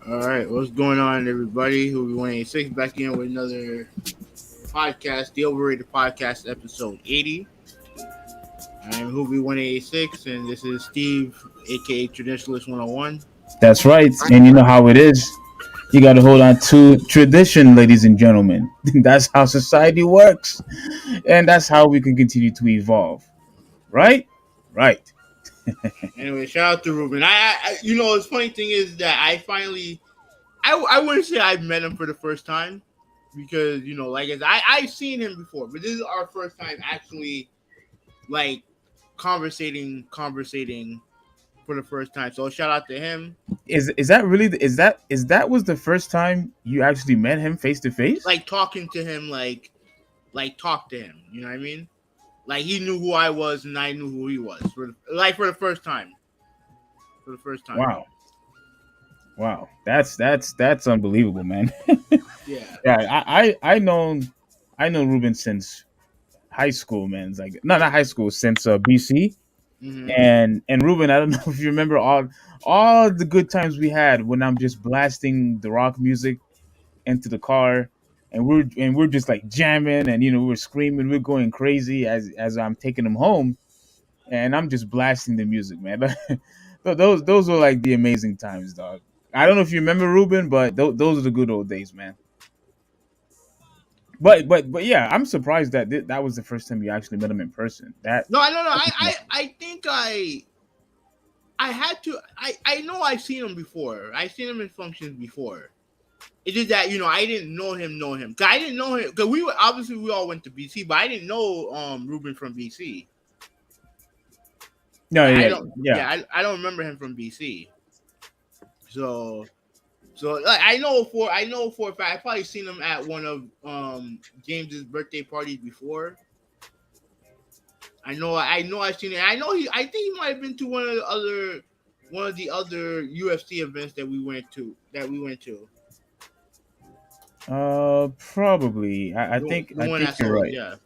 All right, what's going on, everybody? Who we 186 back in with another podcast, the Overrated Podcast, episode 80. I'm Hoobie 186, and this is Steve, aka Traditionalist 101. That's right. And you know how it is. You got to hold on to tradition, ladies and gentlemen. That's how society works. And that's how we can continue to evolve. Right? Right. Anyway, shout out to Ruben. The funny thing is that I wouldn't say I met him for the first time because, I've seen him before, but this is our first time actually, like, conversating for the first time. So shout out to him. Is that really is that was the first time you actually met him face to face? Like talking to him, like talk to him. You know what I mean? Like he knew who I was and I knew who he was for the first time. For the first time. Wow. That's unbelievable, man. Yeah. Yeah, I know Ruben since high school, man. It's like not high school, since BC. Mm-hmm. And Ruben, I don't know if you remember all the good times we had when I'm just blasting the rock music into the car, and we're just like jamming, and we're screaming, we're going crazy as I'm taking him home, and I'm just blasting the music, man. those were like the amazing times, dog. I don't know if you remember Ruben, but those are the good old days, man. But yeah, I'm surprised that that was the first time you actually met him in person. No, I don't know. I think I had to. I know I've seen him before. I've seen him in functions before. It's just that I didn't know him. Cause I didn't know him because we all went to BC, but I didn't know Ruben from BC. No, I yeah, don't. yeah. Yeah, I don't remember him from BC. So like I know for a fact I probably seen him at one of James's birthday parties before. I know I've seen it. I think he might have been to one of the other UFC events that we went to. Probably. I think The one that you're sold, right. yeah.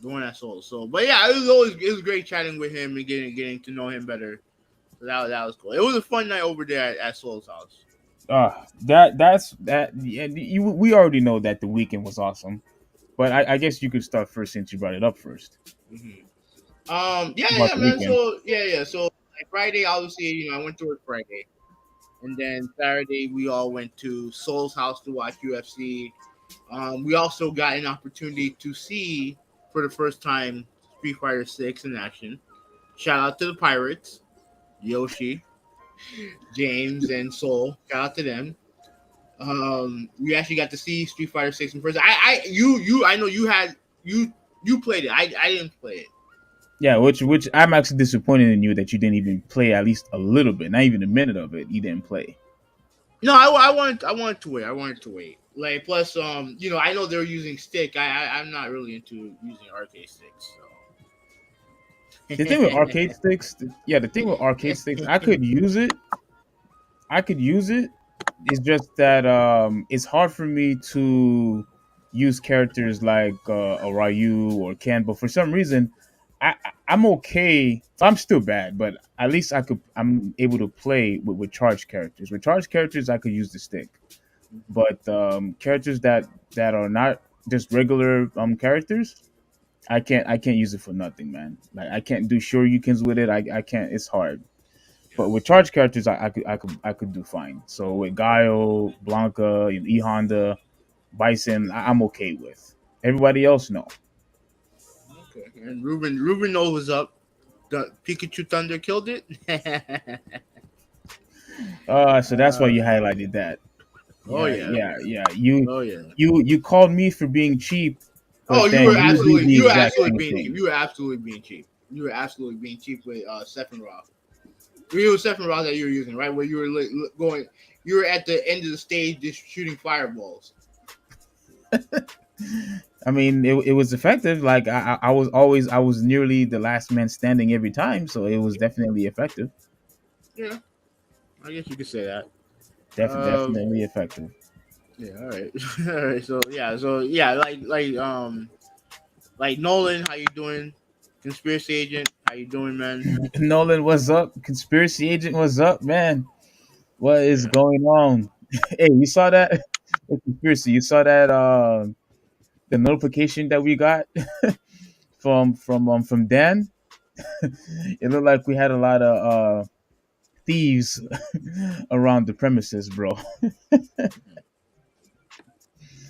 The one that sold. So, but yeah, it was great chatting with him and getting to know him better. So that was cool. It was a fun night over there at Soul's house. That's that. Yeah, we already know that the weekend was awesome, but I guess you could start first since you brought it up first. Mm-hmm. About Yeah, the man. weekend. So yeah. So like Friday, obviously, I went to work Friday, and then Saturday we all went to Soul's house to watch UFC. We also got an opportunity to see for the first time Street Fighter 6 in action. Shout out to the Pirates, Yoshi, James, and Soul. Shout out to them. We actually got to see Street Fighter 6 in person. I know you you played it. I didn't play it. Yeah, which I'm actually disappointed in you that you didn't even play at least a little bit, not even a minute of it. You didn't play. No, I wanted to wait. I wanted to wait. Like plus, I know they're using stick. I'm not really into using arcade sticks. The thing with arcade sticks, yeah, the thing with arcade sticks, I could use it. I could use it. It's just that it's hard for me to use characters like a Ryu or Ken, but for some reason, I'm okay. I'm still bad, but at least I'm able to play with charged characters. With charged characters, I could use the stick, but characters that are not just regular characters, I can't use it for nothing, man. Like I can't do shoryukens with it. I can't. It's hard. But with charge characters, I could do fine. So with Gaio, Blanca, E Honda, Bison, I'm okay with. Everybody else, no. Okay. And Ruben knows what's up. The Pikachu Thunder killed it. So that's why you highlighted that. Oh Yeah, yeah. yeah, yeah. You Oh yeah. you called me for being cheap, Oh, but you then were you do absolutely the you were exact absolutely same being cheap. thing. You were absolutely being cheap. You were absolutely being cheap with Sephiroth. It was Sephiroth that you were using, right? Where you were going, you were at the end of the stage just shooting fireballs. I mean, it was effective. Like I was nearly the last man standing every time, so it was definitely effective. Yeah, I guess you could say that. Um, Definitely effective. yeah, all right, all right. So yeah, like Nolan, how you doing? Conspiracy agent, how you doing, man? Nolan, what's up? Conspiracy agent, what's up, man? What is Yeah. going on? Hey, you saw that? Hey, conspiracy, you saw that the notification that we got from Dan? It looked like we had a lot of thieves around the premises, bro.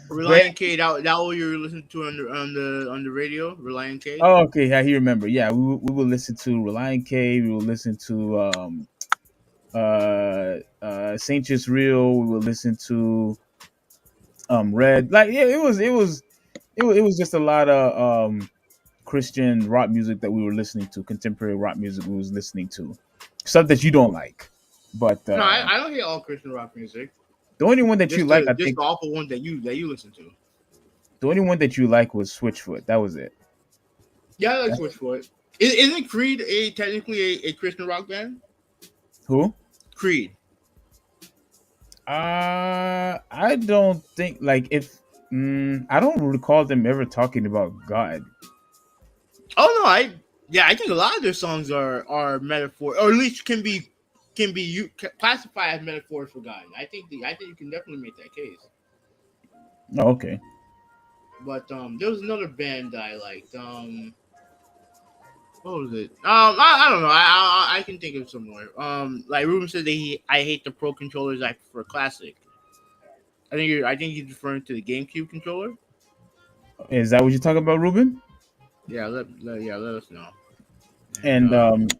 But Reliant K, that what you were listening to on the radio? Reliant K. oh, okay, yeah, he remember. Yeah, we will listen to Reliant K. We will listen to Saint Just Real. We will listen to Red. Like yeah, it was just a lot of Christian rock music that we were listening to, contemporary rock music we was listening to, stuff that you don't like. But No, I don't hear all Christian rock music. the only one that you like, I Just think, the awful ones that you listen to. the only one that you like was Switchfoot. That was it. Yeah, I like That's, Switchfoot. Isn't Creed technically a Christian rock band? who? Creed. I don't think like if I don't recall them ever talking about God. Oh no, I think a lot of their songs are metaphor, or at least classified as metaphors for God. I think you can definitely make that case. Oh, okay. But there was another band that I liked. What was it? I don't know. I can think of some more. Like Ruben said, I hate the Pro controllers. I prefer classic. I think he's referring to the GameCube controller. Is that what you're talking about, Ruben? Yeah, let us know. And And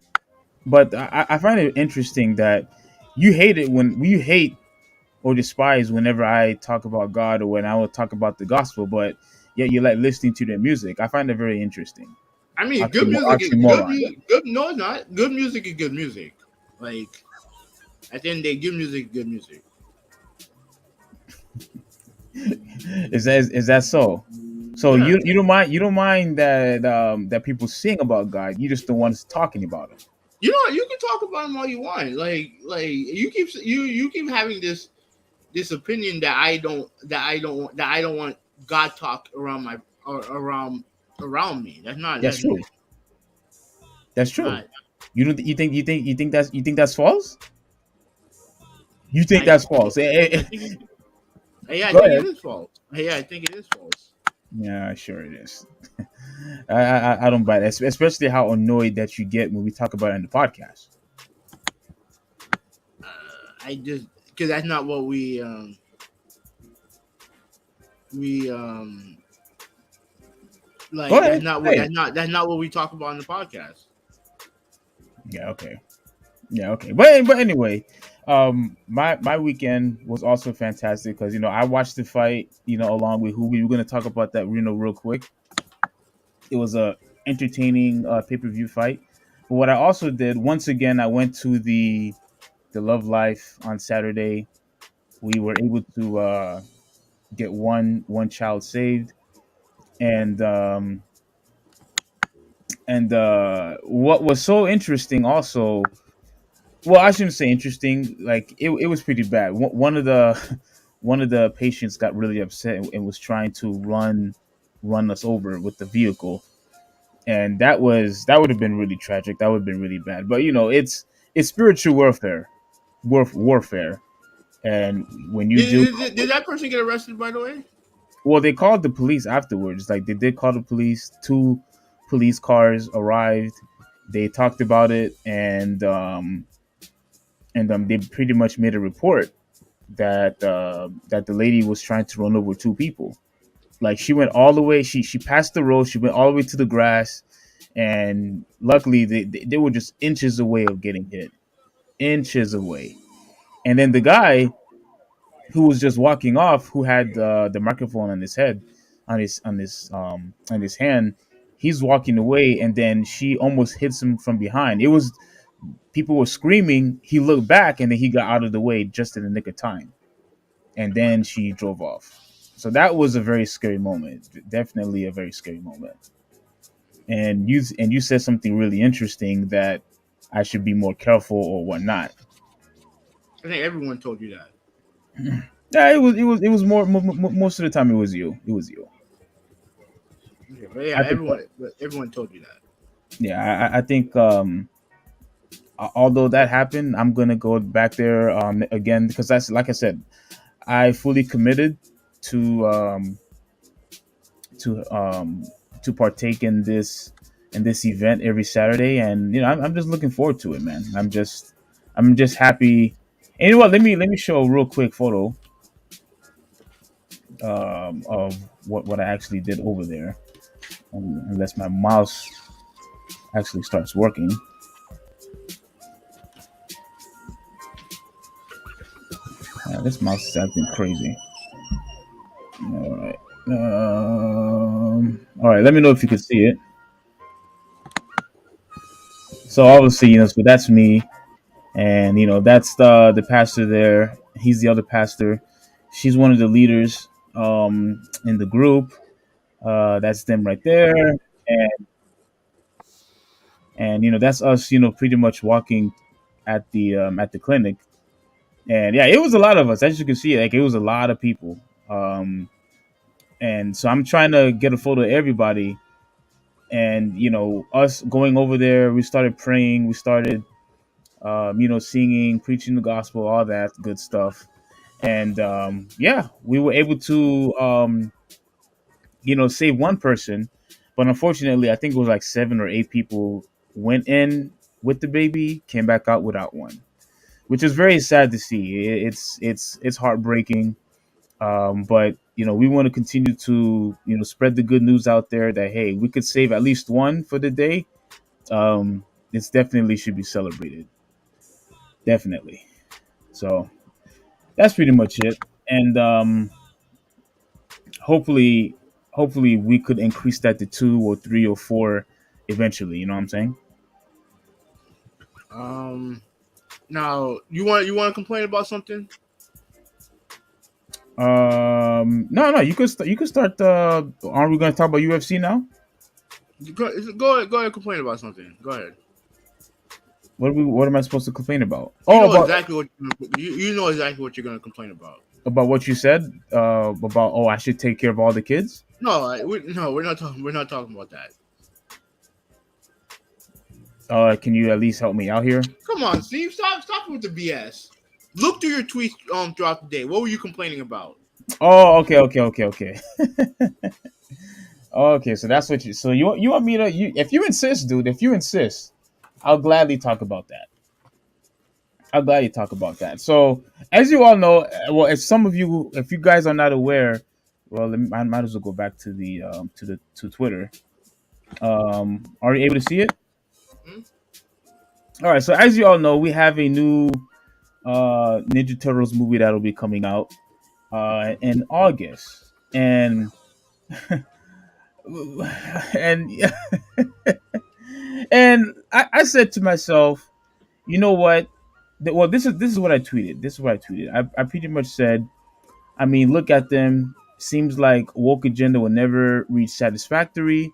but I find it interesting that you hate it when you hate or despise whenever I talk about God or when I will talk about the gospel, but yet you like listening to their music. I find it very interesting. I mean, good music is good. Oxymoron. Good. No, it's not. Good music is good music. Like at the end of the day, good music is good music. Is that so? So Yeah. you don't mind that that people sing about God. You just the ones talking about him. You can talk about them all you want. Like you keep having this opinion that I don't want God talk around my or around me. That's That's true. That's true. not. You think that's false? You think I that's false? I think yeah, I Go think it ahead. is false. Yeah, I think it is false. Yeah, sure it is. I don't buy that, especially how annoyed that you get when we talk about it in the podcast. I just because that's not what we Go like. ahead. Say it. That's not what we talk about in the podcast. Yeah. Okay. Yeah. Okay. But anyway, My weekend was also fantastic because I watched the fight. Along with who we were going to talk about that. Real quick. It was a entertaining pay per view fight. But what I also did once again, I went to the Love Life on Saturday. We were able to get one child saved, and what was so interesting also, well, I shouldn't say interesting, like it was pretty bad. One of the one of the patients got really upset and was trying to run us over with the vehicle, and that would have been really tragic. That would have been really bad. But it's spiritual warfare, warfare, and when you do, Did that person get arrested? By the way. well, they called the police afterwards. Like they did call the police. Two police cars arrived. They talked about it, and they pretty much made a report that the lady was trying to run over two people. Like she went all the way. She passed the road. She went all the way to the grass, and luckily they were just inches away of getting hit, inches away. And then the guy who was just walking off, who had the microphone on his head, on his hand, he's walking away, and then she almost hits him from behind. It was People were screaming. He looked back, and then he got out of the way just in the nick of time. And then she drove off. So that was a very scary moment. Definitely a very scary moment. And you said something really interesting that I should be more careful or whatnot. I think everyone told you that. Yeah, it was most of the time it was you. It was you. Okay, but yeah, I think everyone told you that. yeah, I think although that happened, I'm gonna go back there again because that's like I said, I fully committed to um, to um, to partake in this event every Saturday, and I'm just looking forward to it, man. I'm just happy. And you know what? Let me show a real quick photo of what I actually did over there, unless my mouse actually starts working. This mouse is acting crazy. All right. All right. Let me know if you can see it. So obviously, so that's me, and that's the pastor there. He's the other pastor. She's one of the leaders in the group. That's them right there, and that's us. Pretty much walking at the clinic, and yeah, it was a lot of us. As you can see, like it was a lot of people. Um, and so I'm trying to get a photo of everybody. And us going over there, we started praying. We started singing, preaching the gospel, all that good stuff. And yeah, we were able to save one person, but unfortunately, I think it was like 7 or 8 people went in with the baby, came back out without one, which is very sad to see. It's heartbreaking. But we want to continue to spread the good news out there that hey, we could save at least one for the day. It's definitely should be celebrated, definitely. So that's pretty much it. And hopefully, hopefully we could increase that to 2 or 3 or 4 eventually. You know what I'm saying? Um, Now you want to complain about something? No, you could start. Aren't we going to talk about UFC now? Go ahead, complain about something. Go ahead. What am I supposed to complain about? You Oh, know about exactly what you know exactly what you're gonna complain about. what you said. About I should take care of all the kids. No, we're not talking. We're not talking about that. Can you at least help me out here? Come on, Steve. Stop with the BS. Look through your tweets throughout the day. What were you complaining about? Oh, okay. Okay, so that's what you. So you want me to? If you insist, dude. If you insist, I'll gladly talk about that. I'll gladly talk about that. So, as you all know, well, if you guys are not aware, well, I might as well go back to Twitter. Are you able to see it? Hmm? All right. So, as you all know, we have a new Ninja Turtles movie that'll be coming out in August, and and I said to myself, you know what? Well, this is what I tweeted. This is what I tweeted. I pretty much said, I mean, look at them. Seems like woke agenda will never reach satisfactory.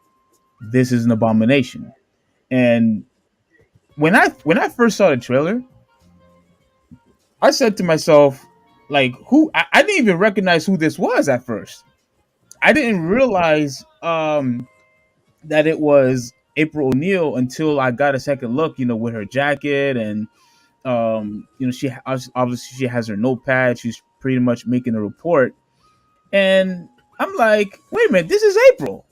This is an abomination. And when I first saw the trailer, I said to myself, like, who? I didn't even recognize who this was at first. I didn't realize that it was April O'Neil until I got a second look. With her jacket and she obviously she has her notepad. She's pretty much making a report, and I'm like, wait a minute, this is April.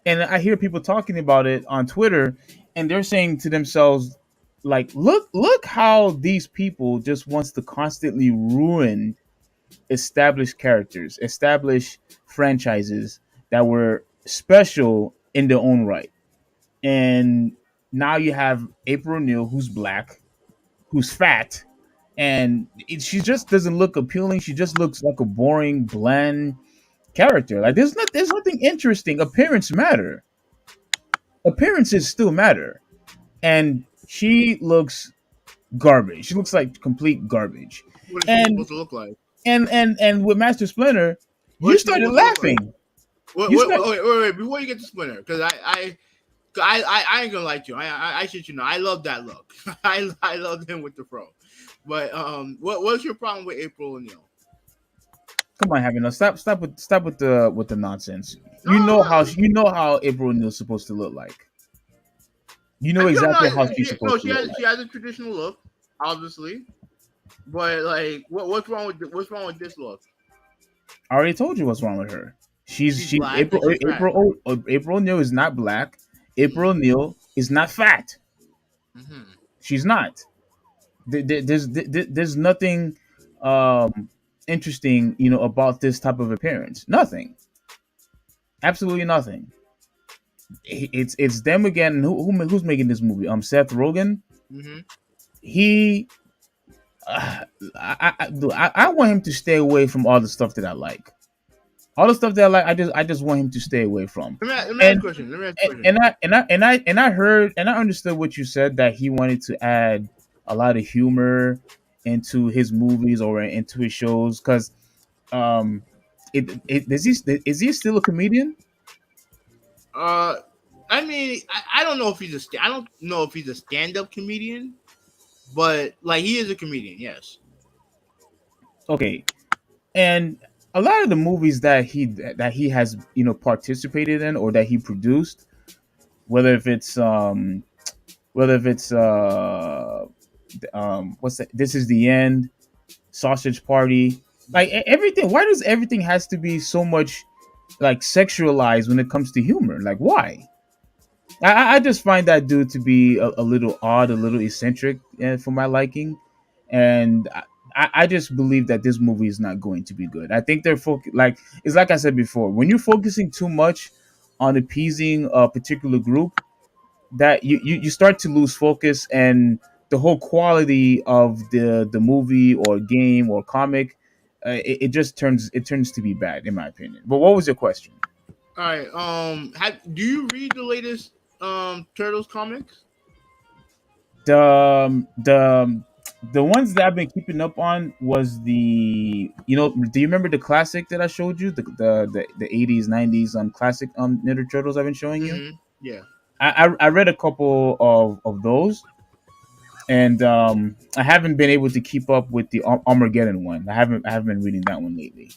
And I hear people talking about it on Twitter, and they're saying to themselves, like, look how these people just wants to constantly ruin established characters, established franchises that were special in their own right. And now you have April O'Neil, who's black, who's fat, and she just doesn't look appealing. She just looks like a boring, bland character. Like there's nothing interesting. Appearances still matter, and she looks garbage. She looks like complete garbage. What is she And supposed to look like? and with Master Splinter, What you is she started supposed to look like? laughing. You start. Wait, before you get to Splinter, because I ain't gonna lie to you. I should I love that look. I love him with the fro. But what's your problem with April O'Neil? Come on, having stop with the nonsense. No, no, You know how April O'Neil's supposed to look like. You know I feel exactly how not. she's supposed to look She like. has a traditional look, obviously. But like, what's wrong with this look? I already told you what's wrong with her. She's black and she's fat. April O'Neil is not black. April Mm-hmm. O'Neil is not fat. Mm-hmm. She's not. There's nothing interesting, about this type of appearance. Nothing. Absolutely nothing. It's them again. Who's making this movie? Seth Rogen. Mm-hmm. He, I want him to stay away from all the stuff that I like. All the stuff that I like, I just want him to stay away from. Let me ask a And question. Let me ask a and, question. and I heard and I understood what you said, that he wanted to add a lot of humor into his movies or into his shows, because um, is he still a comedian? Uh, I mean, I don't know if I don't know if he's a stand-up comedian, but like he is a comedian. Yes. Okay, and a lot of the movies that he has participated in, or that he produced, whether if it's what's that? This is the end, Sausage Party, like everything. Why does everything has to be so much like sexualized when it comes to humor? Like why? I just find that dude to be a little odd, a little eccentric, for my liking, and I just believe that this movie is not going to be good. I think like it's like I said before, when you're focusing too much on appeasing a particular group, that you start to lose focus, and the whole quality of the movie or game or comic, it just turns to be bad, in my opinion. But what was your question? All right. Do you read the latest Turtles comics? The the ones that I've been keeping up on was do you remember the classic that I showed you, the 80s 90s classic Ninja Turtles I've been showing you? Mm-hmm. Yeah. I read a couple of those, and I haven't been able to keep up with the Armageddon one. I haven't been reading that one lately.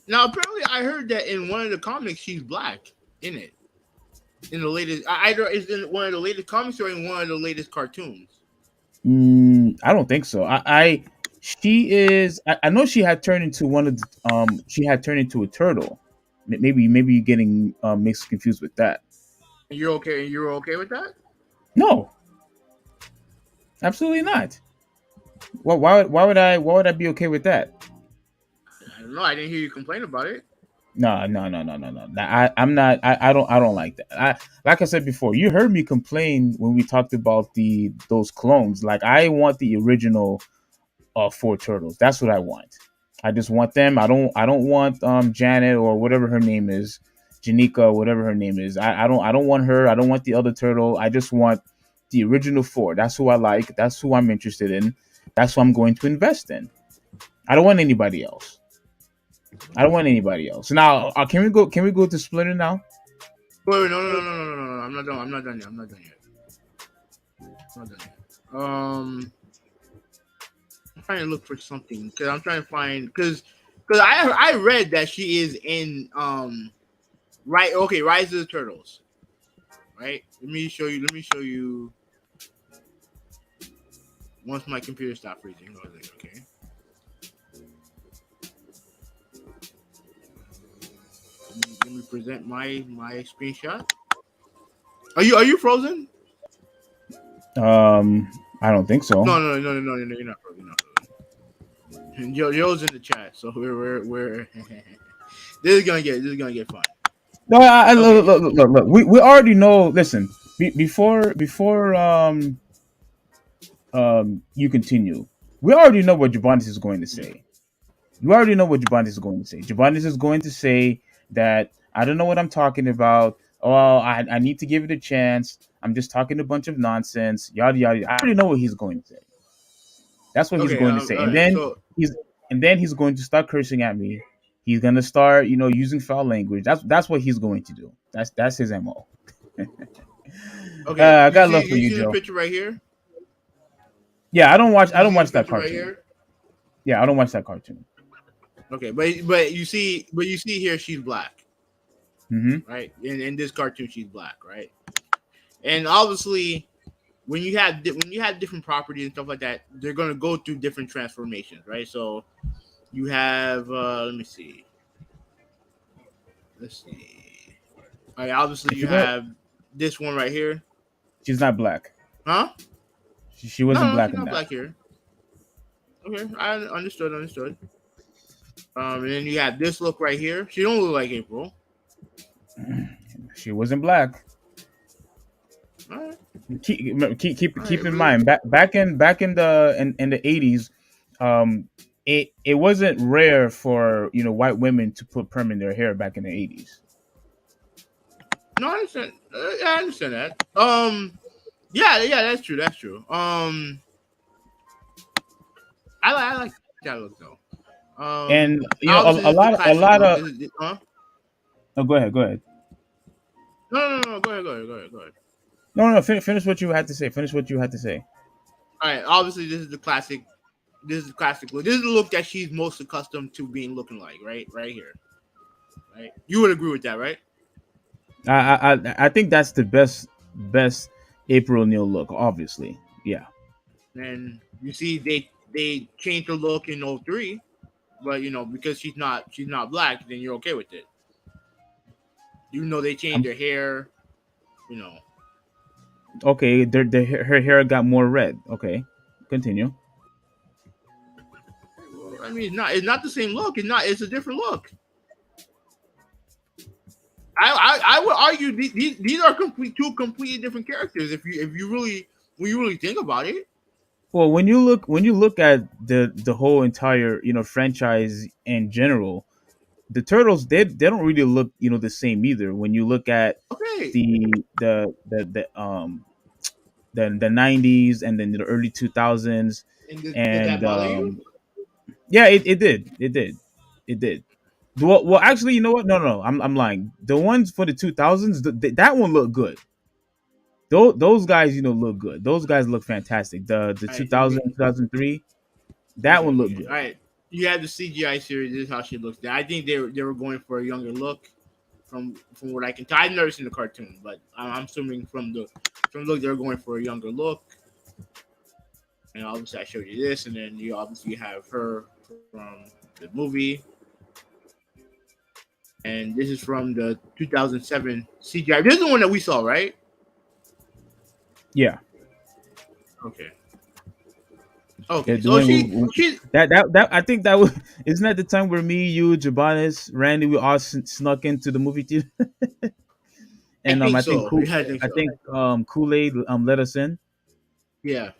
Now, apparently, I heard that in one of the comics, she's black in it. In the latest, either it's in one of the latest comics or in one of the latest cartoons. I don't think so. She is. I know she had turned into one of she had turned into a turtle. Maybe you're getting mixed confused with that. And you're okay. And you're okay with that? No, absolutely not. Why would I be okay with that? I don't know. I didn't hear you complain about it. No, no, no, no, no, no. I'm not. I don't like that. Like I said before, you heard me complain when we talked about those clones. Like I want the original four turtles. That's what I want. I just want them. I don't want Janet or whatever her name is, Janika or whatever her name is. I don't want her. I don't want the other turtle. I just want the original four. That's who I like. That's who I'm interested in. That's who I'm going to invest in. I don't want anybody else. I don't want anybody else. Now, can we go? Can we go to Splinter now? Wait, no, no, no, no, no, no, no. I'm not done. I'm not done yet. I'm not done yet. I'm not done yet. I'm trying to look for something because I'm trying to find because I read that she is in right. Okay, Rise of the Turtles. Right. Let me show you. Let me show you. Once my computer stopped freezing. Okay. Let me present my screenshot. Are you frozen? I don't think so. No, no, no, no, no, no, you're not frozen. You're not frozen. Joe's in the chat, so we're this is gonna get fun. No, Okay. look. We already know. Listen, before you continue, we already know what Jabonis is going to say. You already know what Jabonis is going to say. Jabonis is going to say that I don't know what I'm talking about. Oh, I need to give it a chance. I'm just talking a bunch of nonsense. Yada yada. I already know what he's going to say. That's what he's Okay. going to say. All And right. then So he's going to start cursing at me. He's gonna start, using foul language. That's what he's going to do. That's his mo. okay, I you got see love for you you, see the Joe. picture right here. Yeah, I don't watch. I You don't see the watch that picture right cartoon. here. Yeah, I don't watch that cartoon. Okay, but you see here she's black, Hmm. right? In this cartoon she's black, right? And obviously when you have different properties and stuff like that, they're gonna go through different transformations, right? So you have let me see. Let's see. All right, obviously If you you know, have this one right here. she's not black. Huh? She No, wasn't no, black she's in not that. black here. Okay, I understood. And then you have this look right here. She don't look like April. She wasn't black. All right, Keep all keep right. in mind back in the 80s, it wasn't rare for white women to put perm in their hair back in the 80s. No, I understand. Yeah, I understand that. Yeah, yeah, that's true. That's true. I like that look though. And Obviously a this is the a classic lot look. of This is huh? no, go ahead. No, no, no, no. Go ahead. No, no, finish what you had to say. Finish what you had to say. All right. Obviously, this is the classic. This is the classic look. This is the look that she's most accustomed to being looking like. Right here. Right. You would agree with that, right? I think that's the best April O'Neil look. Obviously, yeah. And you see, they changed her look in '03, but because she's not black, then you're okay with it. Even though they changed I'm her hair, you know. okay. Her hair got more red. Okay, continue. Well, I mean, it's not the same look. It's a different look. I would argue these are two completely different characters. If you really when you really think about it. Well, when you look at the whole entire franchise in general, the turtles they don't really look the same either. When you look at Okay, the 90s and then the early 2000s, and did that and bother you? yeah, it did. Well, actually, you know what? No, no, I'm lying. The ones for the 2000s, that one looked good. Those guys, look good. Those guys look fantastic. The All right, 2000 2003, that one looked okay. All good. right. You have the CGI series. This is how she looks. I think they were going for a younger look, from what I can tell. I've never seen the cartoon, but I'm assuming from the look they're going for a younger look. And obviously I showed you this, and then you obviously have her from the movie, and this is from the 2007 CGI. This is the one that we saw, right? Yeah. Okay. Yeah, Okay, so Dwayne. she That I think that was isn't that the time where me, you, Jabanis, Randy, we all snuck into the movie theater, I and think so. Yeah, I think I so. think Kool Aid let us in. Yeah,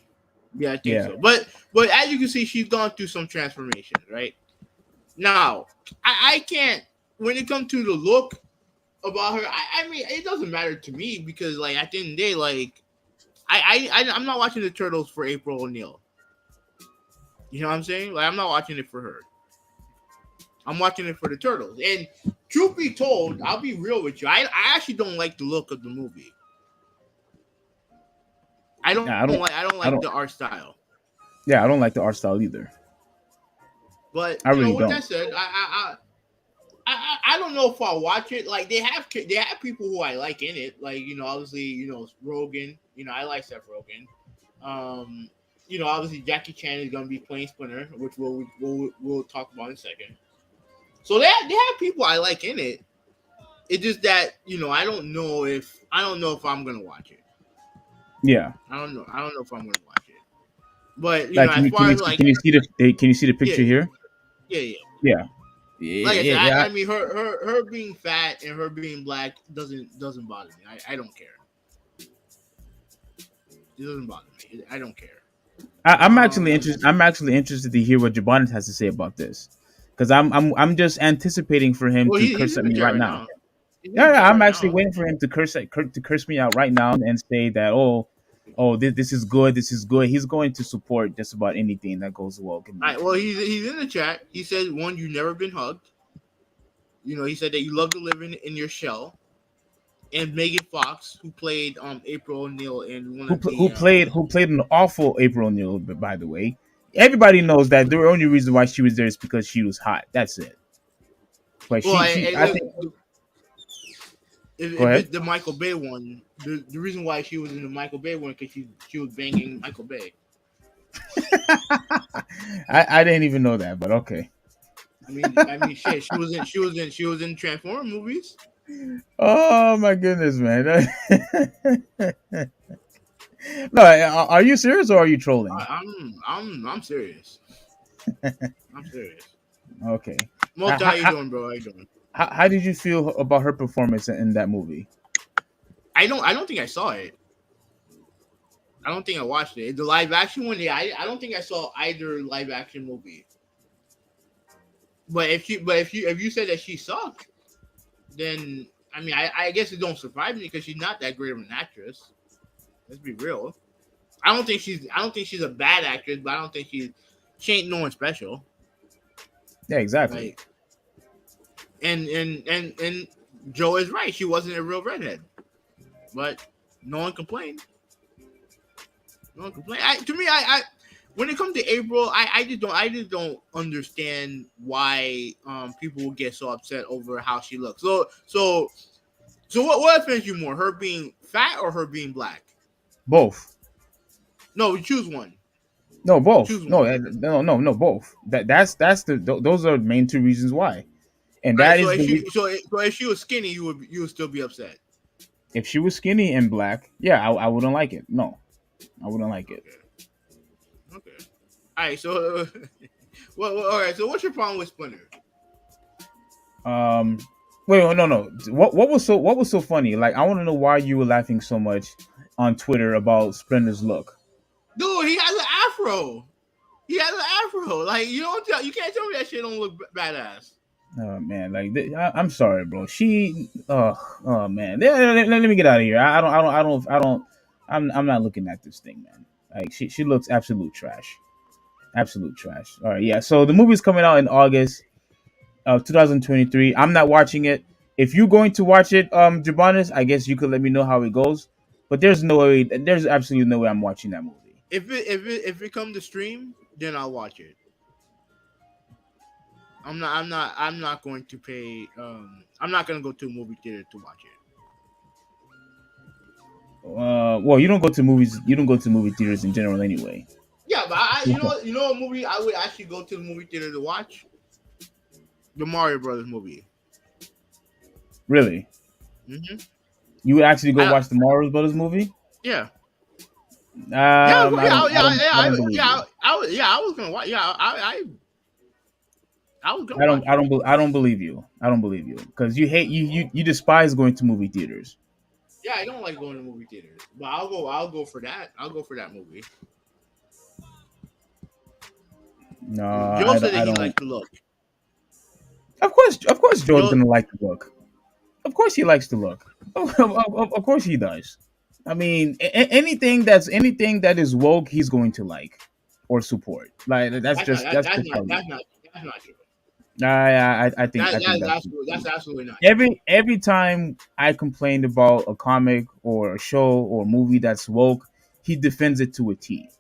yeah, I think Yeah, so. But as you can see, she's gone through some transformation, right? Now, I can't when it comes to the look about her. I mean, it doesn't matter to me because like at the end of the day, like I'm not watching the Turtles for April O'Neil. You know what I'm saying? Like I'm not watching it for her. I'm watching it for the Turtles. And truth be told, I'll be real with you. I actually don't like the look of the movie. yeah, I don't I like don't, the art style. yeah, I don't like the art style either. But I you know, really with don't. that said, I don't know if I'll watch it. Like they have people who I like in it. Like you know, obviously you know Rogan. You know, I like Seth Rogen. Um, you know, obviously Jackie Chan is gonna be playing Splinter, which we'll talk about in a second. So they have people I like in it. It's just that you know I don't know if I'm gonna watch it. Yeah, I don't know if I'm gonna watch it. But you know, like as far as like can you see the yeah picture here? yeah. Yeah, Like I said, yeah. I mean her being fat and her being black doesn't bother me. I don't care. It doesn't bother me. I don't care. I'm actually Um, interested. I'm actually interested to hear what Jabanis has to say about this, because I'm just anticipating for him well, to he's curse at in the me chat right right now. now. He's in Yeah, the yeah, chat I'm right actually now. waiting for him to curse me out right now and say that oh this is good, this is good. He's going to support just about anything that goes well in All right. Well, movies. he's in the chat. He says one, you've never been hugged. You know, he said that you love to live in your shell. And Megan Fox, who played April O'Neil in one of the Who played an awful April O'Neil, by the way. Everybody knows that the only reason why she was there is because she was hot. That's it. But well, I think go if ahead. it's the Michael Bay one, the reason why she was in the Michael Bay one because she was banging Michael Bay. I didn't even know that, but okay. I mean, shit. She was in Transformer movies. Oh my goodness, man. No, are you serious or are you trolling? I'm serious. I'm serious. Okay. Multi, how you doing, bro? How you doing? How did you feel about her performance in that movie? I don't think I saw it. I don't think I watched it. The live action one, yeah. I don't think I saw either live action movie. But if you said that she sucked, then I mean I guess it don't surprise me because she's not that great of an actress. Let's be real. I don't think she's a bad actress, but I don't think she ain't no one special. Yeah, exactly. Like and Joe is right. She wasn't a real redhead, but no one complained. No one complained. To me, when it comes to April, I just don't understand why people will get so upset over how she looks. So what offends you more, her being fat or her being black? Both. No, choose one. No, both. Choose No, one. no, both. That's those are the main two reasons why. And All right. that is So if she was skinny, you would still be upset. if she was skinny and black, yeah, I wouldn't like it. No, I wouldn't like it. Okay. Okay. All right. So all right. So what's your problem with Splinter? Um, wait, no. What was so funny? Like, I want to know why you were laughing so much on Twitter about Splinter's look. Dude, he has an afro. He has an afro. Like you can't tell me that shit don't look badass. Oh man, like I'm sorry, bro. Oh man. Let me get out of here. I'm not looking at this thing, man. Like she looks absolute trash. Absolute trash. All right, yeah. So the movie's coming out in August of 2023. I'm not watching it. If you're going to watch it, Jabanis, I guess you could let me know how it goes. But there's no way. There's absolutely no way I'm watching that movie. If it come to stream, then I'll watch it. I'm not going to pay. I'm not gonna go to a movie theater to watch it. Well, you don't go to movies. You don't go to movie theaters in general, anyway. Yeah, but you know a movie I would actually go to the movie theater to watch the Mario Brothers movie. Really? Mm-hmm. You would actually go I, watch the Mario Brothers movie? yeah. I don't believe you. I was gonna watch. Yeah, I was gonna watch it. I don't believe you. I don't believe you because you hate you despise going to movie theaters. Yeah, I don't like going to movie theaters, but I'll go. I'll go for that. I'll go for that movie. No, Joe said that I he don't. likes the look. Of course, Joe's Joe, gonna like the look. Of course, he likes the look. Of course, he does. I mean, anything that is woke, he's going to like or support. Like that's just how he is. that's not true. I think that's That's absolutely not true. every time I complained about a comic or a show or a movie that's woke, he defends it to a T.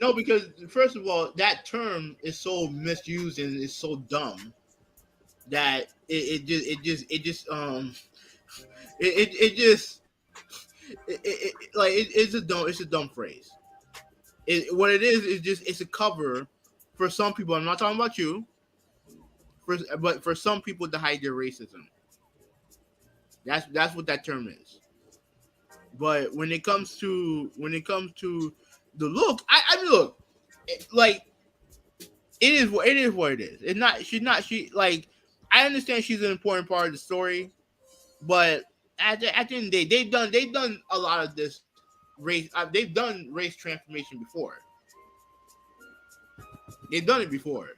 No, because first of all, that term is so misused and it's so dumb that it just it's a dumb phrase. What it is just it's a cover for some people. I'm not talking about you, but for some people to hide their racism. That's what that term is. But when it comes to the look, I mean, look, like it is what it is. It's not she's not she like I understand she's an important part of the story, but at the end of the day, they've done a lot of this race. They've done race transformation before. They've done it before.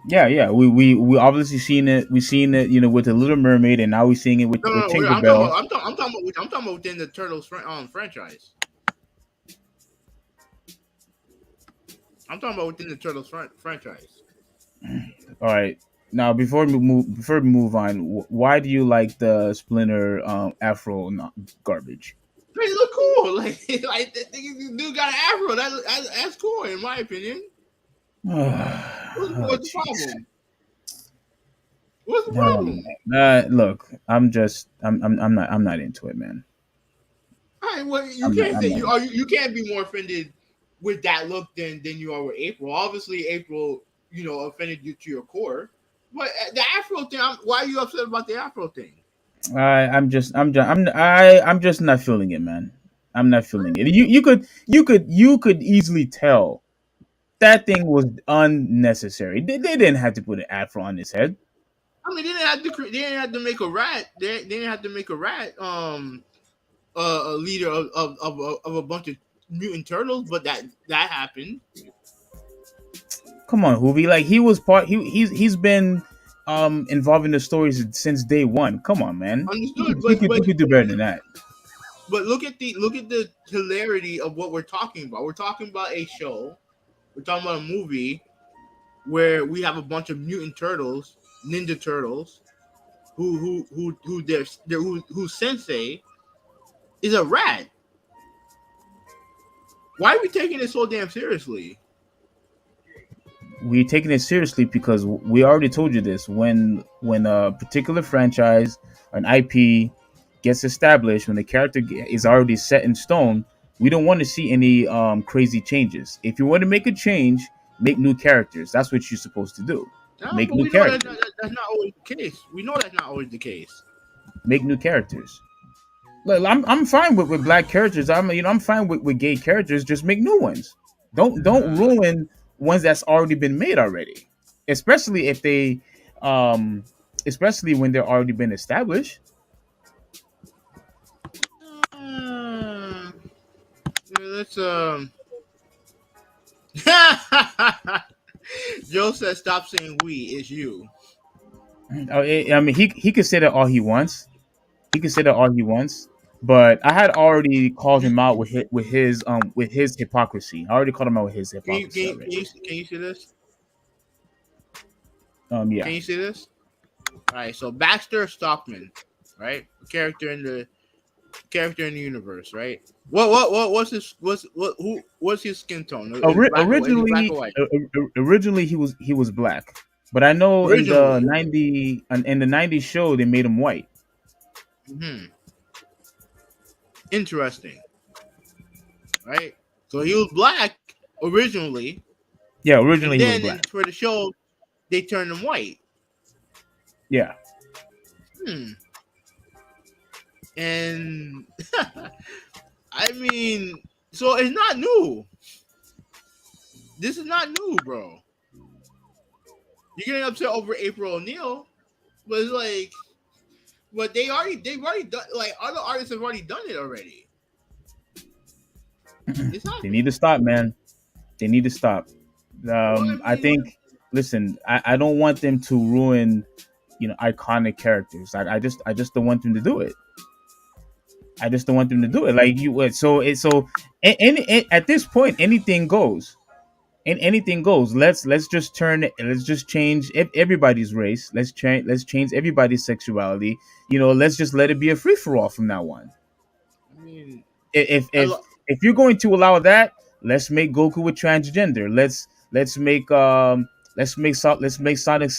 Yeah. We obviously seen it. We seen it, with the Little Mermaid, and now we're seeing it No, with no, no. I'm talking Tinkerbell. about. I'm talking about within the Turtles franchise. I'm talking about within the Turtles franchise. All right. Now, before we move on, why do you like the Splinter Afro garbage? They look cool. Like the dude got an afro. That's cool in my opinion. Oh, What's the jeez. problem? What's the No, problem? look, I'm not into it, man. I mean, well, you can't I'm say not. you can't be more offended with that look than you are with April. Obviously, April, offended you to your core. But the Afro thing, why are you upset about the Afro thing? I'm just not feeling it, man. I'm not feeling it. You could easily tell that thing was unnecessary. They didn't have to put an afro on his head. I mean, they didn't have to make a rat. They didn't have to make a rat. A leader of a bunch of mutant turtles, but that happened. Come on, Hoovy. Like he was part. He's been involved in the stories since day one. Come on, man. Understood, You could do better than that. but look at the hilarity of what we're talking about. We're talking about a show. We're talking about a movie where we have a bunch of mutant turtles, ninja turtles, who who sensei is a rat. Why are we taking it so damn seriously? We're taking it seriously because we already told you this. When a particular franchise, an IP gets established, when the character is already set in stone, we don't want to see any crazy changes. If you want to make a change, make new characters. That's what you're supposed to do. No, Make but new we know characters. that's not always the case. We know that's not always the case. Make new characters. Look, I'm fine with black characters. I'm fine with gay characters. Just make new ones. Don't ruin ones that's already been made already. Especially if they, um, especially when they're already been established. Uh, let's Joe says stop saying we, it's you. I mean, he could say that all he wants. He could say that all he wants. But I had already called him out with his hypocrisy. I already called him out with his Can you can hypocrisy you, can already. you, can you see this? Yeah. Can you see this? All right, so Baxter Stockman, right? Character in the universe, right? What's his what's his skin tone? Is it black or is he black or white? Originally he was black, but I know Originally. in the '90s show they made him white. Hmm. Interesting, right? So he was black originally, Yeah, and originally he was then black. for the show they turned him white. Yeah, Hmm. And I mean, so it's not new. This is not new, bro. You're getting upset over April O'Neil, but it's like, but they've already done, like other artists have already done it already. It's They need to happening. stop, man. They need to stop. Well, I I mean, think. Listen, I don't want them to ruin, iconic characters. I just don't want them to do it. I just don't want them to do it. Like you would. At this point, anything goes. And anything goes. Let's just turn. Let's just change everybody's race. Let's change everybody's sexuality. Let's just let it be a free for all from now on. I mean, if I if lo- if you're going to allow that, let's make Goku a transgender. Let's make Sonic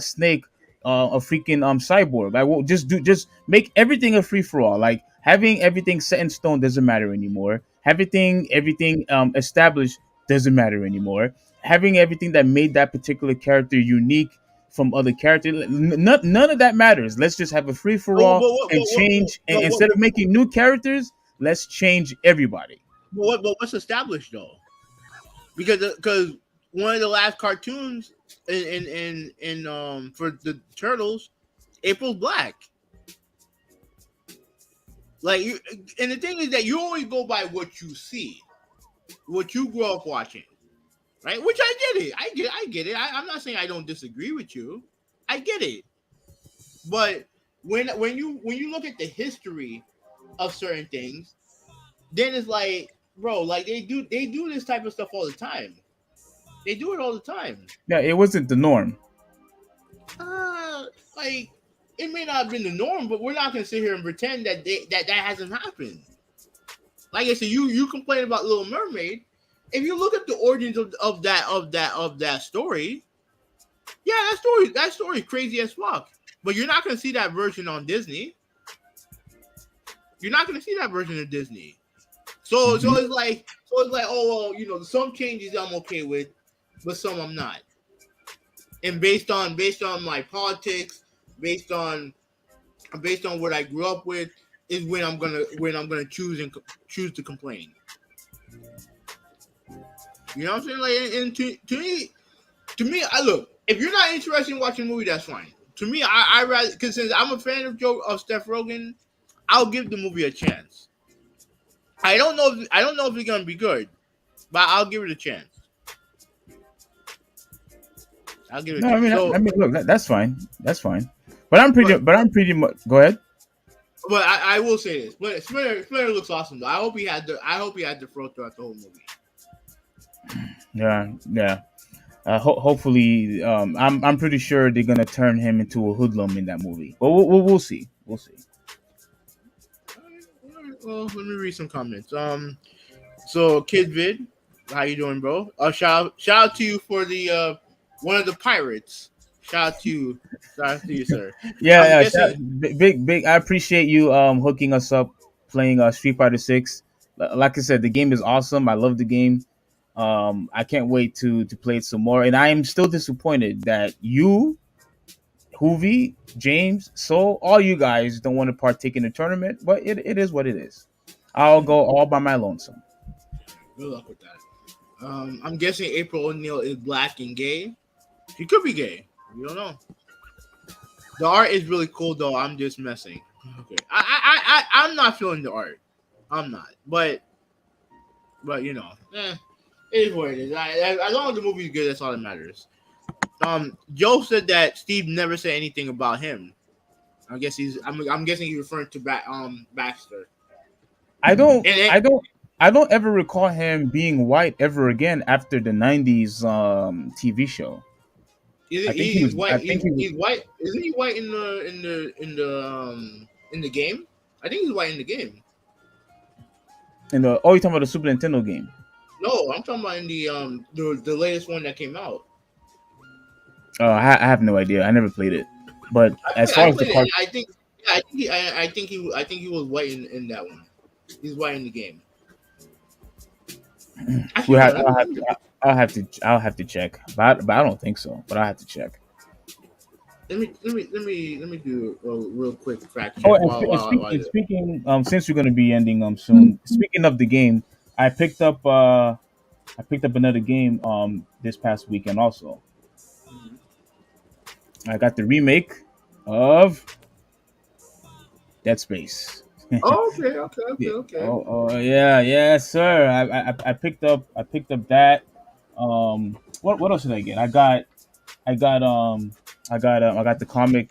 Snake a freaking cyborg. Like, we'll just make everything a free for all. Like, having everything set in stone doesn't matter anymore. Everything established doesn't matter anymore. Having everything that made that particular character unique from other characters, none of that matters. Let's just have a free for but all and change. And instead of making new characters, let's change everybody. but what's established though? Because one of the last cartoons in for the Turtles, April's black. Like you, and the thing is that you only go by what you see, what you grow up watching, right? Which I get it. I get it. I'm not saying I don't disagree with you. I get it. But when you look at the history of certain things, then it's like, bro, like they do this type of stuff all the time. They do it all the time. Yeah, it wasn't the norm. Uh, like it may not have been the norm, but we're not gonna sit here and pretend that hasn't happened. Like I said, you complain about Little Mermaid. If you look at the origins of that story, yeah, that story is crazy as fuck. But you're not gonna see that version on Disney. You're not gonna see that version of Disney. So Hmm. it's like, oh well, some changes I'm okay with, but some I'm not. And based on my politics, based on based on what I grew up with, is when I'm gonna choose to complain. You know what I'm saying? Like, and to me, I look. If you're not interested in watching a movie, that's fine. To me, I rather, because since I'm a fan of Steph Rogen, I'll give the movie a chance. I don't know if it's gonna be good, but I'll give it a chance. I'll give it a No, I chance. mean, So, look, that's fine. That's fine. But I'm pretty. but But I'm pretty much. Go ahead. but I will say this. But Splinter looks awesome though. I hope he had the throat throughout the whole movie. Yeah, yeah. Hopefully, I'm pretty sure they're gonna turn him into a hoodlum in that movie. But we'll see. We'll see. Alright, well, let me read some comments. So Kid Vid, how you doing, bro? Shout out to you for the one of the pirates. Shout out to you, sir. I'm Yeah, yeah. guessing. Big. I appreciate you hooking us up playing Street Fighter Six. Like I said, the game is awesome. I love the game. I can't wait to play it some more. And I am still disappointed that you, Hoovy, James, Soul, all you guys don't want to partake in the tournament. But it is what it is. I'll go all by my lonesome. Good luck with that. I'm guessing April O'Neil is black and gay. She could be gay. You don't know. The art is really cool though. I'm just messing. Okay. I'm not feeling the art. I'm not. But it is what it is. As long as the movie's good, that's all that matters. Joe said that Steve never said anything about him. I'm guessing he's referring to Baxter. I don't. And I don't. I don't ever recall him being white ever again after the '90s TV show. I think he he's was. white. I think he was He's white. Isn't he white in the game? I think he's white in the game. in the. Oh, you're talking about the Super Nintendo game? No, I'm talking about in the latest one that came out. I have no idea. I never played it. But as I far as the played it. card, I think. Yeah, I think he was white in that one. He's white in the game. we Actually, no. have, I'll have to check. But I don't think so. But I have to check. Let me do a real quick fact Oh, check and, while spe- and while speaking, while I and do. speaking since we're gonna be ending soon. Speaking of the game, I picked up. I picked up another game this past weekend also. Mhm. I got the remake of Dead Space. Oh, okay, okay, okay, Yeah. okay. Oh yeah, yes sir. I picked up that. What else did I get? I got I got the comic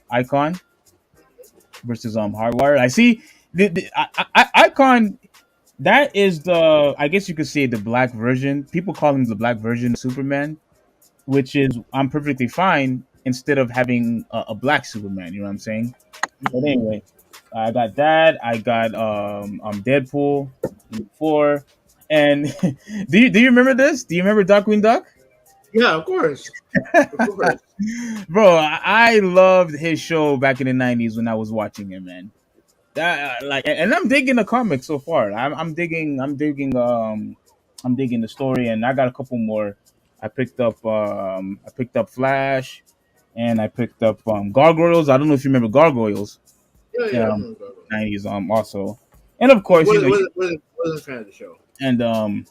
Icon versus Hardwire. I see Icon. That is the, I guess you could say, the black version. People call him the black version of Superman, which is, I'm perfectly fine instead of having a black Superman. You know what I'm saying? But Mhm. anyway, I got that. I got Deadpool 4. And do you remember this? Do you remember Darkwing Duck? Yeah, of course, of course. Bro, I loved his show back in the '90s when I was watching him, man. That like, and I'm digging the comic so far. I'm digging the story, and I got a couple more. I picked up Flash, and I picked up Gargoyles. I don't know if you remember Gargoyles. Yeah, yeah, I Um, remember that. '90s also, and of course, Wasn't a fan of the show. and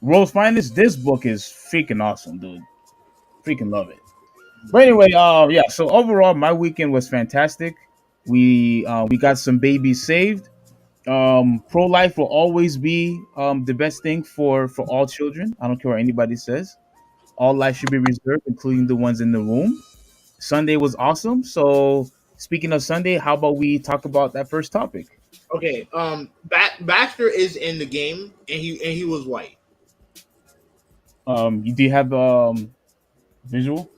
World's Finest. This book is freaking awesome, dude. Freaking love it. But anyway, yeah. So overall, my weekend was fantastic. We got some babies saved. Pro life will always be the best thing for all children. I don't care what anybody says. All life should be reserved, including the ones in the womb. Sunday was awesome. So speaking of Sunday, how about we talk about that first topic? Okay, Baxter is in the game, and he was white. You do you have visual?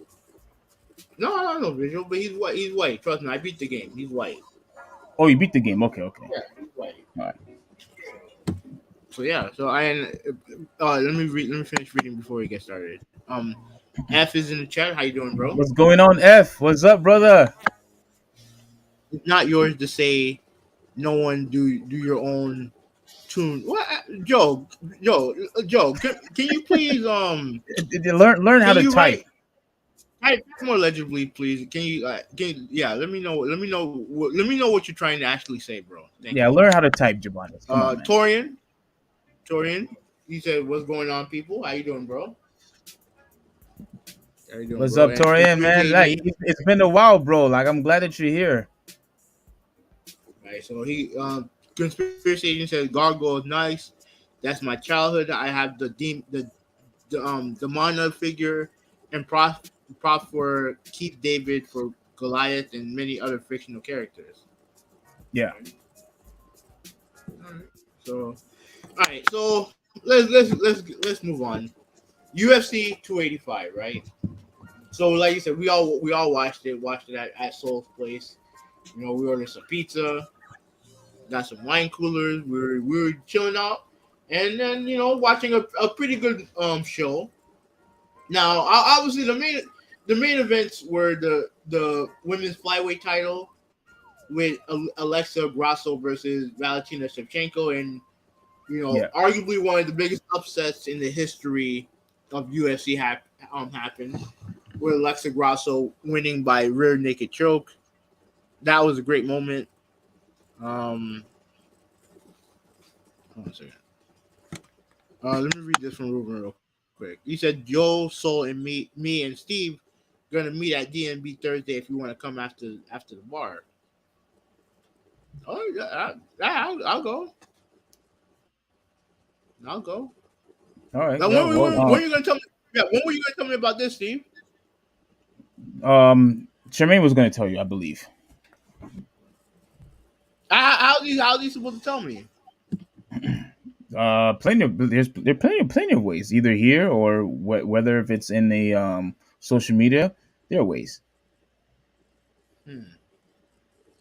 No, I don't know visual, but he's white. He's white. Trust me, I beat the game. He's white. Oh, you beat the game. Okay, okay. Yeah, he's white. All right. So yeah, so let me read. Let me finish reading before we get started. F is in the chat. How you doing, bro? What's going on, F? What's up, brother? It's not yours to say. No one do your own tune. What, Joe? Joe, can you please Learn how can to you type. write more legibly, please? Yeah, let me know what you're trying to actually say, bro. Thank Yeah, you. learn how to type, Jabanis. Come on, man. Torian, you said what's going on, people? How you doing, bro? How you doing, What's bro? up, And Torian, man? conspiracy Like, agent, it's been a while, bro. Like, I'm glad that you're here. right? So conspiracy agent says gargoyle is nice. That's my childhood. I have the Mana figure and prop for Keith David for Goliath and many other fictional characters. Yeah. All right. So let's move on. UFC 285, right? So like you said, we all watched it at Soul's place. You know, we ordered some pizza, got some wine coolers. We were chilling out, and then watching a pretty good show. Now, obviously the main events were the women's flyweight title with Alexa Grasso versus Valentina Shevchenko, and Yeah. arguably one of the biggest upsets in the history of UFC happened, with Alexa Grasso winning by rear naked choke. That was a great moment. Um, hold on a second. Let me read this from Ruben real quick. He said Joe, Soul, and me and Steve gonna meet at DNB Thursday if you want to come after the bar. Oh yeah, I'll go. I'll go. All right. Now, Yeah. when are you gonna tell me? Yeah, when were you gonna tell me about this, Steve? Charmaine was going to tell you, I believe. How's he supposed to tell me? Plenty of there are plenty of ways, either here or whether if it's in the social media, there are ways. Hmm.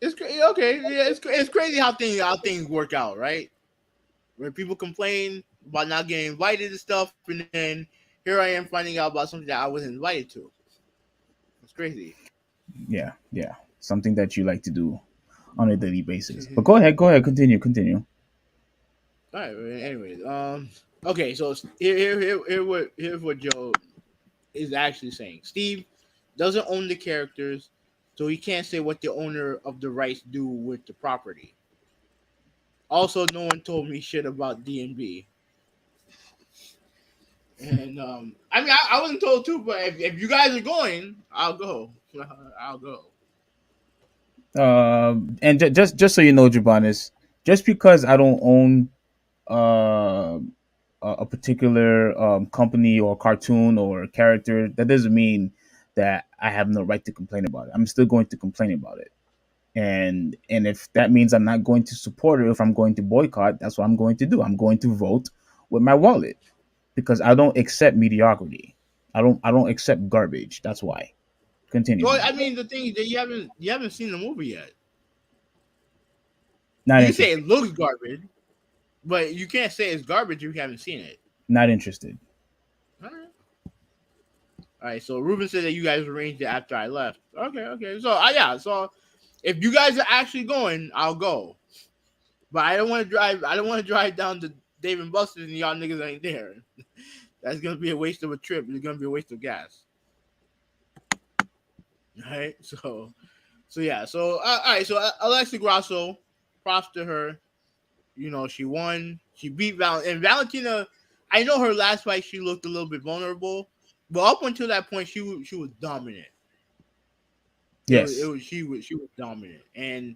Okay. Yeah, it's crazy how things work out, right? Where people complain about not getting invited to stuff, and then here I am finding out about something that I wasn't invited to. It's crazy. Yeah, yeah, something that you like to do on a daily basis. But All go ahead, continue. right. Anyways, okay. So here's what Joe is actually saying. Steve doesn't own the characters, so he can't say what the owner of the rights do with the property. Also, no one told me shit about D&B. And I mean, I wasn't told to, but if you guys are going, I'll go. I'll go. And just so you know, Jabanis, just because I don't own uh, a particular company or cartoon or character, that doesn't mean that I have no right to complain about it. I'm still going to complain about it. And if that means I'm not going to support it, if I'm going to boycott, that's what I'm going to do. I'm going to vote with my wallet because I don't accept mediocrity. I don't accept garbage. That's why. Continue. Well, I mean, the thing is that you haven't seen the movie yet. Not You can say interested. it looks garbage, but you can't say it's garbage if you haven't seen it. Not interested. All right. All right. So Ruben said that you guys arranged it after I left. Okay. Okay. So yeah. So if you guys are actually going, I'll go. But I don't want to drive. I don't want to drive down to Dave and Buster's and y'all niggas ain't there. That's gonna be a waste of a trip. It's gonna be a waste of gas. All right. So yeah. So all right. So Alexa Grasso, props to her. She won. She beat and Valentina. I know her last fight she looked a little bit vulnerable, but up until that point she was dominant. Yes. She was dominant, and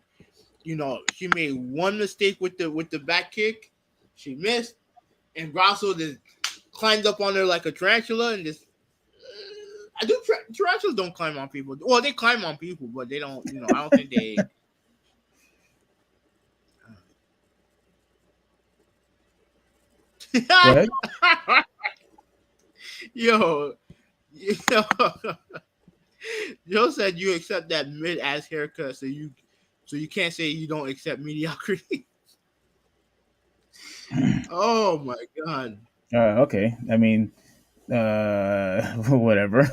she made one mistake with the back kick, she missed, and Grasso just climbed up on her like a tarantula and just. I do. Tarantulas don't climb on people. Well, they climb on people, but they don't. I don't think they. Go ahead. Yo, yo, Joe said you accept that mid ass haircut, so you can't say you don't accept mediocrity. Oh my god. Okay. I mean, whatever.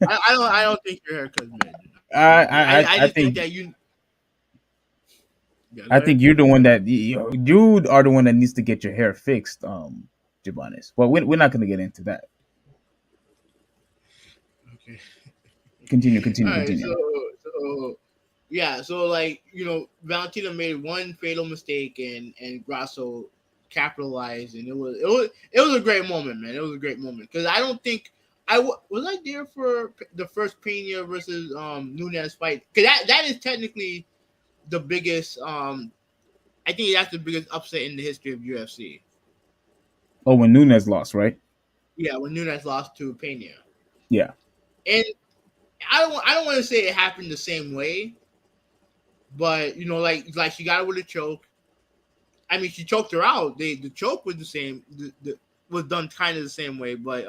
I don't think your haircut's mid. I I just think think that you. Yeah, go I ahead. think you're the one that you are the one that needs to get your hair fixed, Jabanis. Well, we're not going to get into that. Okay. Continue, All continue, right. continue. So yeah. So like Valentina made one fatal mistake and Grasso capitalized, and it was a great moment, man. It was a great moment because I don't think was I there for the first Pena versus Nunes fight because that is technically the biggest. I think that's the biggest upset in the history of UFC. Oh, when Nunez lost, right? Yeah, when Nunes lost to Pena, Yeah. and I don't want to say it happened the same way, but like she got it with a choke. I mean, she choked her out. The choke was the same. Was done kind of the same way, but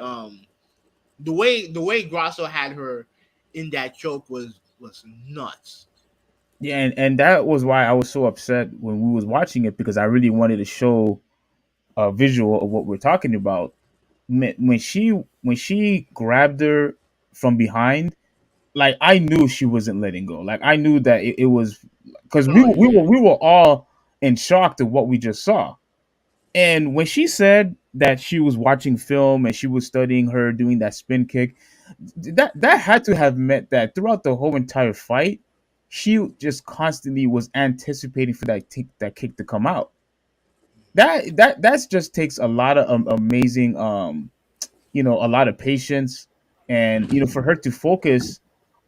the way Grasso had her in that choke was nuts. Yeah, and that was why I was so upset when we was watching it because I really wanted to show a visual of what we're talking about. When she grabbed her from behind, like I knew she wasn't letting go. Like I knew that it was because we Oh were, we yeah. were we were all in shock of what we just saw. And when she said that she was watching film and she was studying her doing that spin kick, that had to have meant that throughout the whole entire fight, she just constantly was anticipating for that kick to come out. That's just takes a lot of amazing a lot of patience, and for her to focus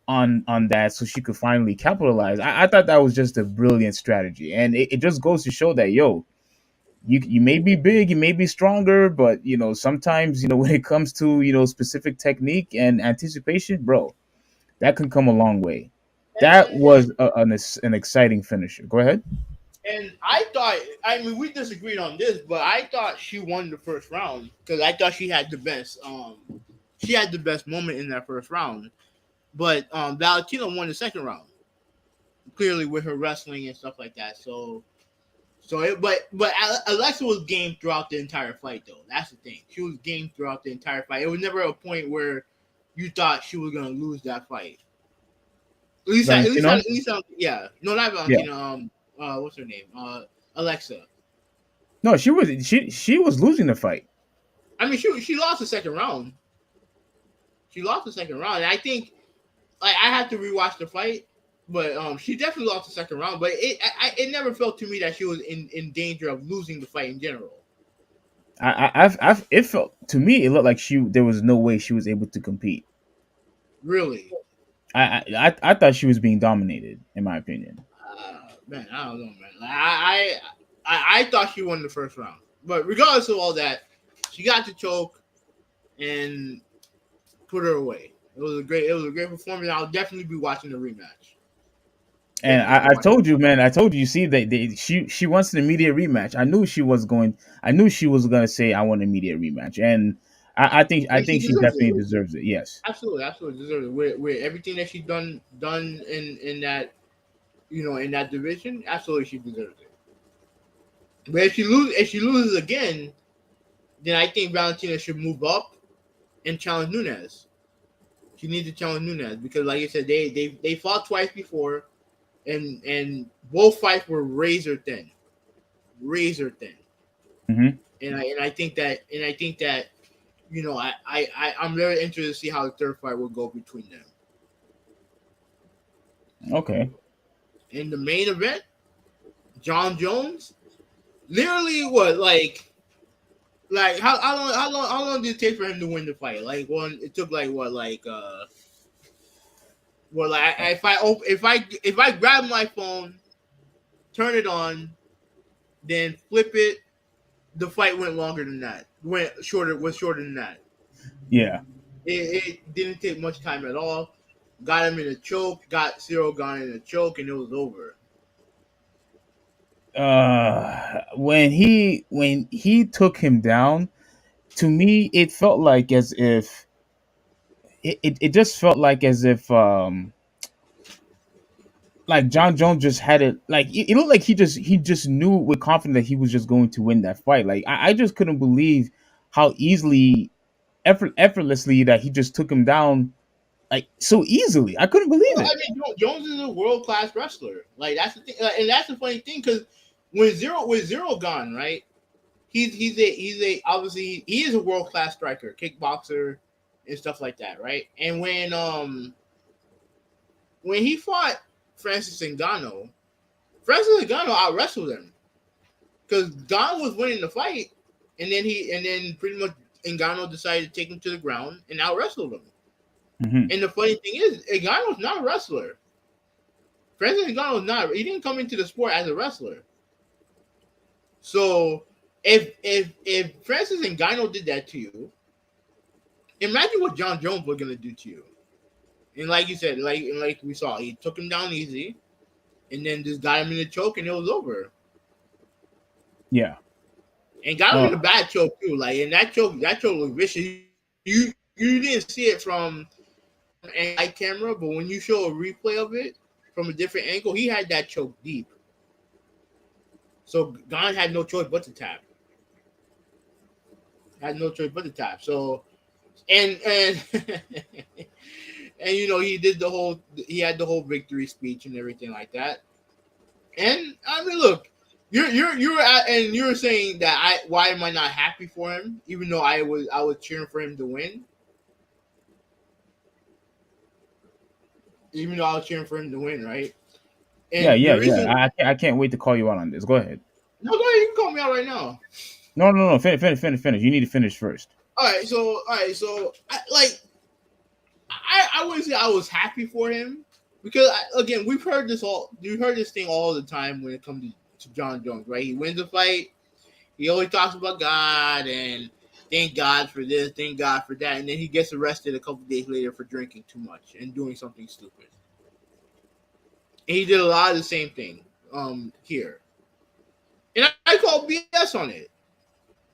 on that so she could finally capitalize. I thought that was just a brilliant strategy, and it just goes to show that you may be big, you may be stronger, but sometimes when it comes to specific technique and anticipation, bro, that can come a long way. That And was an exciting finisher. Go ahead. and I thought, I mean, we disagreed on this, but I thought she won the first round because I thought she had the best moment in that first round. But Valentina won the second round clearly with her wrestling and stuff like that. But Alexa was game throughout the entire fight though. That's the thing. She was game throughout the entire fight. It was never a point where you thought she was gonna lose that fight. Valentino. At least, yeah. No, not Yeah. Valentina. What's her name? Alexa. No, she was losing the fight. I mean, she lost the second round. She lost the second round. And I think like I had to rewatch the fight, but she definitely lost the second round. But it never felt to me that she was in danger of losing the fight in general. it felt to me it looked like there was no way she was able to compete. Really. I thought she was being dominated, in my opinion. Man, I don't know, man. Like, I thought she won the first round, but regardless of all that, she got the choke and put her away. It was a great performance. I'll definitely be watching the rematch. And Definitely be I watching. told you, man. I told you. You see, she wants an immediate rematch. I knew she was going. I knew she was going to say, "I want an immediate rematch," and I And she think she deserves definitely it. deserves it. Yes. Absolutely deserves it. With everything that she's done in that in that division, absolutely she deserves it. But if she loses again, then I think Valentina should move up and challenge Nunes. She needs to challenge Nunes because, like you said, they fought twice before, and both fights were razor thin. Hmm. And I think that I'm very interested to see how the third fight will go between them. Okay. In the main event, John Jones, literally what like how long did it take for him to win the fight? Like one, it took like what well like if I grab my phone, turn it on, then flip it, the fight went longer than that. Was shorter than that. Yeah. It didn't take much time at all. Got him in a choke, got Cyril gone in a choke, and it was over. When he took him down, to me, it felt like as if it just felt like as if like John Jones just had it like it looked like he just knew with confidence that he was just going to win that fight. Like I just couldn't believe how easily effortlessly that he just took him down like so easily. I couldn't believe Well, I it. mean, Jones is a world class wrestler. Like that's the thing, and that's the funny thing because when Zero gone, right? He's a obviously he is a world class striker, kickboxer, and stuff like that, right? And when he fought Francis Ngannou, Francis Ngannou out wrestled him because Don was winning the fight, and then pretty much Ngannou decided to take him to the ground and out wrestled him. Hmm. And the funny thing is, Ngannou's not a wrestler. Francis Ngannou's not. He didn't come into the sport as a wrestler. So if Francis Ngannou did that to you, imagine what John Jones was gonna do to you. And like you said, like we saw, he took him down easy, and then just got him in the choke, and it was over. Yeah. And got him Uh, in a bad choke too. Like, and that choke was vicious. You didn't see it from an light camera, but when you show a replay of it from a different angle, he had that choke deep. So Gon had no choice but to tap. Had no choice but to tap. So and and he had the whole victory speech and everything like that. And I mean, look, you're saying that why am I not happy for him? Even though I was cheering for him to win. Even though I was cheering for him to win, right? yeah, And the yeah, yeah. reason, I can't wait to call you out on this. Go ahead. no, go ahead, you can call me out right now. No, no, no. Finish. You need to finish first. All right, so I wouldn't say I was happy for him because again we've heard this thing all the time when it comes to John Jones, right? He wins a fight, he always talks about God and thank God for this, thank God for that, and then he gets arrested a couple days later for drinking too much and doing something stupid. And he did a lot of the same thing here, and I call BS on it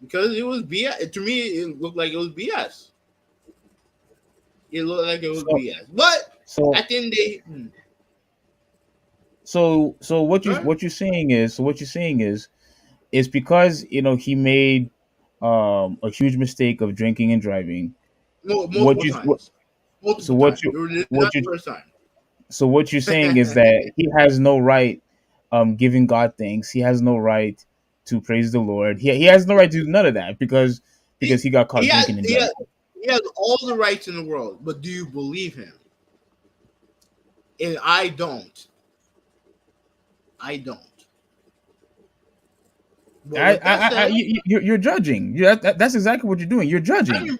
because it was BS. To me, it looked like it was BS. It looked like it was So BS, but so at the end of the day, so right? what you're saying is because he made a huge mistake of drinking and driving. What Multiple you what, times. Multiple what times. you This is what not you the first time. so what you're saying is that he has no right giving God thanks. He has no right to praise the Lord. He has no right to do none of that because he, he got caught he has drinking and he has driving. he has all the rights in the world, but do you believe him? And I don't. I don't. But with that said, You're judging. That's exactly what you're doing. You're I judging. mean,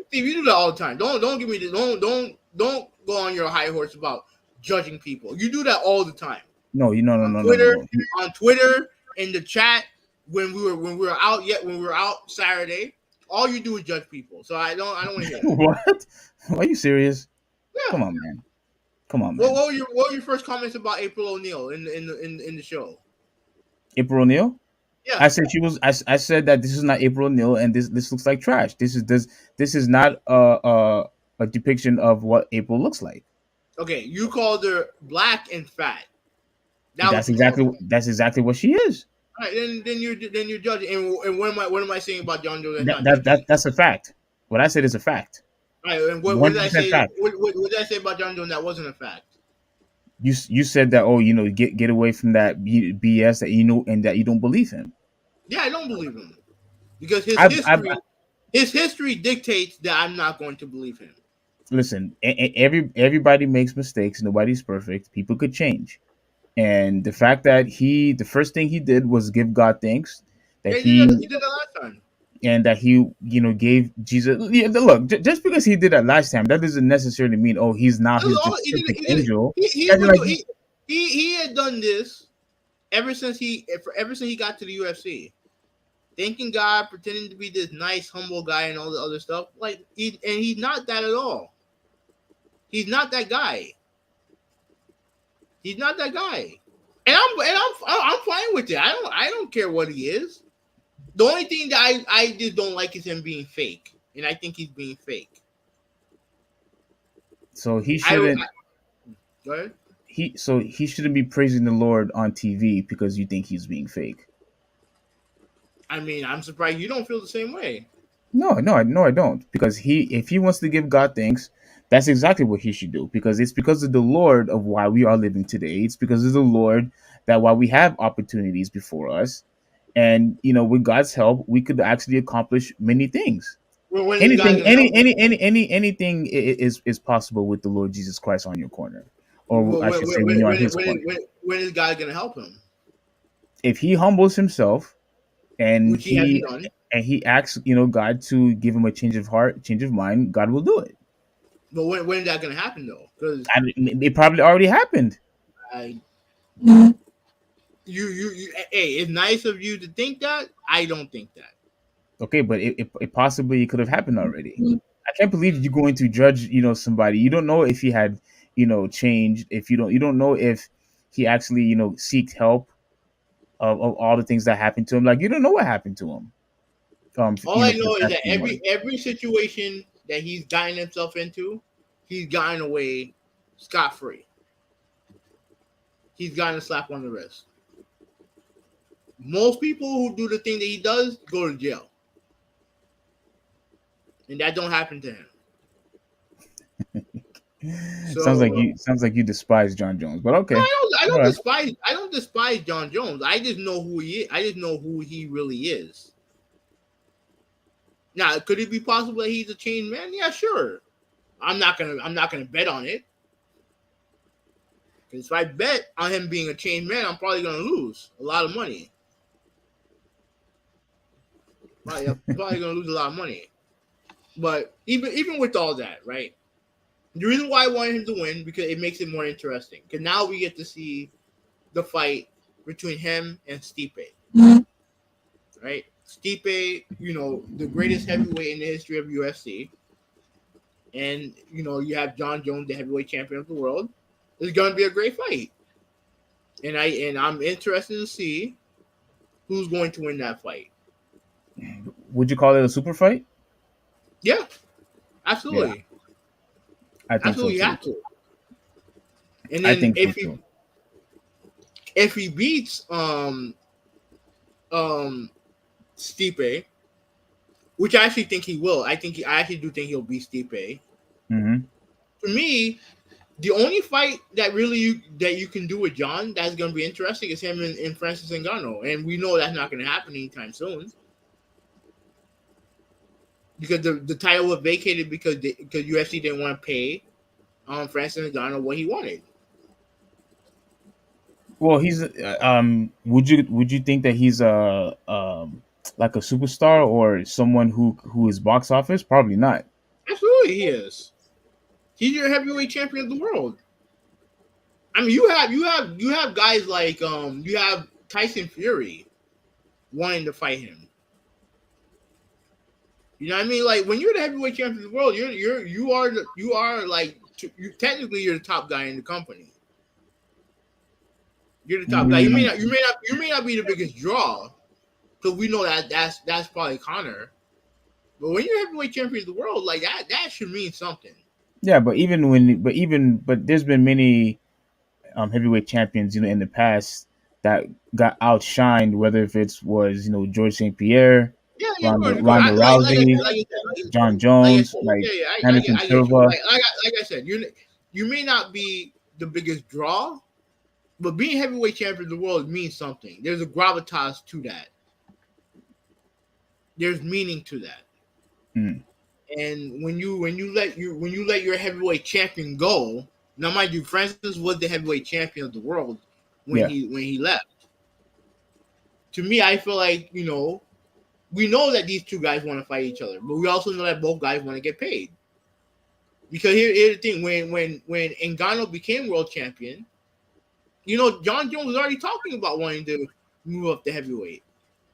Steve, you do that all the time. Don't give me the don't go on your high horse about judging people. You do that all the time No, you no no on no no no Twitter, no. in the chat when we were out when we were out Saturday. All you do is judge people. So I don't want to hear that. What? Are you serious? Yeah. Come on, man. Come on, Well, man. what were your first comments about April O'Neil in the show? April O'Neil. Yeah. I said she was. I said that this is not April O'Neil, and this looks like trash. This is not a depiction of what April looks like. Okay. You called her black and fat. That was you called. That's exactly what she is. All right. Then you're judging. And what am I saying about John Joe that's not the case? That's a fact. What I said is a fact. All right. And what One did I hundred percent say? fact. What did I say about John Joe that wasn't a fact? You said that, oh, get away from that BS that and that you don't believe him. Yeah, I don't believe him because I've his history dictates that I'm not going to believe him. Listen. Everybody makes mistakes. Nobody's perfect. People could change. And the fact that the first thing he did was give God thanks that Yeah, he did that last time. and that he gave Jesus. Yeah, look, just because he did that last time, that doesn't necessarily mean, oh, he's not That was his all he did. perfect He did it. angel. He As in, was like, he had done this ever since he got to the UFC, thanking God, pretending to be this nice, humble guy, and all the other stuff. Like he's not that at all. He's not that guy. He's not that guy. And I'm fine with it. I don't care what he is. The only thing that I just don't like is him being fake, and I think he's being fake. so he shouldn't. Go ahead. He shouldn't be praising the Lord on TV because you think he's being fake. I mean, I'm surprised you don't feel the same way. No, I don't. Because if he wants to give God thanks, that's exactly what he should do. Because it's because of the Lord of why we are living today. It's because of the Lord that why we have opportunities before us, and with God's help, we could actually accomplish many things. When is God Anything, gonna help him? anything is possible with the Lord Jesus Christ on your corner, or When, I should say, when you're on His corner. when is God gonna help him? If he humbles himself and Which he hasn't done. he asks God to give him a change of heart, change of mind, God will do it. But when is that gonna happen though? Because It probably already happened. I you hey, it's nice of you to think that. I don't think that. Okay, but it possibly could have happened already. I can't believe you're going to judge somebody. You don't know if he had changed. If you don't know if he actually seeked help of all the things that happened to him. Like, you don't know what happened to him. All I For the know is past that few months. every situation that he's gotten himself into, he's gotten away scot free. He's gotten a slap on the wrist. Most people who do the thing that he does go to jail, and that don't happen to him. So, sounds like you despise John Jones, but okay. No, I don't All right. despise. I don't despise John Jones. I just know who he is. I just know who he really is. Now, could it be possible that he's a changed man? Yeah, sure. I'm not gonna bet on it. Because if I bet on him being a changed man, I'm probably gonna lose a lot of money. I'm probably gonna lose a lot of money. But even with all that, right? The reason why I wanted him to win because it makes it more interesting. Because now we get to see the fight between him and Stipe. Right? Stipe, the greatest heavyweight in the history of UFC. And, you have John Jones, the heavyweight champion of the world. It's going to be a great fight. And I'm interested to see who's going to win that fight. Would you call it a super fight? Yeah, absolutely. Yeah, I think absolutely so too. have to. And then I think so too. If he beats Stipe, which I actually think he will. I actually do think he'll beat Stipe. Mm-hmm. For me, the only fight that you can do with John that's going to be interesting is him and Francis Ngannou, and we know that's not going to happen anytime soon because the title was vacated because UFC didn't want to pay Francis Ngannou what he wanted. Well, he's would you think that he's a like a superstar or someone who is box office? Probably not. Absolutely, he is. He's your heavyweight champion of the world. I mean, you have guys like you have Tyson Fury wanting to fight him. You know what I mean? Like when you're the heavyweight champion of the world, you are like you technically you're the top guy in the company. You're the top guy. Mm, You may not be the biggest draw because we know that that's probably Connor. But when you're heavyweight champion of the world, like that should mean something. yeah, but there's been many heavyweight champions, in the past that got outshined, whether if it was George St. Pierre, Yeah, yeah, Ronda, of course. Ronda Rousey, John Like I Jones, said, like yeah, yeah, Anderson I get you. Silva. Like I said, you may not be the biggest draw, but being heavyweight champion of the world means something. There's a gravitas to that. There's meaning to that. Mm, And when you let your heavyweight champion go, now mind you, Francis was the heavyweight champion of the world yeah, when he left. To me, I feel like we know that these two guys want to fight each other, but we also know that both guys want to get paid. Because here's the thing: when Ngannou became world champion, John Jones was already talking about wanting to move up to heavyweight.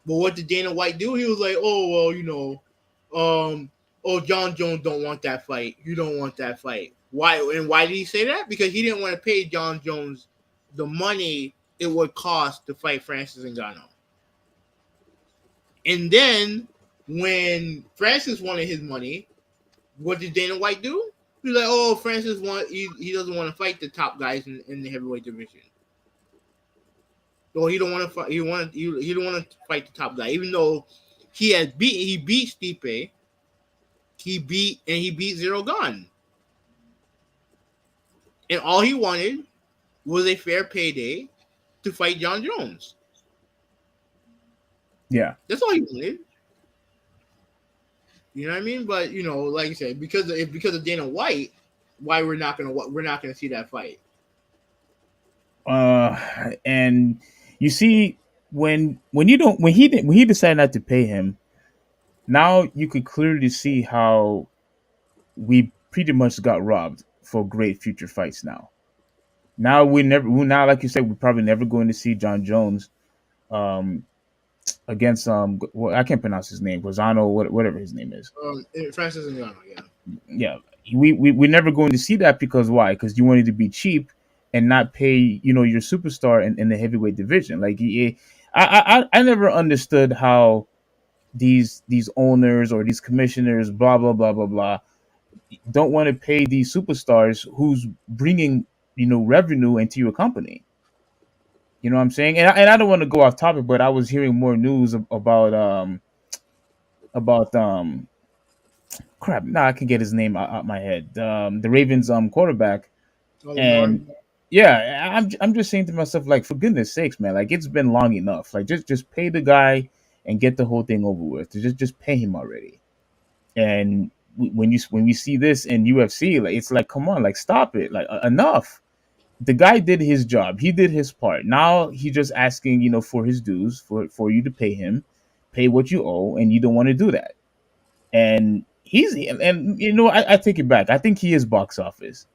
But what did Dana White do? He was like, "Oh well, oh John Jones don't want that fight. You don't want that fight. Why? And why did he say that? Because he didn't want to pay John Jones the money it would cost to fight Francis Ngannou. And then when Francis wanted his money, what did Dana White do? He's like, "Oh, he doesn't want to fight the top guys in the heavyweight division. So he don't want to fight. He don't want to fight the top guy, even though he beat Stipe, he beat Zero Gun, and all he wanted was a fair payday to fight John Jones. yeah. That's all he wanted. You know what I mean? But like I said, because of Dana White, why we're not gonna see that fight. And you see, when you don't when he decided not to pay him, now you could clearly see how we pretty much got robbed for great future fights. Now we now, like you said, we're probably never going to see John Jones um against well, I can't pronounce his name, Rosano, whatever his name is. Francis Ngannou, yeah. Yeah, we're never going to see that because why? Because you wanted to be cheap and not pay your superstar in the heavyweight division. Like I never understood how these owners or these commissioners, blah blah blah blah blah, don't want to pay these superstars who's bringing revenue into your company. You know what I'm saying? And I don't want to go off topic, but I was hearing more news about crap. Now I can get his name out my head. The Ravens quarterback. Oh, Lamar. And yeah, I'm just saying to myself, like, for goodness sakes, man, like, it's been long enough. Like, just pay the guy and get the whole thing over with. Just pay him already. And when we see this in UFC, like, it's like, come on, like, stop it, like, enough. The guy did his job. He did his part. Now he's just asking, for his dues, for you to pay him, pay what you owe, and you don't want to do that. And I take it back. I think he is box office.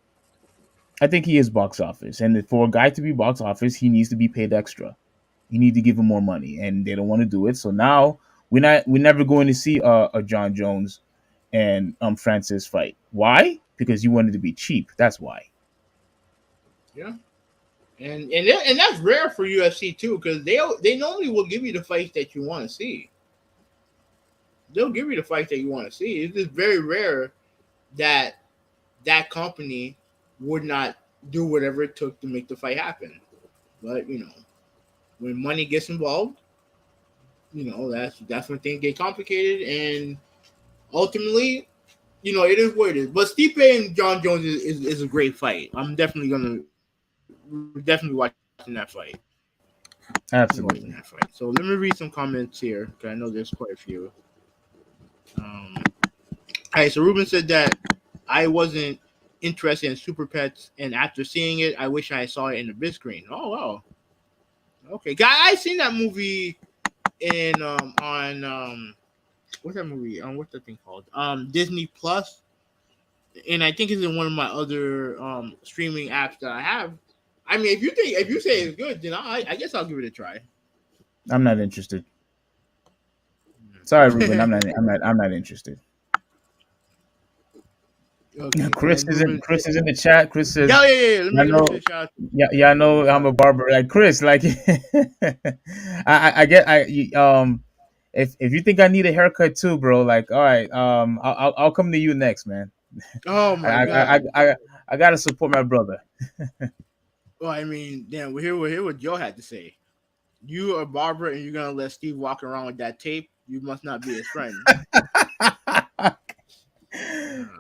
I think he is box office, and for a guy to be box office, he needs to be paid extra. You need to give him more money, and they don't want to do it. So now we're never going to see a John Jones and Francis fight. Why? Because you wanted to be cheap. That's why. Yeah. And that's rare for UFC too, because they normally will give you the fights that you want to see. They'll give you the fights that you want to see. It's just very rare that that company would not do whatever it took to make the fight happen. But when money gets involved, that's when things get complicated, and ultimately, it is what it is. But Stipe and John Jones is a great fight. We're definitely watching that fight. Watching that Absolutely. fight. So let me read some comments here because I know there's quite a few. Um, all right, so Ruben said that I wasn't interested in Super Pets, and after seeing it, I wish I saw it in the big screen. Oh wow! Okay, guy, I seen that movie in on what's that movie? What's that thing called? Disney Plus, and I think it's in one of my other streaming apps that I have. I mean, if you say it's good, then I guess I'll give it a try. I'm not interested. Sorry, Ruben. I'm not interested. Okay, Chris and is in. Ruben, Chris is in the chat. Chris says, yeah. "I Let me know. say shout out. Yeah, yeah. I know. I'm a barber. Like Chris. Like, I get. If you think I need a haircut too, bro. Like, all right. I'll come to you next, man. Oh I my I I god. I, I gotta support my brother. Well, I mean, damn. We're here. What Joe had to say. You are Barbara, and you're gonna let Steve walk around with that tape. You must not be his friend.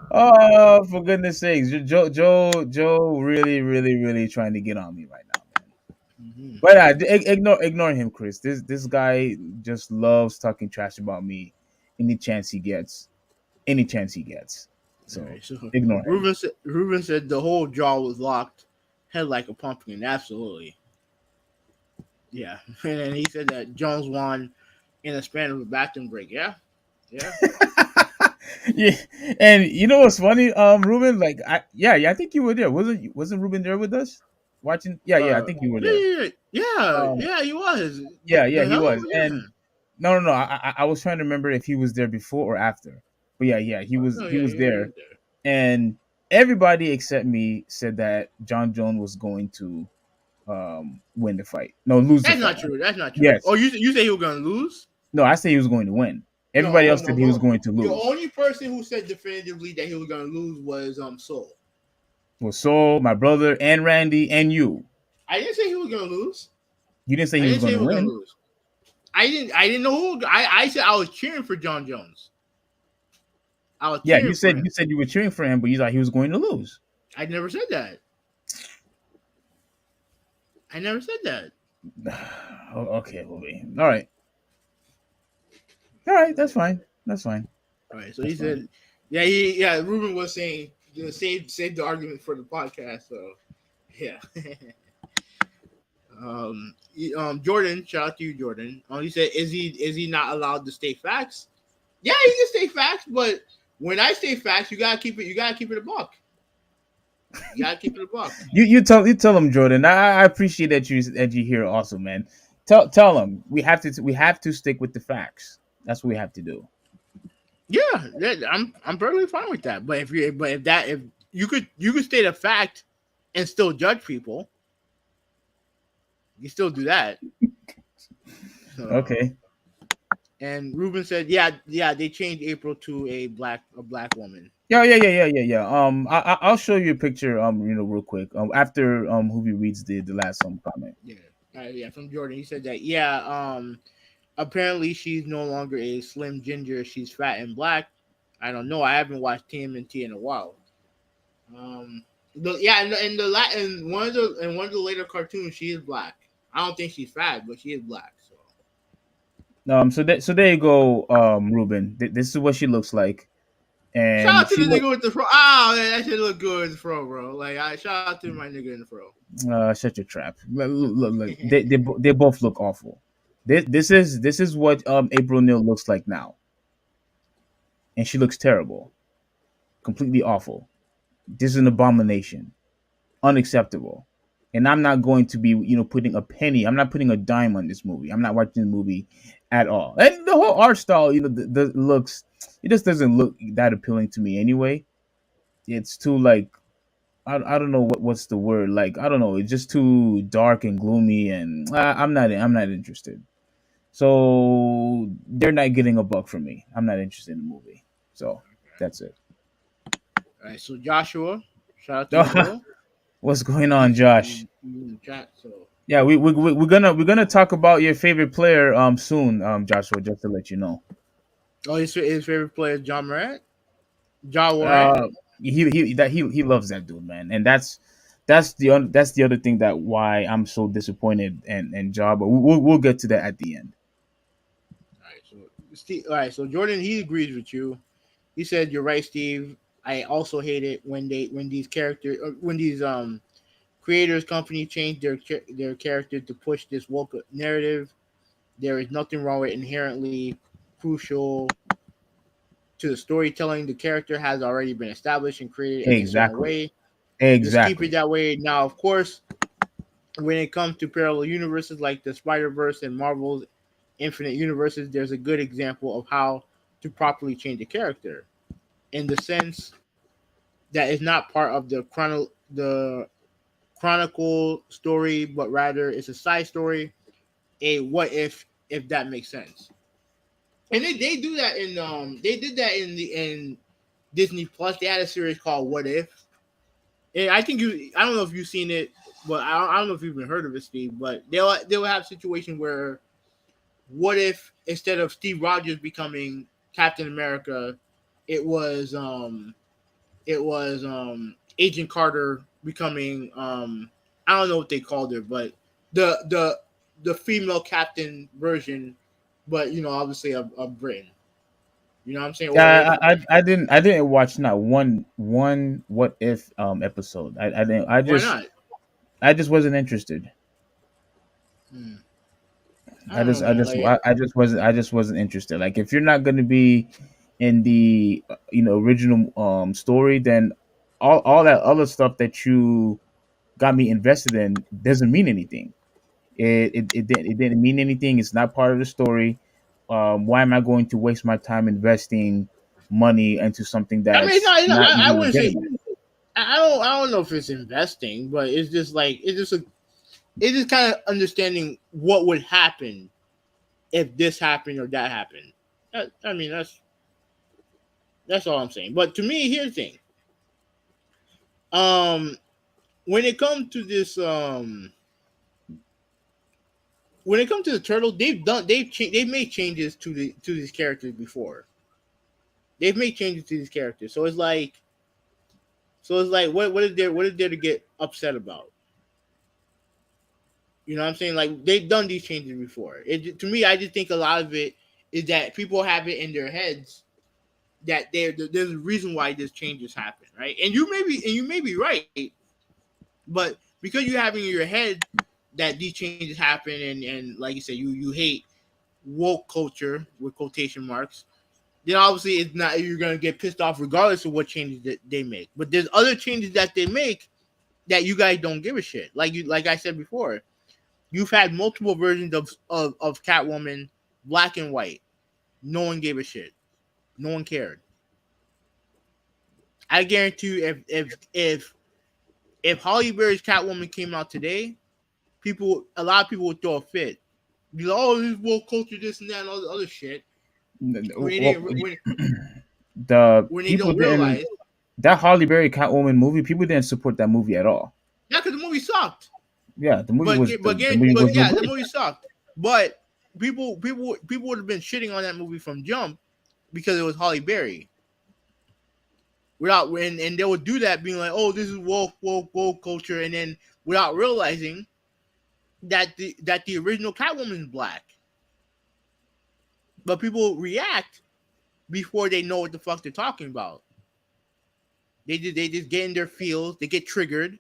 Oh, for goodness sakes, Joe, really, really, really trying to get on me right now, man. Mhm. But ignore him, Chris. This guy just loves talking trash about me, any chance he gets, any chance he gets. All So right. So ignore him. Ruben said the whole jaw was locked, head like a pumpkin. Absolutely. Yeah. And then he said that Jones won in a span of a bathroom break. Yeah. Yeah. Yeah, and you know what's funny, Ruben? Like, I think you were there. Wasn't Ruben there with us watching? Yeah, I think you were there. Um, He was. yeah, The he hell, was. yeah. And no. I was trying to remember if he was there before or after. But yeah, he Oh was no, he was he was there, there. and everybody except me said that John Jones was going to win the fight. No, lose the That's fight. not true. That's not true. Yes. Oh, you say he was gonna lose? No, I said he was going to win. Everybody No, else no, said he was no. going to The lose. only person who said definitively that he was gonna lose was Soul. Well, Saul, my brother, and Randy, and you. I didn't say he was gonna lose. You didn't say I he was didn't say going he to was gonna win. lose. I didn't know who. I said I was cheering for John Jones. I was Yeah, cheering for you him. said you were cheering for him, but you thought he was going to lose. I never said that. I never said that. Oh, okay, Louis. All right, that's fine. That's fine. All right. So he That's fine. said, Ruben was saying save the argument for the podcast. So yeah. Jordan, shout out to you, Jordan. He said, is he not allowed to state facts? Yeah, he can state facts, but when I say facts, you gotta keep it. You gotta keep it a buck. You gotta keep it a buck. You tell him, Jordan. I appreciate that you here also, man. Tell him we have to stick with the facts. That's what we have to do. Yeah, I'm perfectly fine with that. But if you could state a fact and still judge people, you still do that. So, Okay. and Ruben said, they changed April to a black woman. Yeah. I'll show you a picture. Real quick. After Hoovy reads the last comment. Yeah, from Jordan. He said that. Yeah, apparently she's no longer a slim ginger. She's fat and black. I don't know. I haven't watched TMNT in a while. Um, in one of the later cartoons, she is black. I don't think she's fat, but she is black. So So there you go, Ruben. This is what she looks like, shout and out to she the look. nigga with the fro. Oh, man, that shit look good in the fro, bro. Like, I shout out to my nigga in the fro. Such a trap. Look. They both look awful. This is what April Neal looks like now, and she looks terrible, completely awful. This is an abomination, unacceptable. And I'm not going to be, putting a penny. I'm not putting a dime on this movie. I'm not watching the movie at all. And the whole art style, the looks, it just doesn't look that appealing to me anyway. It's too like I don't know what's the word, like I don't know, it's just too dark and gloomy, and I'm not interested. So they're not getting a buck from me. I'm not interested in the movie. So that's it. All right, so Joshua, shout out to you, bro. What's going on, He's Josh? in the chat. So Yeah, we're gonna talk about your favorite player soon, Joshua, just to let you know. his favorite player is John Morant. John Morant. Uh he loves that dude, man. And that's the other thing that why I'm so disappointed and job, but we'll get to that at the end. All right, so Jordan, he agrees with you. He said you're right, Steve. I also hate it when these characters when these Creators company changed their character to push this woke narrative. There is nothing wrong with inherently crucial to the storytelling. The character has already been established and created in a certain Exactly. way. Just keep it Exactly. that way. Now, of course, when it comes to parallel universes like the Spider Verse and Marvel's Infinite Universes, there's a good example of how to properly change a character in the sense that it's not part of the chronicle story, but rather it's a side story, a what if that makes sense. And they do that in they did that in Disney Plus. They had a series called What If. And I don't know if you've seen it, but I don't know if you've even heard of it, Steve. But they'll have a situation where what if instead of Steve Rogers becoming Captain America, it was um Agent Carter becoming I don't know what they called her, but the the the female captain version, but obviously of Britain. You know what I'm saying? Or if I didn't watch not one what if episode. I didn't why not? I just wasn't interested. Hmm. I don't know, man. Like I just wasn't interested. Like if you're not going to be in the original story, then all that other stuff that you got me invested in doesn't mean anything. It didn't mean anything. It's not part of the story. Why am I going to waste my time investing money into something I mean, that's not I even wouldn't say legitimate? I don't know if it's investing, but it's just like it's just kind of understanding what would happen if this happened or that happened. I mean, that's all I'm saying. But to me, here's the thing. Um, when it comes to this, when it comes to the turtle, they've made changes to these characters before. They've made changes to these characters, so it's like what is there to get upset about? You know what I'm saying? Like they've done these changes before. To me, I just think a lot of it is that people have it in their heads that there's a reason why this changes happen, right? And you may be right, but because you have in your head that these changes happen, and like you said, you hate woke culture with quotation marks, then obviously it's not you're gonna get pissed off regardless of what changes that they make. But there's other changes that they make that you guys don't give a shit. Like I said before, you've had multiple versions of Catwoman, black and white. No one gave a shit. No one cared. I guarantee you, if Holly Berry's Catwoman came out today, a lot of people would throw a fit. Be like, oh, this woke culture, this and that, and all the other shit. When they Well, didn't, the when they people don't didn't realize, that Holly Berry Catwoman movie. People didn't support that movie at all. yeah, because the movie sucked. Yeah, the movie But was no yeah, the good. movie sucked. But people would have been shitting on that movie from jump because it was Holly Berry. Without and they would do that, being like, "Oh, this is woke culture," and then without realizing that the original Catwoman is black. But people react before they know what the fuck they're talking about. They just get in their feels, they get triggered,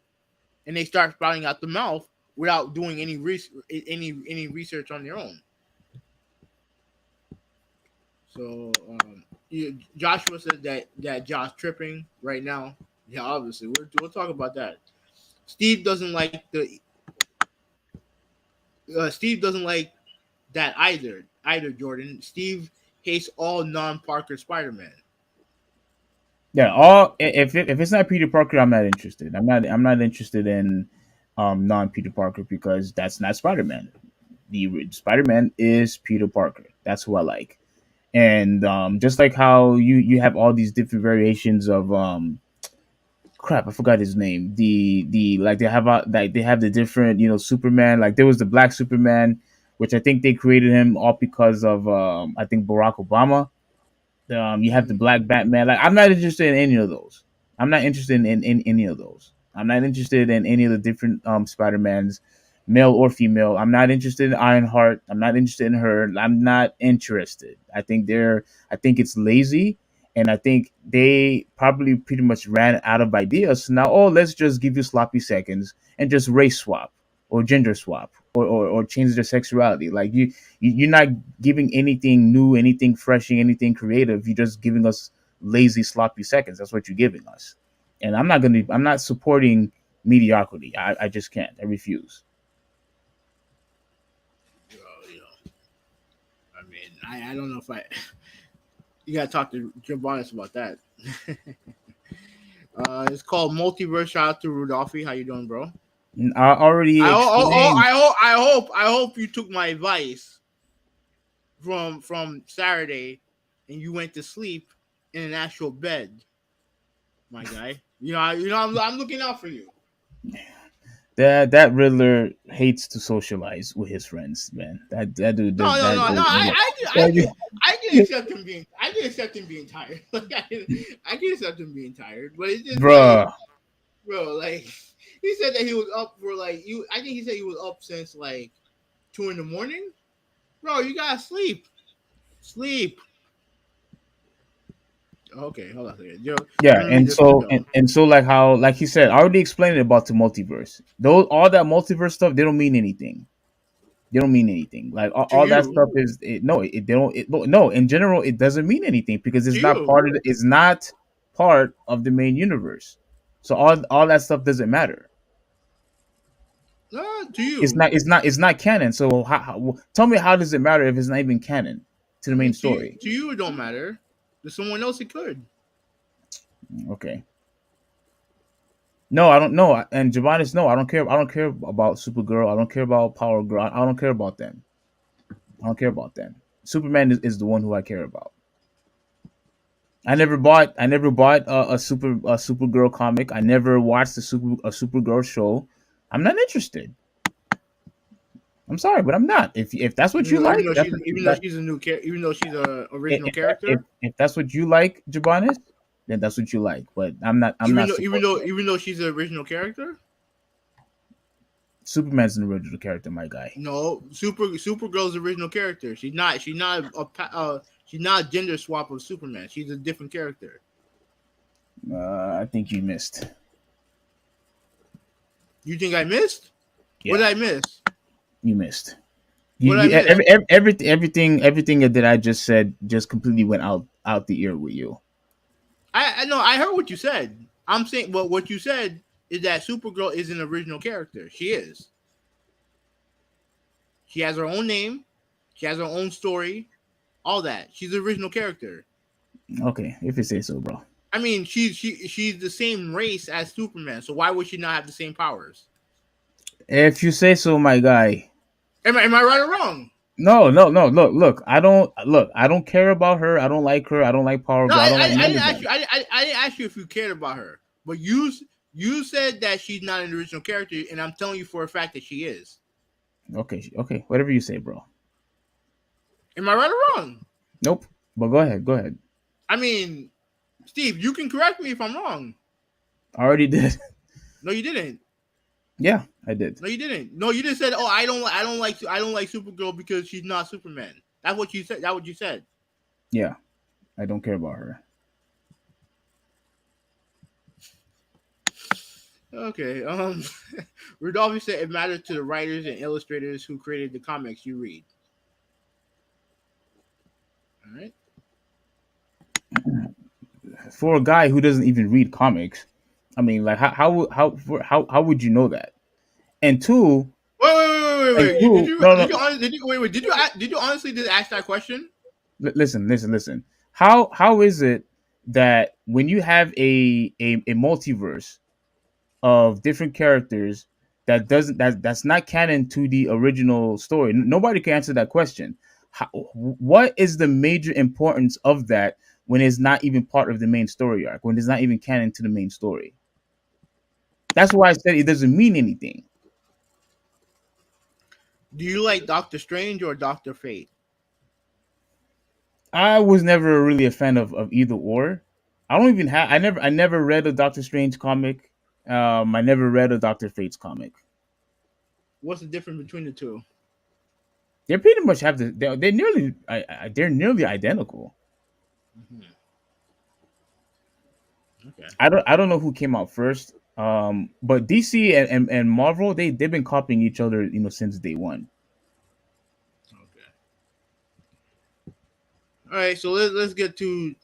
and they start spouting out the mouth without doing any research on their own. So Joshua said that Josh tripping right now. Yeah, obviously we'll talk about that. Steve doesn't like Steve doesn't like that either. Jordan. Steve hates all non-Parker Spider-Man. Yeah, all if it's not Peter Parker, I'm not interested. I'm not interested in non Peter Parker because that's not Spider Man. The Spider Man is Peter Parker. That's who I like. And just like how you have all these different variations of crap, I forgot his name. The like they have the different Superman. Like there was the Black Superman, which I think they created him all because of I think Barack Obama. You have the Mm. Black Batman. Like I'm not interested in any of those. I'm not interested in any of those. I'm not interested in any of the different Spider Mans, male or female. I'm not interested in Ironheart. I'm not interested in her. I'm not interested. I think it's lazy, And I think they probably pretty much ran out of ideas. So now, oh, let's just give you sloppy seconds and just race swap or gender swap or change their sexuality. Like you're not giving anything new, anything freshing, anything creative. You're just giving us lazy sloppy seconds. That's what you're giving us. And I'm not supporting mediocrity. I just can't. I refuse. Well, I mean, I don't know if I. You gotta talk to Jim Bonus about that. It's called Multiverse. Shout out to Rudolphi. How you doing, bro? I already explained. I hope you took my advice from Saturday, and you went to sleep in an actual bed, my guy. I'm looking out for you. That Riddler hates to socialize with his friends, man. That dude No, does no, that. no, no. I can accept him being. I can accept him being tired. Like I can accept him being tired, but it's just like, Bruh. bro, like he said that he was up for like you. I think he said he was up since like 2 a.m. Bro, you gotta sleep. Sleep. Okay, hold on a second. Yo, Yeah, let me read and this one so though. and so like how like he said, I already explained it about the multiverse. Those all that multiverse stuff, they don't mean anything. They don't mean anything. Like To all that you, stuff is no, they don't. No, in general, it doesn't mean anything because to you, it's not part of the main universe. So all that stuff doesn't matter. to you. It's not canon. So tell me how does it matter if it's not even canon to I the main mean, story? to you, it don't matter. To someone else, it could. Okay. No, I don't know. And Javanis, no, I don't care. I don't care about Supergirl. I don't care about Power Girl. I don't care about them. I don't care about them. Superman is the one who I care about. I never bought a Supergirl comic. I never watched a Supergirl show. I'm not interested. I'm sorry, but I'm not. If that's what you like, that's what Even though that she's a new character, even though she's a original if character, that's what you like, Jabanis, then that's what you like. But I'm not supporting it. even though she's an original character. Superman's an original character, my guy. No, Supergirl's original character. She's not a gender swap of Superman. She's a different character. I think you missed. You think I missed? What Yeah, did I miss? you missed. What did I miss? Everything that I just said just completely went out the ear with you. I know I heard what you said. I'm saying, but what you said is that Supergirl is an original character. She is. She has her own name. She has her own story. All that. She's an original character. Okay, if you say so, bro. I mean, she's the same race as Superman. So why would she not have the same powers? If you say so, my guy. Am I right or wrong? No, no, no. Look. I don't care about her. I don't like her. I don't like Power No, Girl. I don't like I none didn't of ask them. you. I didn't ask you if you cared about her, but you said that she's not an original character, and I'm telling you for a fact that she is. Okay. Whatever you say, bro. Am I right or wrong? Nope. But go ahead. Go ahead. I mean, Steve, you can correct me if I'm wrong. I already did. No, you didn't. Yeah, I did. No, you didn't. No, you just said, "Oh, I don't like Supergirl because she's not Superman." That's what you said. That's what you said. Yeah, I don't care about her. Okay. Rudolph said it matters to the writers and illustrators who created the comics you read. All right. For a guy who doesn't even read comics, I mean, like how would you know that? And two, and Wait. two, no, no. Did you honestly just ask that question? Listen. How is it that when you have a multiverse of different characters that's not canon to the original story? Nobody can answer that question. What is the major importance of that when it's not even part of the main story arc? When it's not even canon to the main story? That's why I said it doesn't mean anything. Do you like Doctor Strange or Doctor Fate? I was never really a fan of either or. I don't even have. I never read a Doctor Strange comic. I never read a Doctor Fate's comic. What's the difference between the two? They pretty much have they're nearly identical. Mm-hmm. Okay. I don't know who came out first. But DC and Marvel, they've been copying each other, since day one. Okay. All right. So let's get to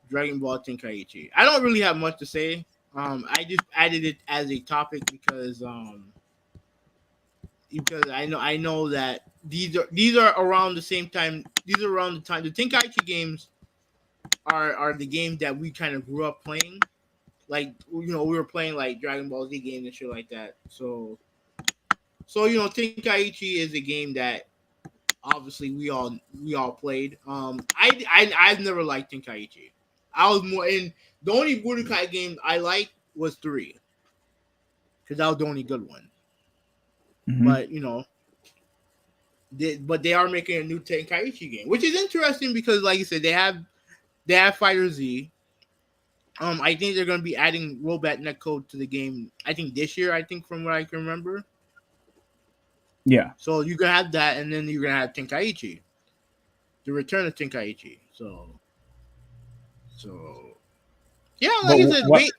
Dragon Ball Tenkaichi. I don't really have much to say. I just added it as a topic because I know that these are around the same time. These are around the time the Tenkaichi games are the games that we kind of grew up playing. Like we were playing like Dragon Ball Z games and shit like that. So Tenkaichi is a game that obviously we all played. I've never liked Tenkaichi. I was more in the only Budokai game I liked was 3 because that was the only good one. Hmm. But but they are making a new Tenkaichi game, which is interesting because, like you said, they have Fighter Z. I think they're going to be adding Robot Netcode to the game. I think this year. I think from what I can remember. Yeah. So you're gonna have that, and then you're gonna have Tenkaichi, the return of Tenkaichi. So yeah, like But I said, what?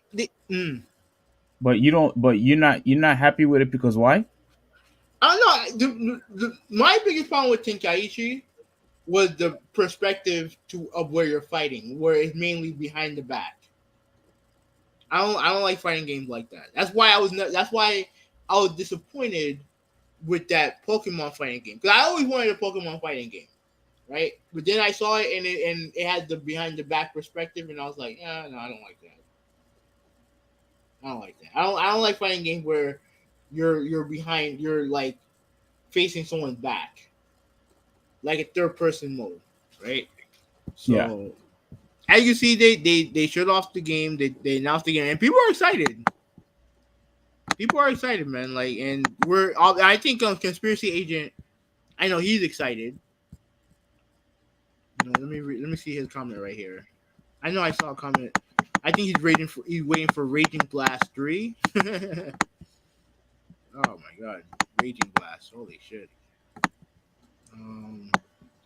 But you don't. But you're not happy with it because why? I don't know. My biggest problem with Tenkaichi was the perspective of where you're fighting, where it's mainly behind the back. I don't like fighting games like that. That's why I was disappointed with that Pokemon fighting game because I always wanted a Pokemon fighting game, right? But then I saw it and it had the behind the back perspective, and I was like, yeah, no, I don't like that. I don't like that. I don't like fighting games where you're like facing someone's back, like a third person mode, right? Yeah. So as you see, they shut off the game. They announced the game, and people are excited. People are excited, man. Like, and I think conspiracy agent. I know he's excited. Let me see his comment right here. I know I saw a comment. I think he's waiting for Raging Blast 3. Oh my god, Raging Blast! Holy shit. Um,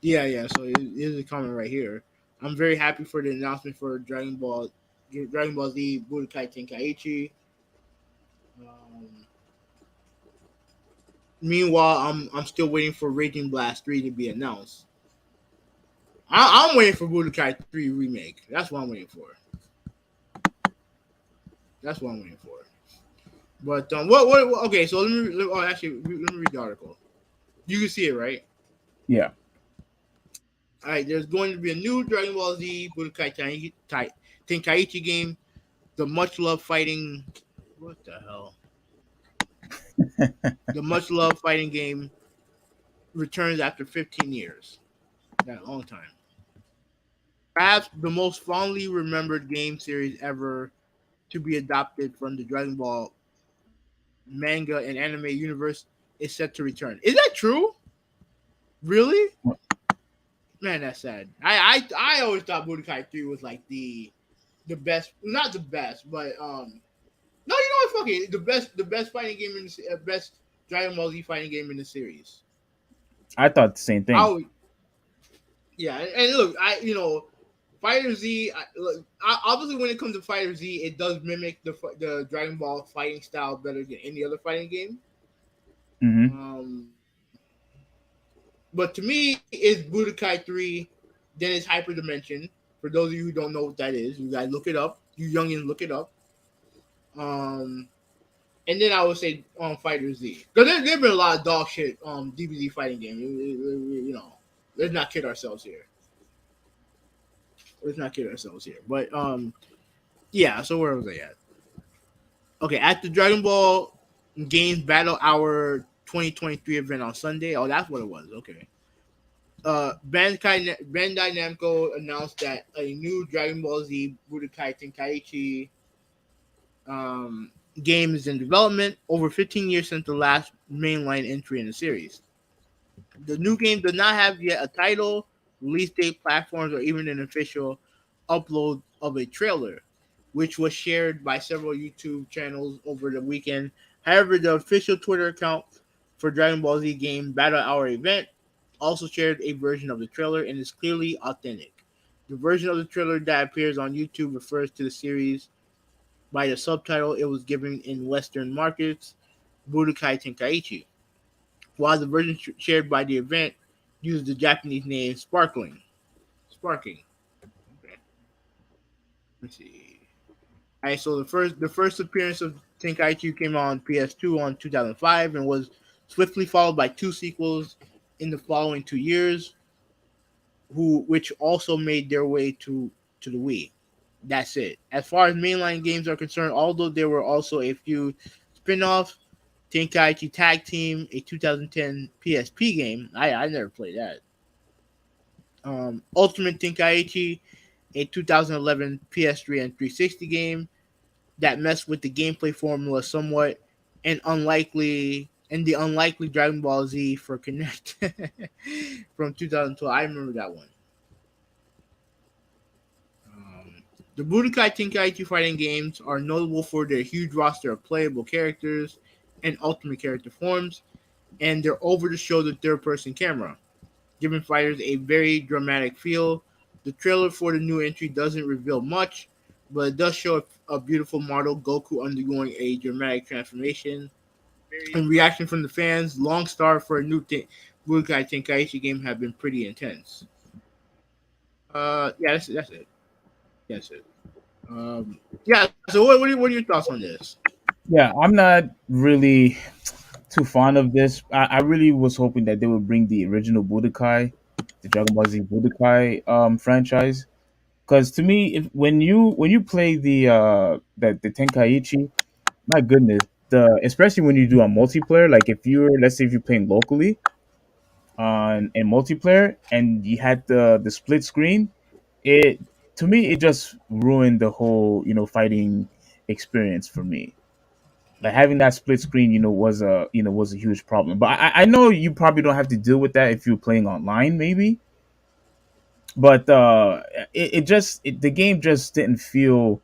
yeah. So here's a comment right here. I'm very happy for the announcement for Dragon Ball Z Budokai Tenkaichi. Um, Meanwhile, I'm still waiting for Raging Blast 3 to be announced. I'm waiting for Budokai 3 remake. That's what I'm waiting for. That's what I'm waiting for. But okay, so let me read the article. You can see it, right? Yeah. All right, there's going to be a new Dragon Ball Z Budokai Tenkaichi game. The much loved fighting. What the hell? The much loved fighting game returns after 15 years. That's a long time. Perhaps the most fondly remembered game series ever to be adopted from the Dragon Ball manga and anime universe is set to return. Is that true? Really? Man, that's sad. I always thought Budokai 3 was like the best, not the best, but no, you know what? Fuck it, the best fighting game in the best Dragon Ball Z fighting game in the series. I thought the same I thing. would, yeah, and look, Fighter Z. Obviously, when it comes to Fighter Z, it does mimic the Dragon Ball fighting style better than any other fighting game. Hmm. Um, but to me, it's Budokai 3, then it's Hyper Dimension. For those of you who don't know what that is, you guys look it up. You youngins look it up. Um, and then I would say Fighter Z. Because there's been a lot of dog shit DBZ fighting games. Let's not kid ourselves here. Let's not kid ourselves here. But yeah. So where was I at? Okay, at the Dragon Ball Games Battle Hour 2023 event on Sunday. Oh, that's what it was. Okay. Bandai Namco announced that a new Dragon Ball Z Budokai Tenkaichi um, game is in development over 15 years since the last mainline entry in the series. The new game does not have yet a title, release date, platforms, or even an official upload of a trailer, which was shared by several YouTube channels over the weekend. However, the official Twitter account for Dragon Ball Z game Battle Hour event also shared a version of the trailer and is clearly authentic. The version of the trailer that appears on YouTube refers to the series by the subtitle it was given in Western markets, Budokai Tenkaichi, while the version shared by the event used the Japanese name Sparkling. Sparking. Okay. Let's see. Alright, so the first appearance of Tenkaichi came on PS2 on 2005 and was swiftly followed by two sequels in the following 2 years, which also made their way to the Wii. That's it. As far as mainline games are concerned, although there were also a few spin-offs, Tenkaichi Tag Team, a 2010 PSP game. I never played that. Ultimate Tenkaichi, a 2011 PS3 and 360 game that messed with the gameplay formula somewhat, and the unlikely Dragon Ball Z for Connect from 2012. I remember that one. The Budokai Tenkaichi fighting games are notable for their huge roster of playable characters and ultimate character forms, and their over-the-shoulder third-person camera, giving fighters a very dramatic feel. The trailer for the new entry doesn't reveal much, but it does show a beautiful model Goku undergoing a dramatic transformation. And reaction from the fans, long start for a new Budokai Tenkaichi game, have been pretty intense. Yeah, that's it. That's it. Yeah. So what are your thoughts on this? Yeah, I'm not really too fond of this. I really was hoping that they would bring the original Budokai, the Dragon Ball Z Budokai franchise. Because to me, if when you play the Tenkaichi, my goodness, the especially when you do a multiplayer, like if you're let's say if you're playing locally on in multiplayer and you had the split screen, it to me it just ruined the whole fighting experience for me. Like having that split screen, was a huge problem. But I know you probably don't have to deal with that if you're playing online, maybe. But the game just didn't feel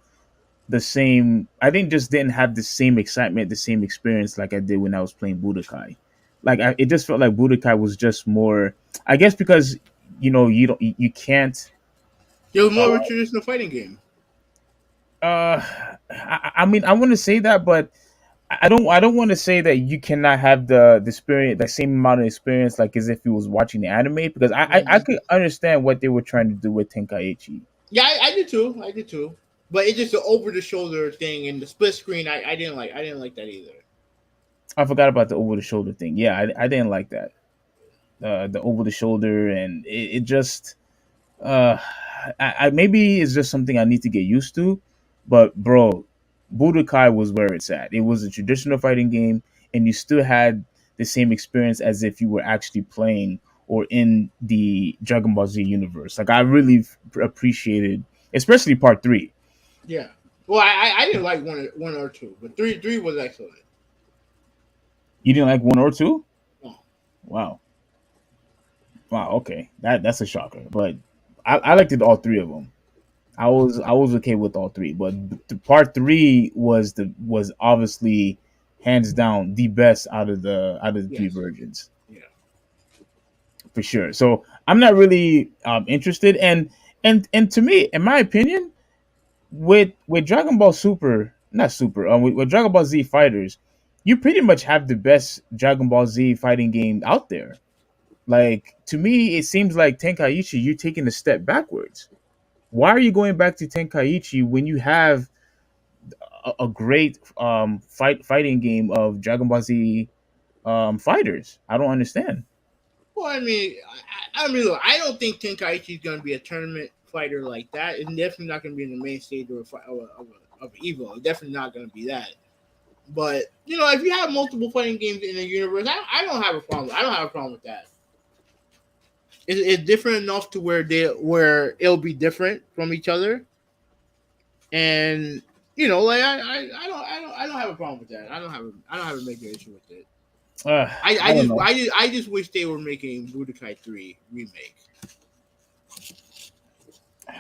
the same. I think just didn't have the same excitement, the same experience like I did when I was playing Budokai. Like it just felt like Budokai was just more. I guess because you don't you can't. It was Uh, more of a traditional fighting game. uh, I mean, I want to say that, but I don't want to say that you cannot have the experience, the same amount of experience, like as if you was watching the anime, because I Mhm. could understand what they were trying to do with Tenkaichi. Yeah, I did too. I did too. But it's just the over the shoulder thing and the split screen. I didn't like. I didn't like that either. I forgot about the over the shoulder thing. Yeah, I didn't like that. The over the shoulder, and it just uh maybe it's just something I need to get used to. But bro, Budokai was where it's at. It was a traditional fighting game, and you still had the same experience as if you were actually playing or in the Dragon Ball Z universe. Like I really appreciated, especially part three. Yeah. Well, I didn't like one or two, but three was excellent. You didn't like one or two? Oh. Wow, wow. Okay, that's a shocker. But I liked it all three of them. I was okay with all three, but the part three was obviously hands down the best out of the three Yes. versions Yeah. for sure. So I'm not really interested, and to me, in my opinion, with Dragon Ball Super, not Super, with Dragon Ball Z Fighters, you pretty much have the best Dragon Ball Z fighting game out there. Like to me, it seems like Tenkaichi, you're taking a step backwards. Why are you going back to Tenkaichi when you have a great fighting game of Dragon Ball Z fighters? I don't understand. Well, I mean, look, I don't think Tenkaichi is going to be a tournament fighter like that. It's definitely not going to be in the main stage of Evo. It's definitely not going to be that. But if you have multiple fighting games in the universe, I don't have a problem. I don't have a problem with that. It's different enough to where it'll be different from each other, and like I don't have a problem with that. I don't have a major issue with it. I I don't just know. I just wish they were making Budokai 3 remake.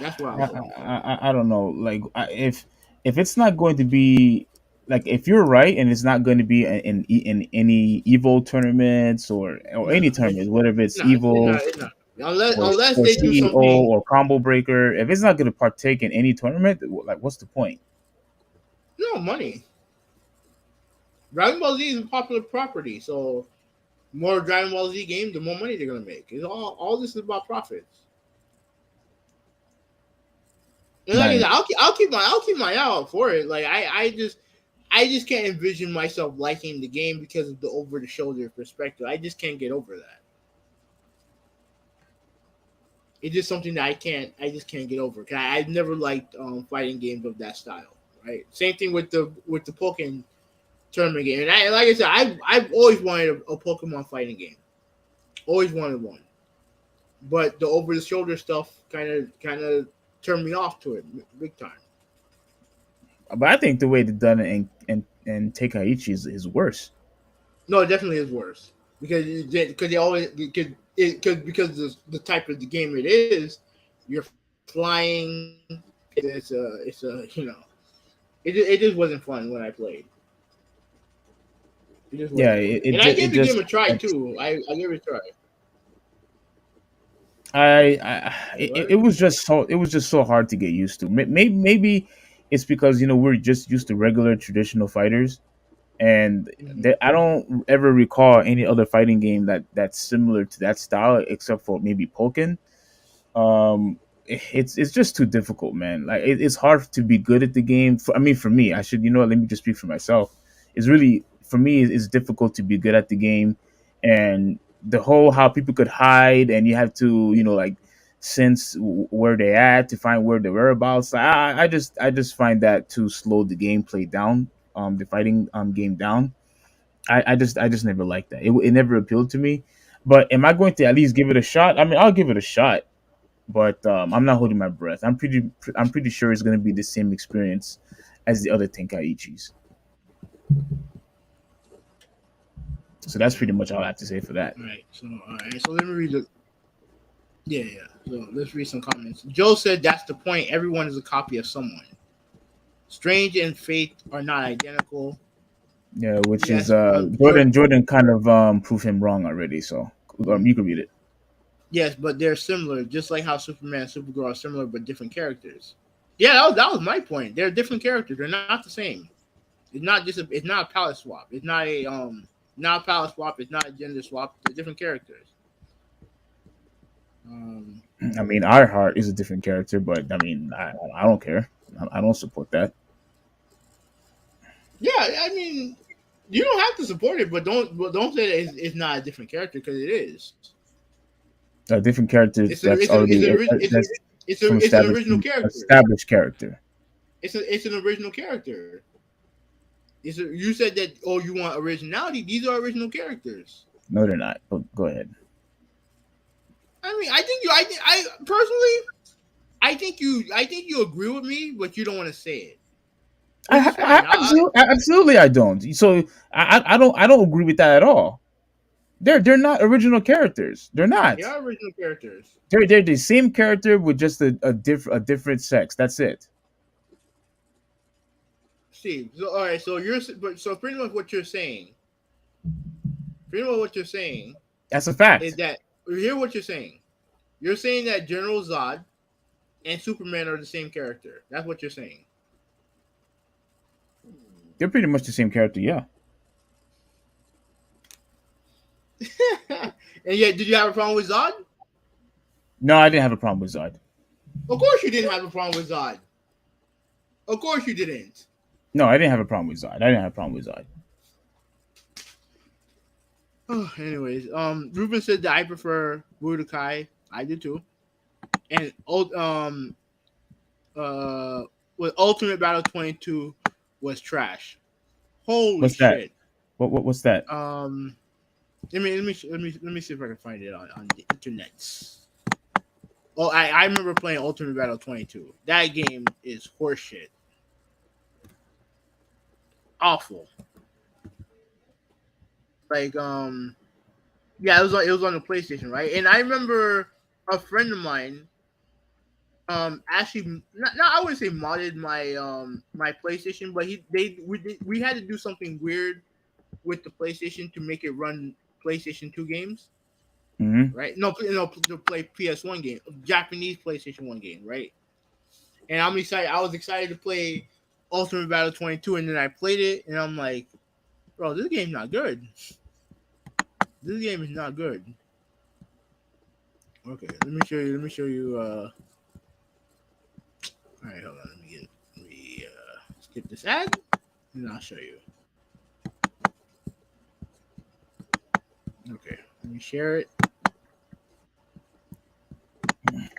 That's what I I, was hoping for. I don't know. Like if it's not going to be like if you're right and it's not going to be in any Evo tournaments or No, any tournaments, whether it's no, it's Evo not. It's not. Unless or they do CEO something. or Combo Breaker, if it's not going to partake in any tournament, like what's the point? No money. Dragon Ball Z is a popular property, so more Dragon Ball Z games, the more money they're gonna make. It's all this is about profits. And like Not I said, enough. I'll keep my eye out for it. Like I just can't envision myself liking the game because of the over the shoulder perspective. I just can't get over that. It's just something that I just can't get over. 'Cause I've never liked fighting games of that style. Right. Same thing with the Pokemon tournament game. And like I said, I've always wanted a Pokemon fighting game. Always wanted one. But the over the shoulder stuff kind of turned me off to it big time. But I think the way they done it in Tenkaichi is worse. No, it definitely is worse because they always because the type of the game it is, you're flying. It's a it just wasn't fun when I played. It just Yeah, wasn't fun, it and I just gave it the game just a try too. I gave it a try. it was just so hard to get used to. Maybe it's because we're just used to regular traditional fighters, and Mm-hmm. I don't ever recall any other fighting game that's similar to that style except for maybe Pokken. It's just too difficult, man. Like it's hard to be good at the game. For me, I should let me just speak for myself. It's really for me it's difficult to be good at the game, and the whole how people could hide and you have to like sense where they at to find where their whereabouts. I just find that to slow the gameplay down, the fighting game down. I just never liked that. It never appealed to me. But am I going to at least give it a shot? I mean, I'll give it a shot, but I'm not holding my breath. I'm pretty sure it's going to be the same experience as the other Tenkaichis. So that's pretty much all I have to say for that. All right. So let me read the yeah. So let's read some comments. Joe said that's the point. Everyone is a copy of someone. Strange and Fate are not identical. Yeah, which is Yes, Jordan kind of proved him wrong already. So you can read it. yes, but they're similar, just like how Superman and Supergirl are similar but different characters. Yeah, that was my point. They're different characters. They're not the same. It's not a palette swap. It's not a palette swap. It's not a gender swap. They're different characters. Um, I mean, Ironheart is a different character, but I mean, I don't care. I don't support that. yeah, I mean, you don't have to support it, but don't say that it's not a different character because it is. A different character that's It's already a that's from it's an established original character. established character. It's an original character. You said that you want originality. These are original characters. No, they're not. But go ahead. I mean, I personally, I think you agree with me, but you don't want to say it, which is fine. Absolutely, I don't. So I don't agree with that at all. They're not original characters. They're They not. are original characters. They're the same character with just a different sex. That's it. See, so all right, so pretty much what you're saying, pretty much what you're saying That's a is fact. that hear what you're saying. You're saying that General Zod and Superman are the same character. That's what you're saying. They're pretty much the same character. Yeah. And yet, did you have a problem with Zod? No, I didn't have a problem with Zod. Of course, you didn't have a problem with Zod. Of course, you didn't. No, I didn't have a problem with Zod. I didn't have a problem with Zod. Anyways, Ruben said that I prefer Budokai. I do too. And uh, with Ultimate Battle 22 was trash. Holy What's that? shit. What's that? Let me see if I can find it on the internet. Oh, I remember playing Ultimate Battle 22. That game is horseshit. Awful. Like yeah, it was on the PlayStation, right? And I remember a friend of mine actually not I wouldn't say modded my PlayStation, but we had to do something weird with the PlayStation to make it run PlayStation 2 games. Mm-hmm. right? No, to play PS1 game, Japanese PlayStation 1 game, right? And I'm excited. I was excited to play Ultimate Battle 22, and then I played it, and I'm like, bro, this game's not good. This game is not good. Okay, let me show you. Let me show you. All right, hold on. Let me skip this ad, and I'll show you. Okay, let me share it.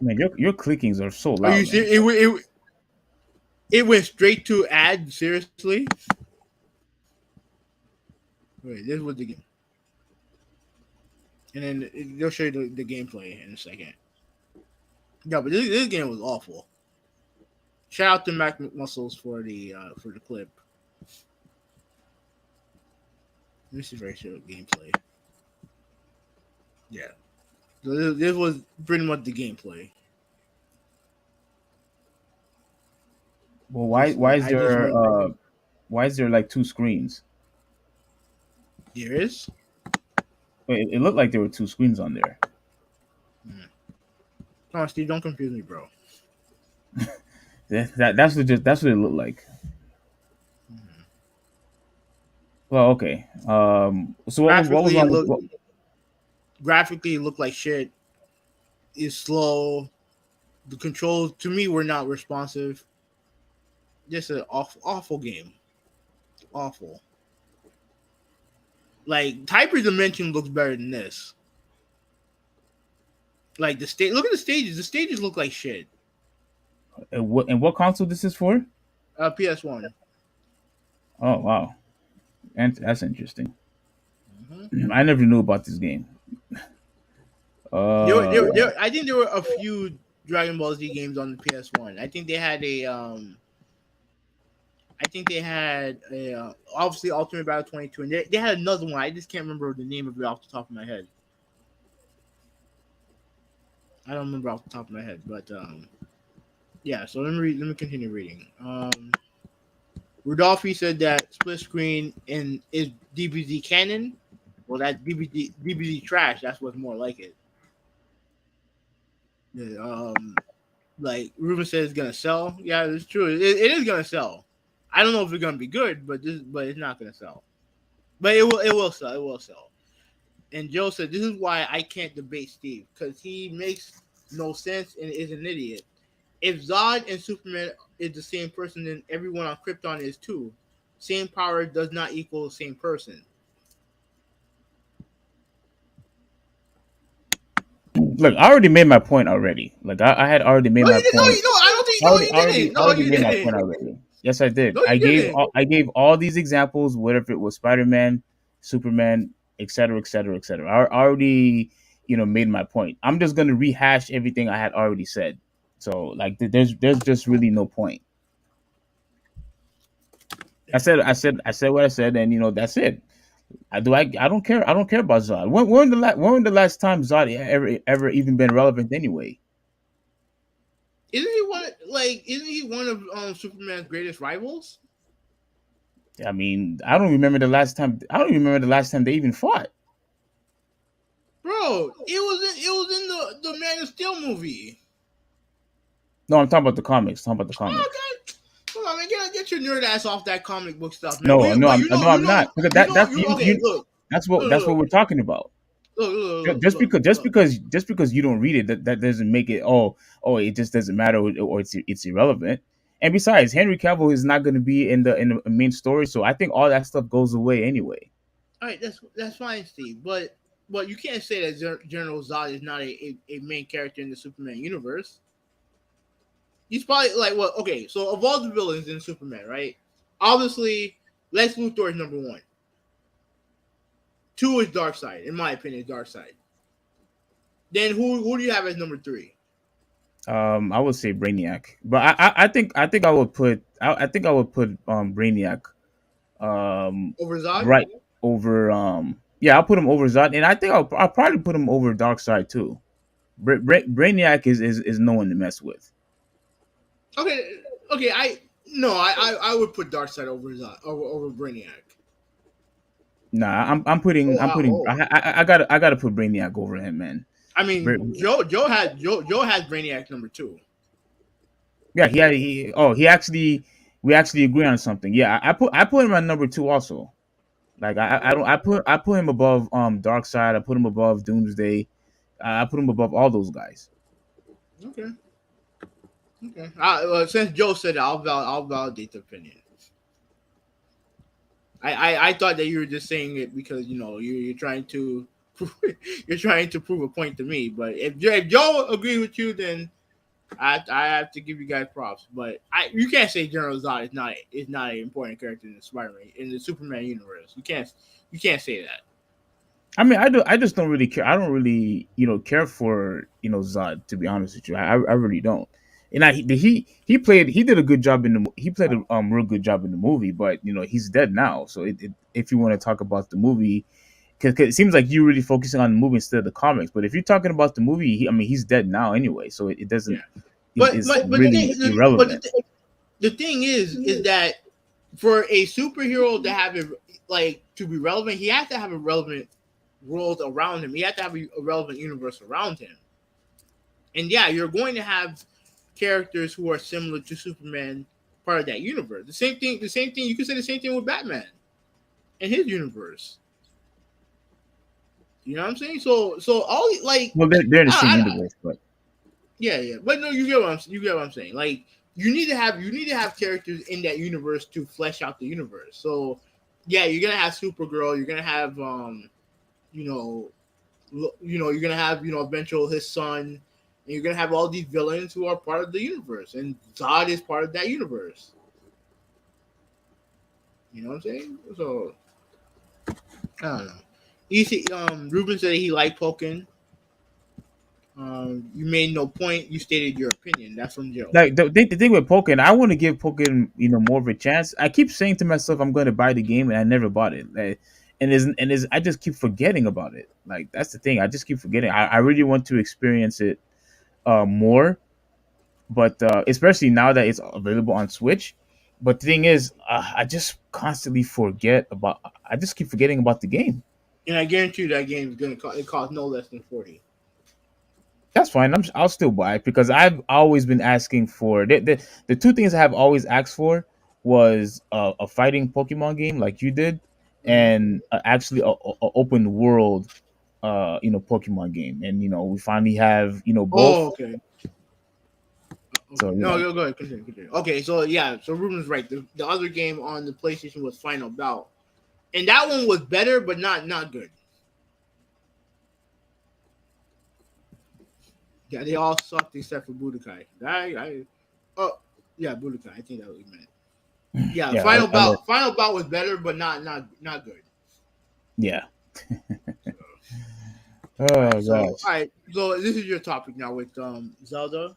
Man, your clickings are so Are you loud, man. serious? It went straight to ad. Seriously? Wait, this was the game, and then they'll show you the gameplay in a second. Yeah, but this game was awful. Shout out to Mac Muscles for the clip. This is very short gameplay. Yeah, so this was pretty much the gameplay. Well, Just I just went. why is there like two screens? Here is. Wait, it looked like there were two screens on there. Come on, Steve, don't confuse me, bro. That's what it looked like. Well, okay. So what was Graphically, wrong with what? it looked like shit. It's slow. The controls to me were not responsive. Just an awful game. Awful. Like Hyper Dimension looks better than this. Like the state. Look at the stages. The stages look like shit. And what console this is for? PS1. Oh wow, and that's interesting. Mm-hmm. I never knew about this game. Uh, I think there were a few Dragon Ball Z games on the PS1. I think they had a obviously Ultimate Battle 22, and they had another one. I just can't remember the name of it off the top of my head. I don't remember off the top of my head, but yeah. So let me continue reading. Rudolphi said that split screen is DBZ canon. Well, that's DBZ trash. That's what's more like it. Yeah, like Ruben says, it's gonna sell. Yeah, it's true. It is gonna sell. I don't know if it's gonna be good, but it's not gonna sell. But it will sell. It will sell. And Joe said, "This is why I can't debate Steve because he makes no sense and is an idiot. If Zod and Superman is the same person, then everyone on Krypton is too. Same power does not equal the same person." look, I already made my point already. Like I had already made No, my you didn't. No, point. I don't think. No, you didn't. I No, already you made my point didn't. already. Yes, I did. No, you didn't. I gave all these examples, whatever it was, Spider Man, Superman, etc., etc., etc. I already, made my point. I'm just gonna rehash everything I had already said. So like, there's just really no point. I said what I said, and that's it. I don't care. I don't care about Zod. When the last time Zod ever even been relevant anyway? Isn't he one of Superman's greatest rivals? I mean, I don't remember the last time. I don't remember the last time they even fought. Bro, it was in the Man of Steel movie. No, I'm talking about the comics. I'm talking about the Oh comics. god. Come on, man, get your nerd ass off that comic book stuff, man. No, no, But no, I'm not. Because okay, look, that's what look, we're talking about. Just because you don't read it, that doesn't make it. It just doesn't matter, or it's irrelevant. And besides, Henry Cavill is not going to be in the main story, so I think all that stuff goes away anyway. all right, that's fine, Steve. But you can't say that General Zod is not a main character in the Superman universe. He's probably like what? Okay, so of all the villains in Superman, right? Obviously, Lex Luthor is number one. Two is Darkseid, in my opinion, Darkseid. Then who do you have as number three? I would say Brainiac, but I think I would put Brainiac Over Zod? right over yeah, I'll put him over Zod, and I think I'll probably put him over Darkseid too. Brainiac is no one to mess with. Okay. I would put Darkseid over Zod over Brainiac. Nah, I'm putting. Oh, I gotta put Brainiac over him, man. I Bra- mean, Joe had Brainiac number two. Yeah, he actually we actually agree on something. Yeah, I put him at number two also. Like I don't Oh, I put him above Dark I put him above Doomsday. I put him above all those guys. okay, okay. Since Joe said it, I'll validate the opinion. I thought that you were just saying it because you're trying to you're trying to prove a point to me. But if Joe agree with you, then I have to give you guys props. But you can't say General Zod is not an important character in the Spider-Man in the Superman universe. You can't say that. I mean, I just don't really care. I don't really care for Zod, to be honest with you. I really don't. And he did a good job he played a real good job in the movie, but he's dead now. So if you want to talk about the movie, because it seems like you're really focusing on the movie instead of the comics. But if you're talking about the movie, I mean, he's dead now anyway, so it Yeah. doesn't But is but but the really thing but irrelevant. the thing is that for a superhero to have it like to be relevant, he has to have a relevant world around him. He has to have a relevant universe around him. And yeah, you're going to have characters who are similar to Superman part of that universe. The same thing you could say the same thing with Batman and his universe. You know what I'm saying? So all like Well, they're in the same I universe, but yeah. But no, you get what I'm saying. Like you need to have characters in that universe to flesh out the universe. So yeah, you're gonna have Supergirl. You're gonna have you know you're gonna have eventual his son. And you're gonna have all these villains who are part of the universe, and Zod is part of that universe. You know what I'm saying? So I don't know. Ruben said he liked Pokken. You made no point. You stated your opinion. That's from Joe. like the thing with Pokemon, I want to give Pokemon more of a chance. I keep saying to myself I'm going to buy the game, and I never bought it. And I just keep forgetting about it. Like that's the thing. I just keep forgetting. I really want to experience it more, but especially now that it's available on Switch. But the thing is, I just constantly forget about. I just keep forgetting about the game. And I guarantee you that game is gonna cost no less than 40. That's fine. I'll still buy it because I've always been asking for the two things I have always asked for was a fighting Pokemon game like you did, Mm-hmm. and actually a open world Pokemon game. And we finally have Oh, both. okay. So Okay. No, go ahead. Continue. Okay, so yeah, so Ruben's right. The other game on the PlayStation was Final Bout, and that one was better, but not good. Yeah, they all sucked except for Budokai. Oh yeah, Budokai. I think that was what he meant. Yeah, yeah, Final I love Bout. Final Bout was better, but not good. yeah. All Oh right, so all gosh. right, so this is your topic now with Zelda.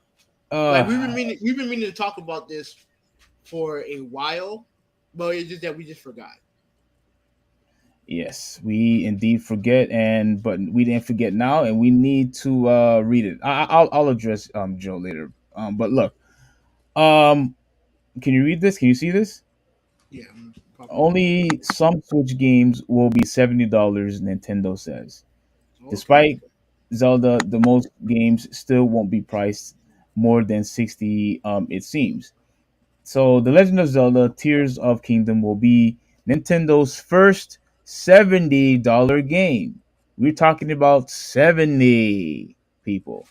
Like we've been Uh meaning to talk about this for a while, but it's just that we just forgot. yes, we indeed forget, and but we didn't forget now, and we need to read it. I'll address Joe later. But look, um, can you read this? Can you see this? Yeah, I'm popping it up. Only some Switch games will be $70, Nintendo says. Okay. Despite Zelda, the most games still won't be priced more than 60, it seems. So The Legend of Zelda Tears of Kingdom will be Nintendo's first $70 game. We're talking about 70 people.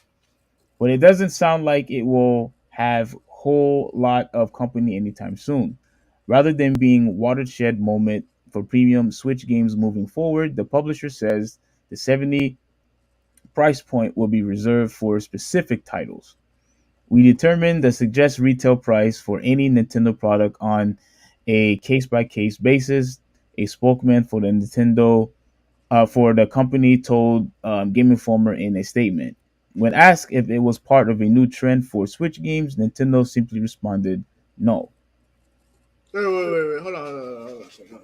But it doesn't sound like it will have whole lot of company anytime soon. Rather than being watershed moment for premium Switch games moving forward, the publisher says the 70 price point will be reserved for specific titles. We determine the suggested retail price for any Nintendo product on a case by case basis. A spokesman for the company told Game Informer in a statement. When asked if it was part of a new trend for Switch games, Nintendo simply responded, "No." Wait. Hold on a second.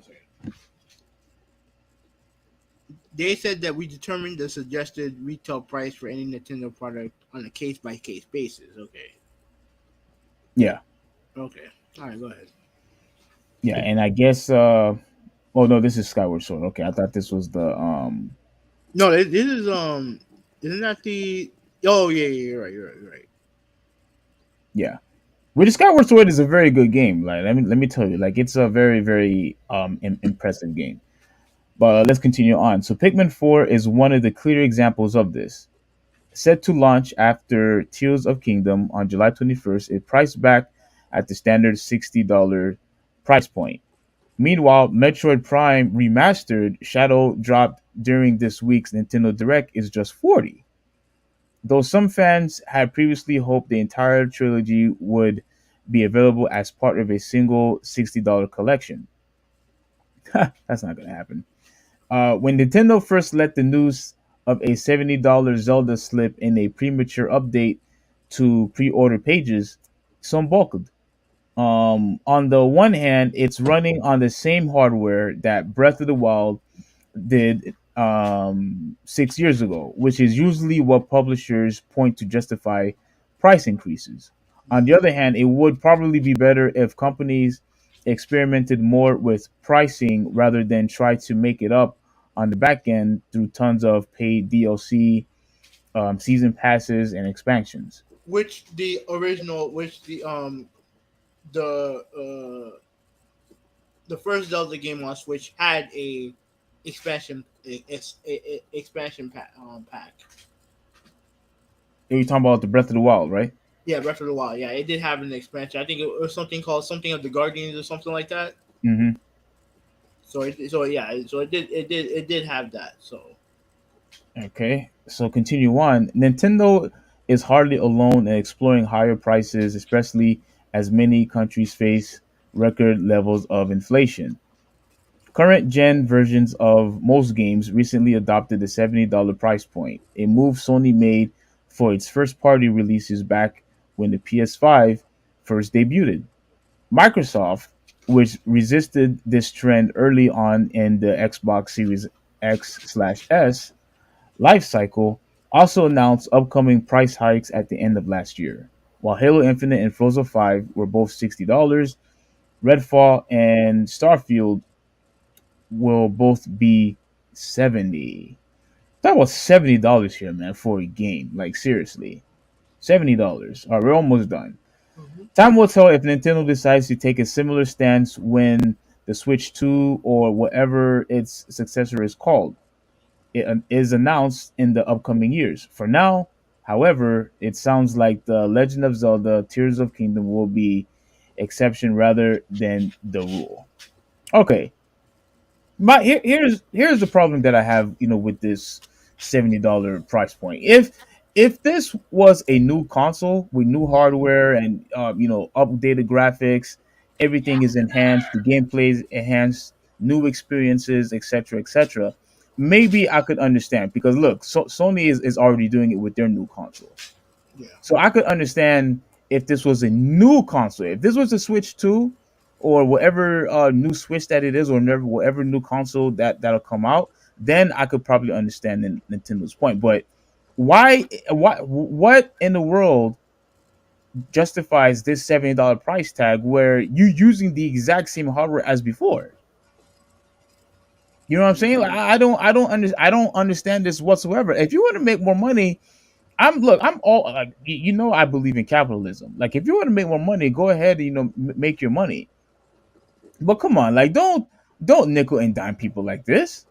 They said that we determined the suggested retail price for any Nintendo product on a case by case basis. Okay. Yeah, Okay. All right. Go ahead. yeah, and I guess Oh no, this is Skyward Sword. Okay, I thought this was the No, this is isn't that the? Oh yeah, yeah, you're right, you're right, you're right. yeah. Which Skyward Sword is a very good game. Like let me tell you, like it's a very very impressive game. But let's continue on. So Pikmin 4 is one of the clear examples of this. Set to launch after Tears of Kingdom on July 21st, it priced back at the standard $60 price point. Meanwhile, Metroid Prime Remastered Shadow dropped during this week's Nintendo Direct is just 40. Though some fans had previously hoped the entire trilogy would be available as part of a single $60 collection. That's not going to happen. When Nintendo first let the news of a $70 Zelda slip in a premature update to pre-order pages, some balked. On the one hand, it's running on the same hardware that Breath of the Wild did 6 years ago, which is usually what publishers point to justify price increases. On the Mm-hmm. other hand, it would probably be better if companies experimented more with pricing rather than try to make it up on the back end through tons of paid DLC, season passes, and expansions. Which the original, the the first Zelda game on Switch had a expansion pack. You're talking about the Breath of the Wild, right? Yeah, Breath of the Wild. Yeah, it did have an expansion. I think it was something called something of the Guardians or something like that. Hmm. So yeah, so it did have that. So Okay, so continue on. Nintendo is hardly alone in exploring higher prices, especially as many countries face record levels of inflation. Current gen versions of most games recently adopted the $70 price point, a move Sony made for its first party releases back when the PS5 first debuted. Microsoft, which resisted this trend early on in the Xbox Series X/S life cycle, also announced upcoming price hikes at the end of last year. While Halo Infinite and Forza 5 were both $60, Redfall and Starfield will both be 70. That was $70 here, man, for a game. Like seriously. $70. All right, we're almost done. mhm. Time will tell if Nintendo decides to take a similar stance when the Switch 2 or whatever its successor is called is announced in the upcoming years. For now, however, it sounds like the Legend of Zelda Tears of Kingdom will be exception rather than the rule. Okay, here's the problem that I have, with this $70 price point. If this was a new console with new hardware and updated graphics, everything is enhanced, the gameplay is enhanced, new experiences, etc., etc. Maybe I could understand because look, Sony is already doing it with their new console. Yeah. So I could understand if this was a new console. If this was a Switch 2 or whatever new Switch that it is, or whatever new console that'll come out, then I could probably understand Nintendo's point. But what in the world justifies this $70 price tag where you using the exact same hardware as before? You know what I'm saying? Like I don't understand this whatsoever. If you want to make more money, I'm all like I believe in capitalism. Like if you want to make more money, go ahead and make your money. But come on, like don't nickel and dime people like this.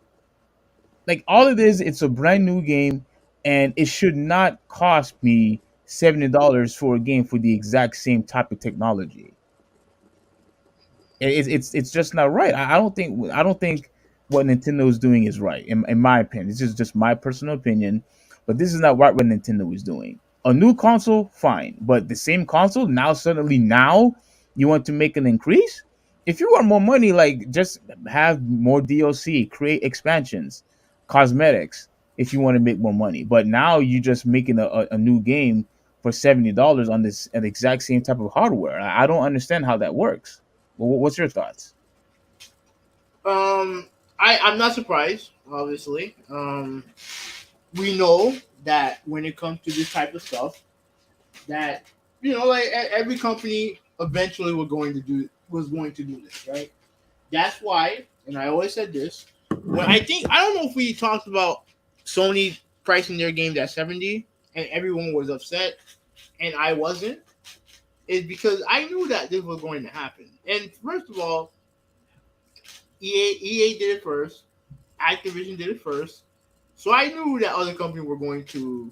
Like all it is, it's a brand new game, and it should not cost me $70 for a game for the exact same type of technology. It's just not right. I don't think what Nintendo is doing is right. In my opinion, it's just my personal opinion. But this is not right what Nintendo is doing. A new console, fine, but the same console now suddenly now you want to make an increase. If you want more money, like just have more DLC, create expansions, cosmetics. If you want to make more money, but now you just making a new game for $70 on this an exact same type of hardware. I don't understand how that works. Well, what's your thoughts? Um, I'm not surprised. Obviously, we know that when it comes to this type of stuff, that like every company eventually was going to do this, right? That's why. and I always said this. When I don't know if we talked about Sony pricing their games at 70 and everyone was upset and I wasn't, is because I knew that this was going to happen. And first of all, EA did it first, Activision did it first, so I knew that other companies were going to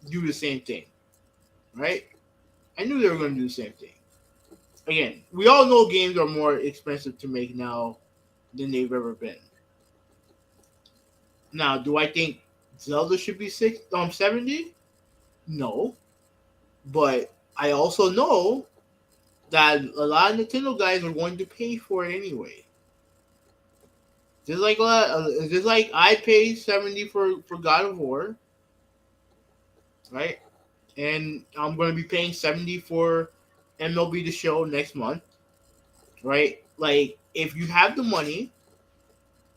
do the same thing, right? I knew they were going to do the same thing. Again, we all know games are more expensive to make now than they've ever been. Now, do I think Zelda should be 70? No, but I also know that a lot of Nintendo guys are going to pay for it anyway. Just like I paid 70 for God of War, right? And I'm going to be paying 70 for MLB The Show next month, right? Like, if you have the money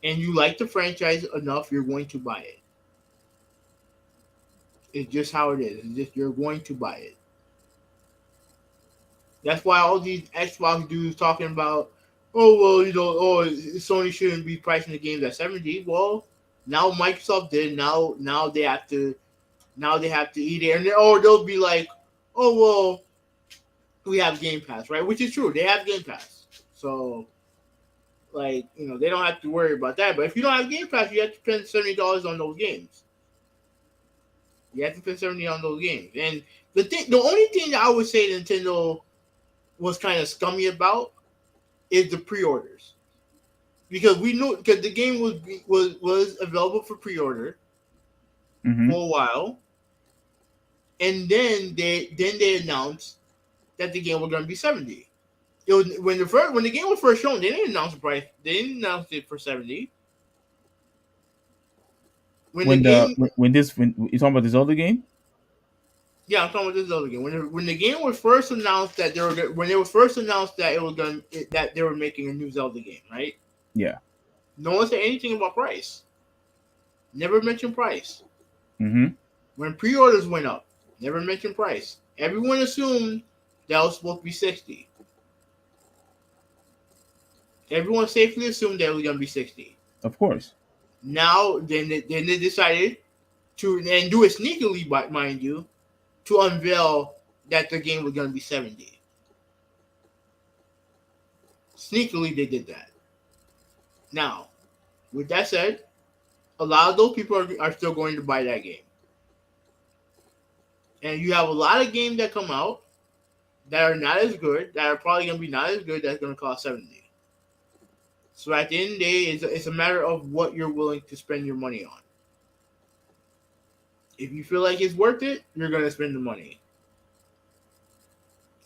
and you like the franchise enough, you're going to buy it. It's just how it is. It's just you're going to buy it. That's why all these Xbox dudes talking about, oh well, Sony shouldn't be pricing the games at 70. Well, now Microsoft did. Now they have to eat it, or they'll be like, oh well, we have Game Pass, right? Which is true. They have Game Pass, so like they don't have to worry about that. But if you don't have Game Pass, you have to spend $70 on those games. You have to spend 70 on those games, and the only thing that I would say Nintendo was kind of scummy about is the pre-orders, because the game was available for pre-order Mm-hmm. for a while, and then they announced that the game was going to be 70. It was when the game was first shown, they didn't announce the price. They didn't announce it for 70. When the game, When you talking about this other game? yeah, I'm talking about this other game. When the game was first announced that it was that they were making a new Zelda game, right? Yeah. No one said anything about price. Never mentioned price. Mm-hmm. When pre-orders went up, never mentioned price. Everyone assumed that was supposed to be 60. Everyone safely assumed that it was going to be 60. Of course. Now, then they decided to, and do it sneakily, mind you, to unveil that the game was going to be 70. Sneakily, they did that. Now, with that said, a lot of those people are still going to buy that game. And you have a lot of games that come out that are not as good, that are probably going to be not as good, that's going to cost 70. So at the end of the day, it's a matter of what you're willing to spend your money on. If you feel like it's worth it, you're going to spend the money.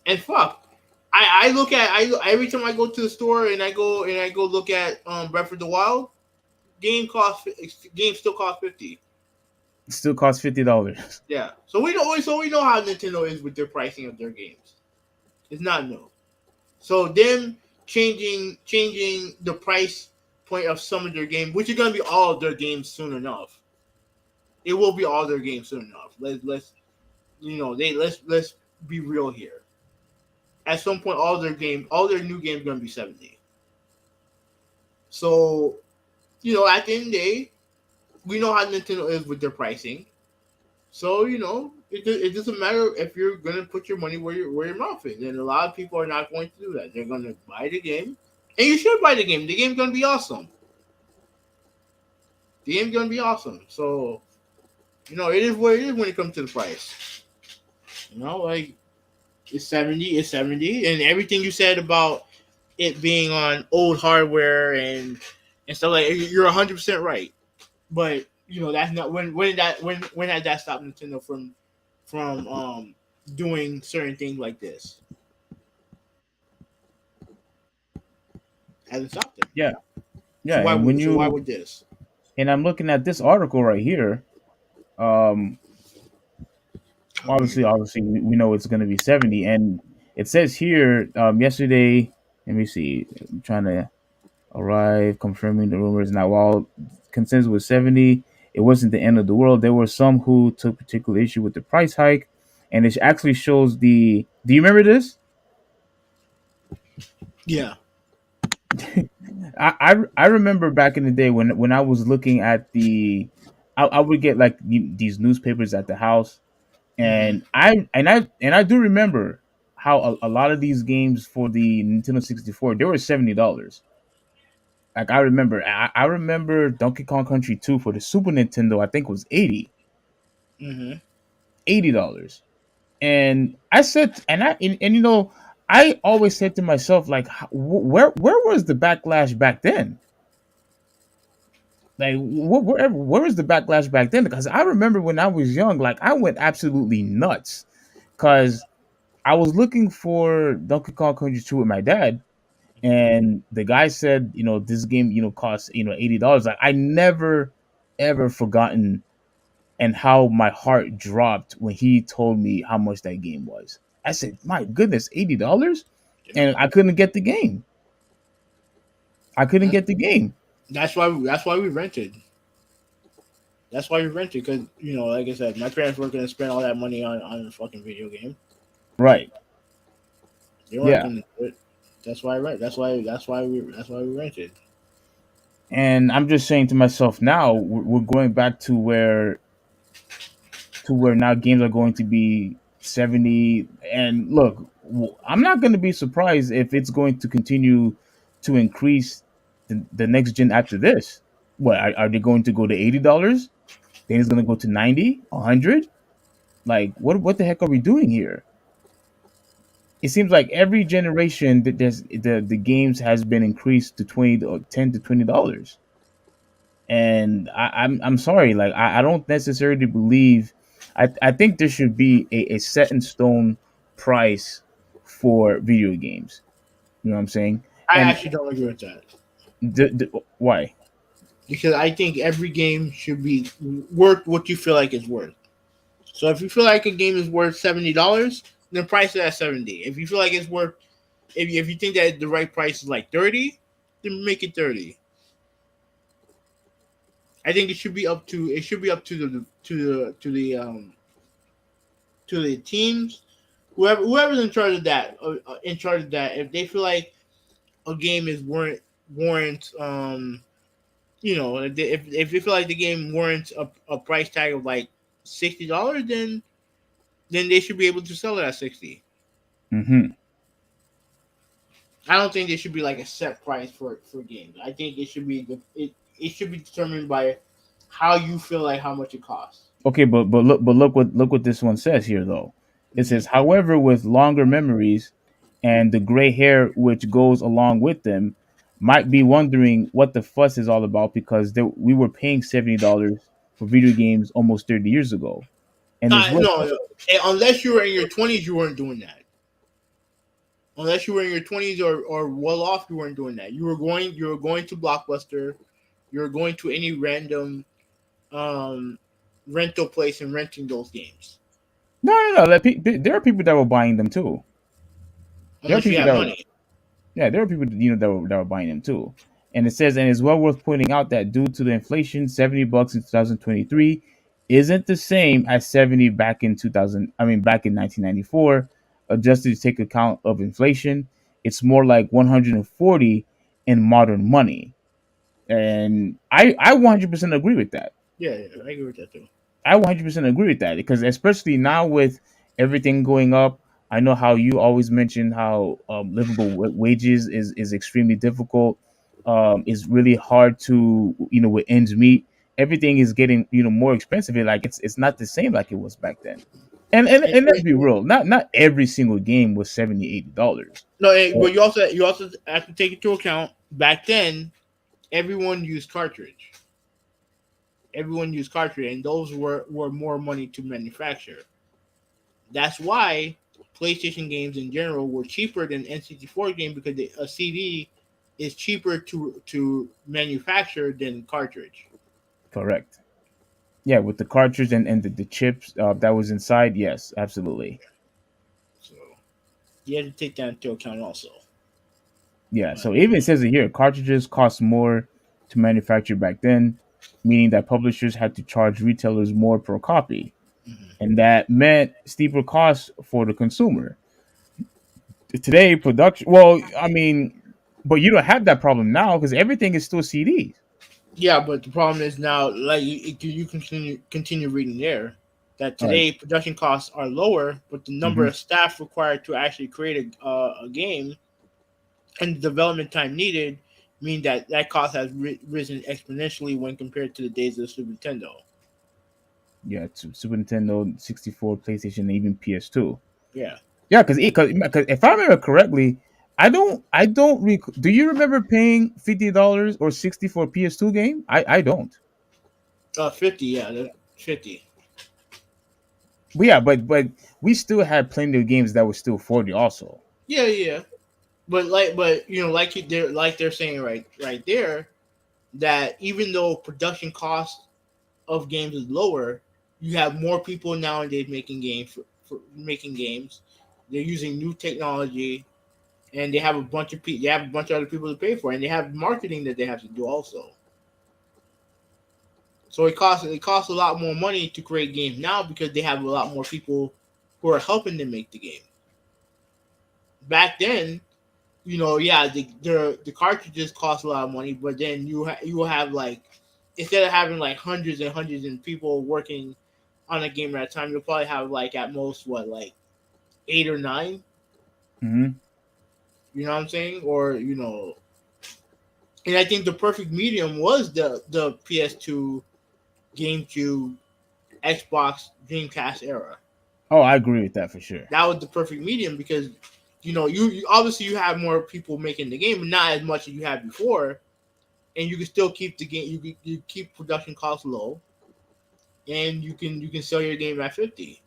And fuck, I look at every time I go to the store and I go look at Breath of the Wild, game still costs 50. It still costs $50. Yeah, so we know how Nintendo is with their pricing of their games. It's not new. So them changing the price point of some of their games, which is gonna be all of their games soon enough. It will be all their games soon enough. Let's be real here. At some point, all their new games are gonna be 70. So, at the end of the day, we know how Nintendo is with their pricing. So, it doesn't matter if you're going to put your money where your mouth is. And a lot of people are not going to do that. They're going to buy the game. And you should buy the game. The game's going to be awesome. The game's going to be awesome. So, it is what it is when it comes to the price. Like, it's 70. It's 70. And everything you said about it being on old hardware and stuff like that, you're 100% right. But that's not when had that stopped Nintendo from doing certain things like this? Hasn't stopped them. Yeah. So Yeah. And why would this? and I'm looking at this article right here. Obviously, we know it's going to be 70, and it says here yesterday. Let me see. I'm trying to arrive, confirming the rumors. Now, while consensus was 70, it wasn't the end of the world. There were some who took particular issue with the price hike, and it actually shows the. Do you remember this? Yeah. I remember back in the day when I was looking at I would get like these newspapers at the house, Hmm. and I do remember how a lot of these games for the Nintendo 64 they were $70. Like I remember Donkey Kong Country 2 for the Super Nintendo I think was Hmm. $80. And I said and you know I always said to myself like where was the backlash back then? Like where was the backlash back then? Because I remember when I was young, like I went absolutely nuts because I was looking for Donkey Kong Country 2 with my dad, and the guy said, you know, this game, you know, costs, you know, $80. Like I never ever forgotten and how my heart dropped when he told me how much that game was. I said, my goodness, $80? Yeah. And I couldn't get the game. I couldn't Mm. get the game. That's why we rented. That's why we rented because like I said, my parents weren't gonna spend all that money on a fucking video game. Right. They weren't Yeah. gonna do it. That's why I rent. That's why we rented. And I'm just saying to myself now, we're going back to where now games are going to be 70. And look, I'm not going to be surprised if it's going to continue to increase the next gen after this. What are they going to go to $80? Then it's going to go to 90, 100? Like what the heck are we doing here? It seems like every generation that there's the games has been increased to 20 or 10 to $20. And I'm sorry, like I don't necessarily believe. I think there should be a set in stone price for video games. You know what I'm saying? I And actually don't agree with that why? because I think every game should be worth what you feel like it's worth. So if you feel like a game is worth $70, then price it at 70. If you feel like it's worth, if you think that the right price is like 30, then make it 30. I think it should be up to the teams, whoever's in charge of that. If they feel like a game is warrant if you feel like the game warrants a price tag of like $60, then they should be able to sell it at 60. Hmm. I don't think there should be like a set price for games. I think it should be determined by how you feel like how much it costs. Okay, but look what this one says here though. It Mm-hmm. says, however, with longer memories and the gray hair which goes along with them, might be wondering what the fuss is all about because we were paying $70 for video games almost 30 years ago. And this was No, no. Unless you were in your 20s, you weren't doing that. Unless you were in your 20s or well off, you weren't doing that. You were going to Blockbuster, you were going to any random um, rental place and renting those games. no. There are people that were buying them too. There are Unless you people have that were, money. yeah, there are people that were buying them too. And it says, and it's well worth pointing out that due to the inflation, $70 in 2023 isn't the same as 70 back in 2000. I mean, back in 1994, adjusted to take account of inflation. It's more like 140 in modern money. And I 100% agree with that. Yeah, yeah, I agree with that too. I 100% agree with that because especially now with everything going up, I know how you always mention how livable wages is extremely difficult. It's really hard to with ends meet. Everything is getting more expensive. Like it's not the same like it was back then. And let's be real, not every single game was $70-$80. No, but you also have to take into account back then everyone used cartridge. Everyone used cartridge, and those were more money to manufacture. That's why PlayStation games in general were cheaper than N64 game because a CD is cheaper to manufacture than cartridge. Correct. Yeah, with the cartridge and the chips that was inside. Yes, absolutely. So you have to take that into account also. Yeah, But so even it says it here, cartridges cost more to manufacture back then, meaning that publishers had to charge retailers more per copy, mhm. and that meant steeper costs for the consumer. Today, production. Well, I mean, But you don't have that problem now because everything is still CDs. Yeah, but the problem is now, like you continue reading there, that All right. today production costs are lower, but the number Mm-hmm. of staff required to actually create a game and the development time needed mean that that cost has risen exponentially when compared to the days of the Super Nintendo. Yeah, Super Nintendo, 64, PlayStation, and even PS2. Yeah, Yeah, because if I remember correctly, do you remember paying $50 or 60 for a PS2 game? I don't. 50. Yeah, 50. But yeah, but we still had plenty of games that were still 40 also. Yeah, yeah. But like they're saying right there that even though production cost of games is lower, you have more people nowadays making games for making games. They're using new technology, and they have a bunch of people. They have a bunch of other people to pay for, and they have marketing that they have to do also. So it costs a lot more money to create games now because they have a lot more people who are helping them make the game. Back then, yeah, the cartridges cost a lot of money, but then you will have like instead of having like hundreds and hundreds of people working on a game at a time, you'll probably have like at most what like 8 or 9. Hmm. You know what I'm saying? Or and I think the perfect medium was the PS2, GameCube, Xbox, Dreamcast era. Oh, I agree with that for sure. That was the perfect medium because you obviously you have more people making the game, but not as much as you had before, and you can still keep the game. You keep production costs low, and you can sell your game at 50.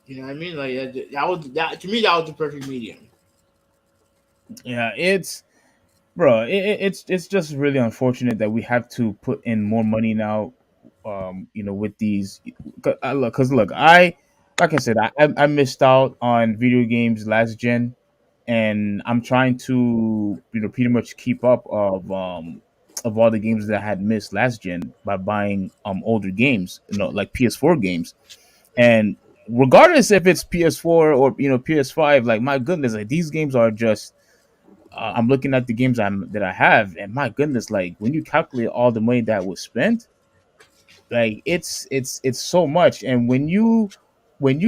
You know what I mean? Like that to me that was the perfect medium. Yeah, bro, it's just really unfortunate that we have to put in more money now. With these, because look, like I said, I missed out on video games last gen, and I'm trying to pretty much keep up of all the games that I had missed last gen by buying older games, like PS4 games, and regardless if it's PS4 or PS5, like my goodness, like these games are just I'm looking at the games that I have, and my goodness, like when you calculate all the money that was spent, like it's so much. And when you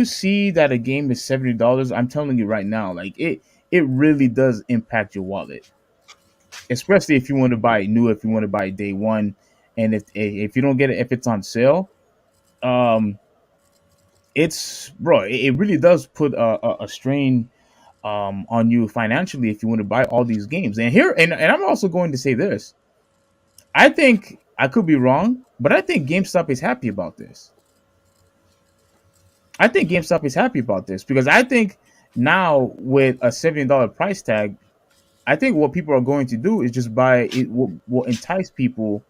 see that a game is $70, I'm telling you right now, like it really does impact your wallet, especially if you want to buy it new, if you want to buy it day one, and if you don't get it if it's on sale, um, it's bro, it really does put a strain on you financially if you want to buy all these games. And I'm also going to say this. I think I could be wrong, but I think GameStop is happy about this. I think GameStop is happy about this because I think now with a $70 price tag, I think what people are going to do is just buy it will entice people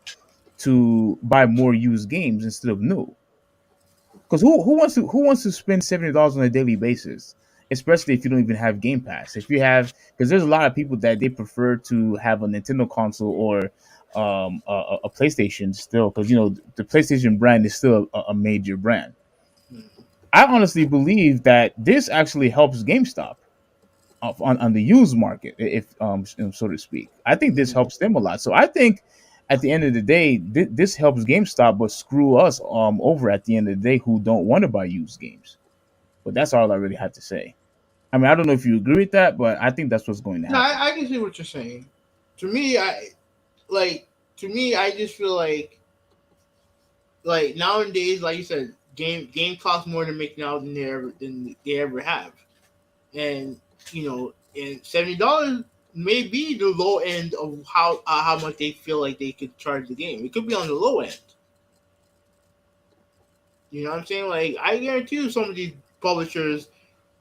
to buy more used games instead of new. Because who wants to spend $70 on a daily basis, especially if you don't even have Game Pass. If you have, because there's a lot of people that they prefer to have a Nintendo console or a PlayStation still, because the PlayStation brand is still a major brand. I honestly believe that this actually helps GameStop on the used market, if so to speak. I think this Mm-hmm. helps them a lot. So I think at the end of the day, this helps GameStop, but screw us over at the end of the day who don't want to buy used games. But that's all I really have to say. I mean, I don't know if you agree with that, but I think that's what's going to No, happen. I can see what you're saying. To me, like I just feel like nowadays, like you said, game costs more to make now than they ever have, and and $70 may be the low end of how much they feel like they could charge the game. It could be on the low end. You know what I'm saying? Like I guarantee you, some of these publishers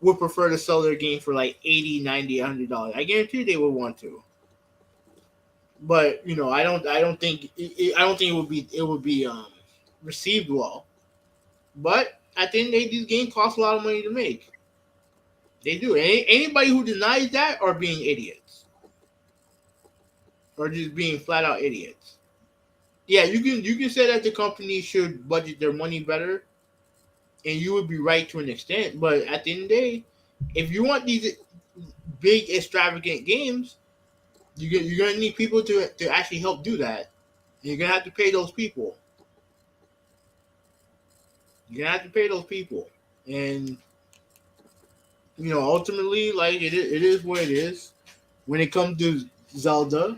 would prefer to sell their game for like 80, 90, $100. I guarantee they would want to. But I don't think it would be received well. But at the end of the day, these games cost a lot of money to make. They do. Anybody who denies that are being idiots, or just being flat out idiots. Yeah, you can say that the company should budget their money better, and you would be right to an extent. But at the end of the day, if you want these, big extravagant games, you're gonna need people to actually help do that. And you're gonna have to pay those people. You're gonna have to pay those people, and ultimately, like it is what it is. When it comes to Zelda,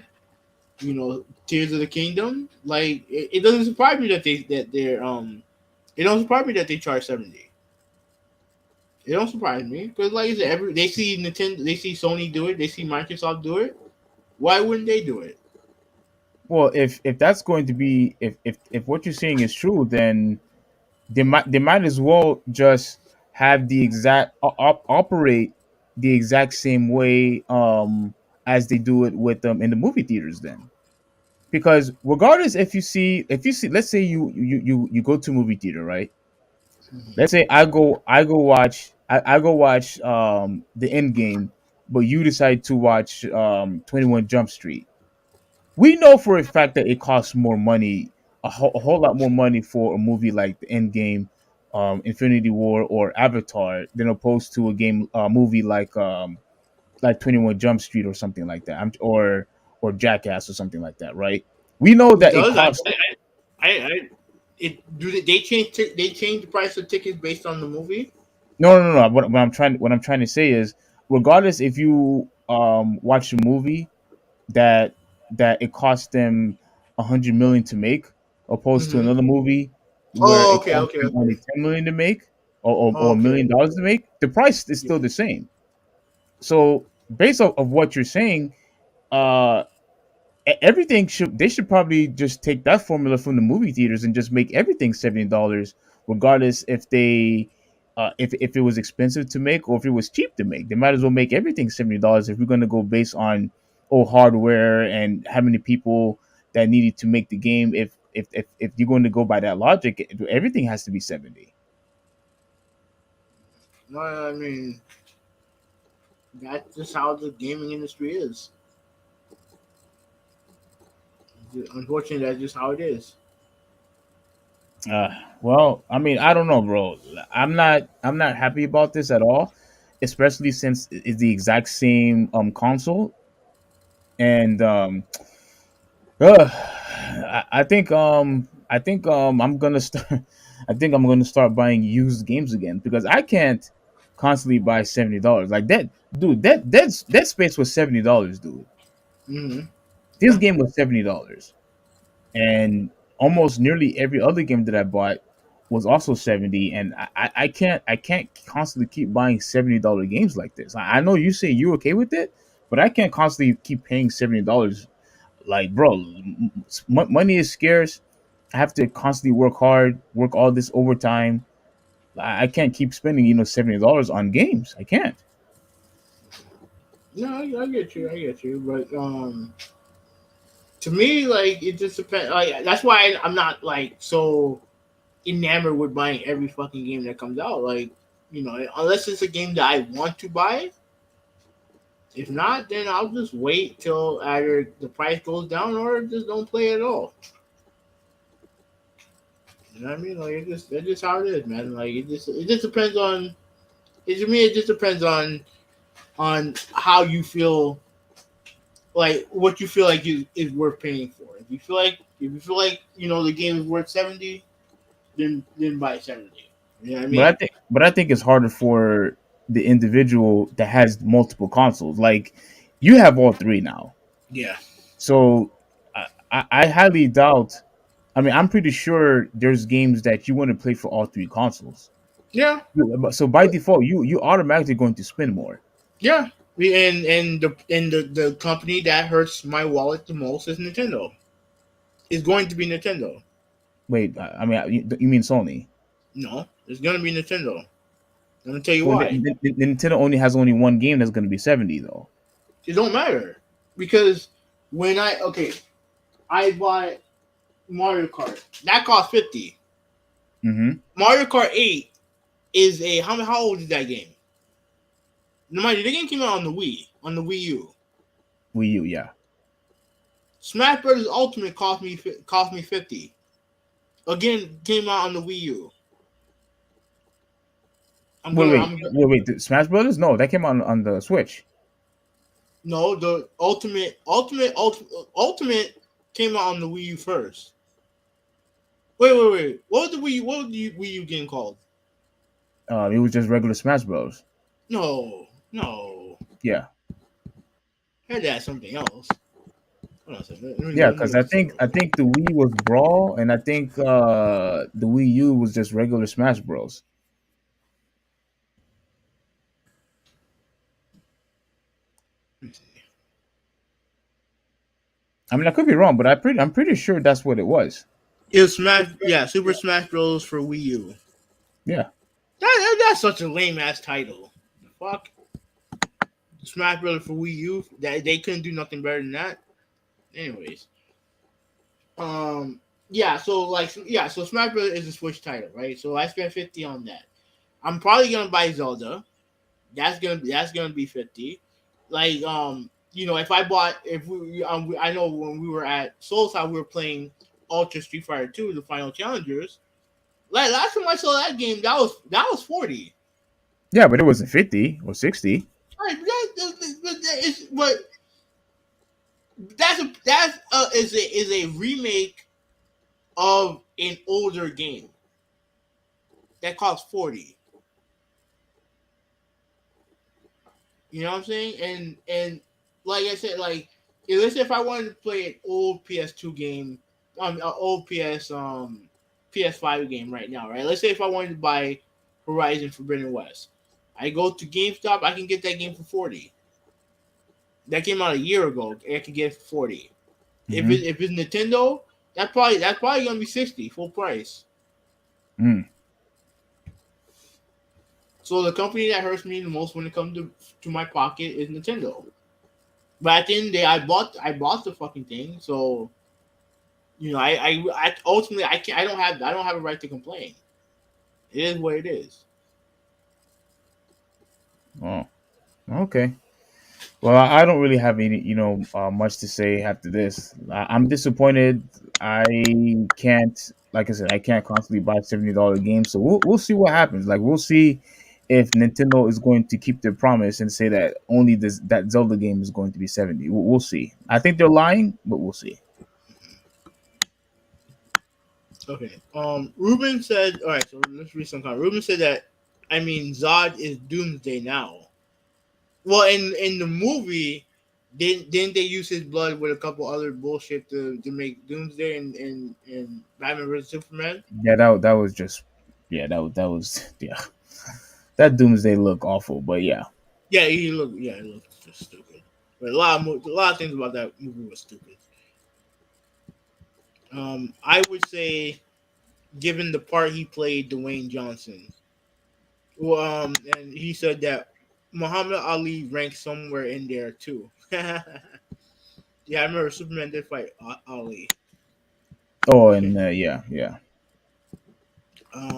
Tears of the Kingdom, like it doesn't surprise me that they're it don't surprise me that they charge 70. It don't surprise me because, like I said, they see Nintendo, they see Sony do it, they see Microsoft do it. Why wouldn't they do it? Well, if that's going to be if what you're saying is true, then they might as well just have the exact operate the exact same way as they do it with them in the movie theaters then. Because regardless, if you see let's say you go to a movie theater, right? Let's say I go watch the end game, but you decide to watch 21 Jump Street. We know for a fact that it costs more money, a whole lot more money for a movie like the end game, Infinity War or Avatar than opposed to a movie like 21 Jump Street or something like that. Or Jackass or something like that, right? We know It that it does. costs. I it do they change the price of tickets based on the movie? No. What I'm trying to say is, regardless if you watch a movie that it cost them 100 million to make, opposed to Mm-hmm. another movie where Oh, it okay, cost okay, them okay, only 10 million to make, or okay. $1 million to make, the price is Yeah. still the same. So based off of what you're saying, uh, everything should probably just take that formula from the movie theaters and just make everything $70, regardless if it was expensive to make or if it was cheap to make. They might as well make everything $70 if we're going to go based on hardware and how many people that needed to make the game. If you're going to go by that logic, everything has to be 70. No, I mean that's just how the gaming industry is. Unfortunately, that's just how it is. Uh, well, I mean, I don't know, bro. I'm not happy about this at all, especially since it's the exact same console. And I think I'm gonna start. I think I'm gonna start buying used games again because I can't constantly buy $70 like that, dude. That space was $70, dude. Mm-hmm. This Yeah. game was $70, and almost nearly every other game that I bought was also 70. And I can't constantly keep buying $70 games like this. I know you say you're okay with it, but I can't constantly keep paying $70. Like, bro, money is scarce. I have to constantly work hard, work all this overtime. I can't keep spending $70 on games. I can't. No, I get you. I get you. But to me, like it just depends. Like that's why I'm not like so enamored with buying every fucking game that comes out. Like unless it's a game that I want to buy. If not, then I'll just wait till either the price goes down or just don't play at all. You know what I mean? Like that's just how it is, man. Like it just depends on. To me, it just depends on how you feel, like what you feel like is worth paying for. If you feel like the game is worth 70, then buy 70. You know what I But I mean? think, but I think it's harder for the individual that has multiple consoles. Like, you have all three now, Yeah. so I highly doubt. I mean, I'm pretty sure there's games that you want to play for all three consoles. Yeah. So by default, you automatically going to spend more. Yeah. And the company that hurts my wallet the most is Nintendo. It's going to be Nintendo. Wait, I mean, you mean Sony? No, it's going to be Nintendo. I'm gonna tell you Well, why. Nintendo only has one game that's going to be 70 though. It don't matter because when I bought Mario Kart that cost 50. Mm-hmm. Mario Kart 8 is a how old is that game? No matter the game came out on the Wii U. Wii U, yeah. Smash Brothers Ultimate cost me 50. Again, came out on the Wii U. I'm Wait, gonna wait, I'm wait, wait. Smash Brothers? No, that came on the Switch. No, the ultimate came out on the Wii U first. Wait. What was the Wii U? What was the Wii U game called? It was just regular Smash Bros. No. Yeah, Had to add something else. Hold on a second. yeah, Let me because look this up real I quick. think the Wii was Brawl, and I think the Wii U was just regular Smash Bros. Let me see. I mean, I could be wrong, but I'm pretty sure that's what it was. It was Super Smash Bros. For Wii U. Yeah. That's such a lame ass title. The fuck? Smash Bros. For Wii U. That they couldn't do nothing better than that. Anyways, so Smash Bros. Is a Switch title, right? So I spent 50 on that. I'm probably gonna buy Zelda. That's gonna be 50. Like if I bought if we I know when we were at Soulside we were playing Ultra Street Fighter 2, the final challengers. Like last time I saw that game, that was 40. Yeah, but it wasn't 50 or 60. Right, but that's a remake of an older game that costs 40. You know what I'm saying? And like I said, like let's say if I wanted to play an old PS2 game, an old PS5 game right now, right? Let's say if I wanted to buy Horizon Forbidden West, I go to GameStop, I can get that game for 40. That came out a year ago. I can get it for 40. Mm-hmm. If it's Nintendo, that's probably gonna be 60 full price. Mm. So the company that hurts me the most when it comes to my pocket is Nintendo. But at the end of the day, I bought the fucking thing. So I ultimately I don't have a right to complain. It is what it is. Oh, okay. Well, I don't really have any, much to say after this. I'm disappointed. I can't, like I said, I can't constantly buy $70 games. So we'll see what happens. Like we'll see if Nintendo is going to keep their promise and say that only that Zelda game is going to be 70. We'll see. I think they're lying, but we'll see. Okay. Ruben said, all right. So let's read some comments. Ruben said that, I mean, Zod is Doomsday now. Well, in the movie, didn't they use his blood with a couple other bullshit to make Doomsday and Batman vs Superman? Yeah, that was just, yeah, that was yeah. That Doomsday look awful, but yeah. He looked just stupid. But a lot of things about that movie was stupid. I would say, given the part he played, Dwayne Johnson. Well, and he said that Muhammad Ali ranks somewhere in there too. Yeah, I remember Superman did fight Ali. Oh, Okay. and yeah. Um,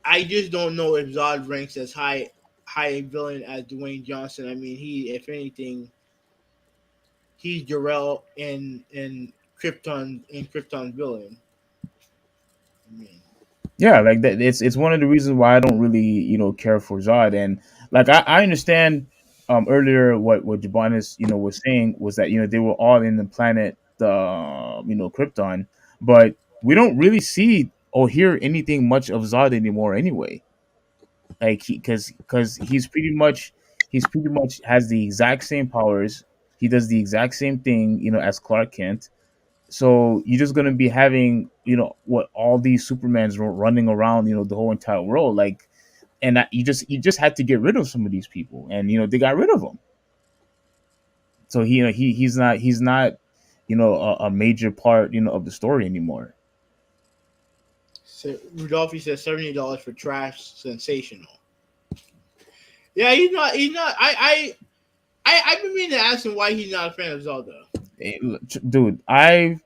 I just don't know if Zod ranks as high a villain as Dwayne Johnson. I mean, if anything, he's Jarrell in Krypton's villain. I mean, Yeah, like that. It's one of the reasons why I don't really care for Zod. And like I understand earlier what Jabonis was saying was that they were all in the planet Krypton, but we don't really see or hear anything much of Zod anymore anyway. Like because he's pretty much has the exact same powers. He does the exact same thing as Clark Kent. So you're just gonna be having what all these Supermans running around the whole entire world like, and you just had to get rid of some of these people, and they got rid of them. So he's not a major part of the story anymore. so Rudolph says $70 for trash, sensational. Yeah, he's not. He's not. I've been meaning to ask him why he's not a fan of Zelda. Dude, I've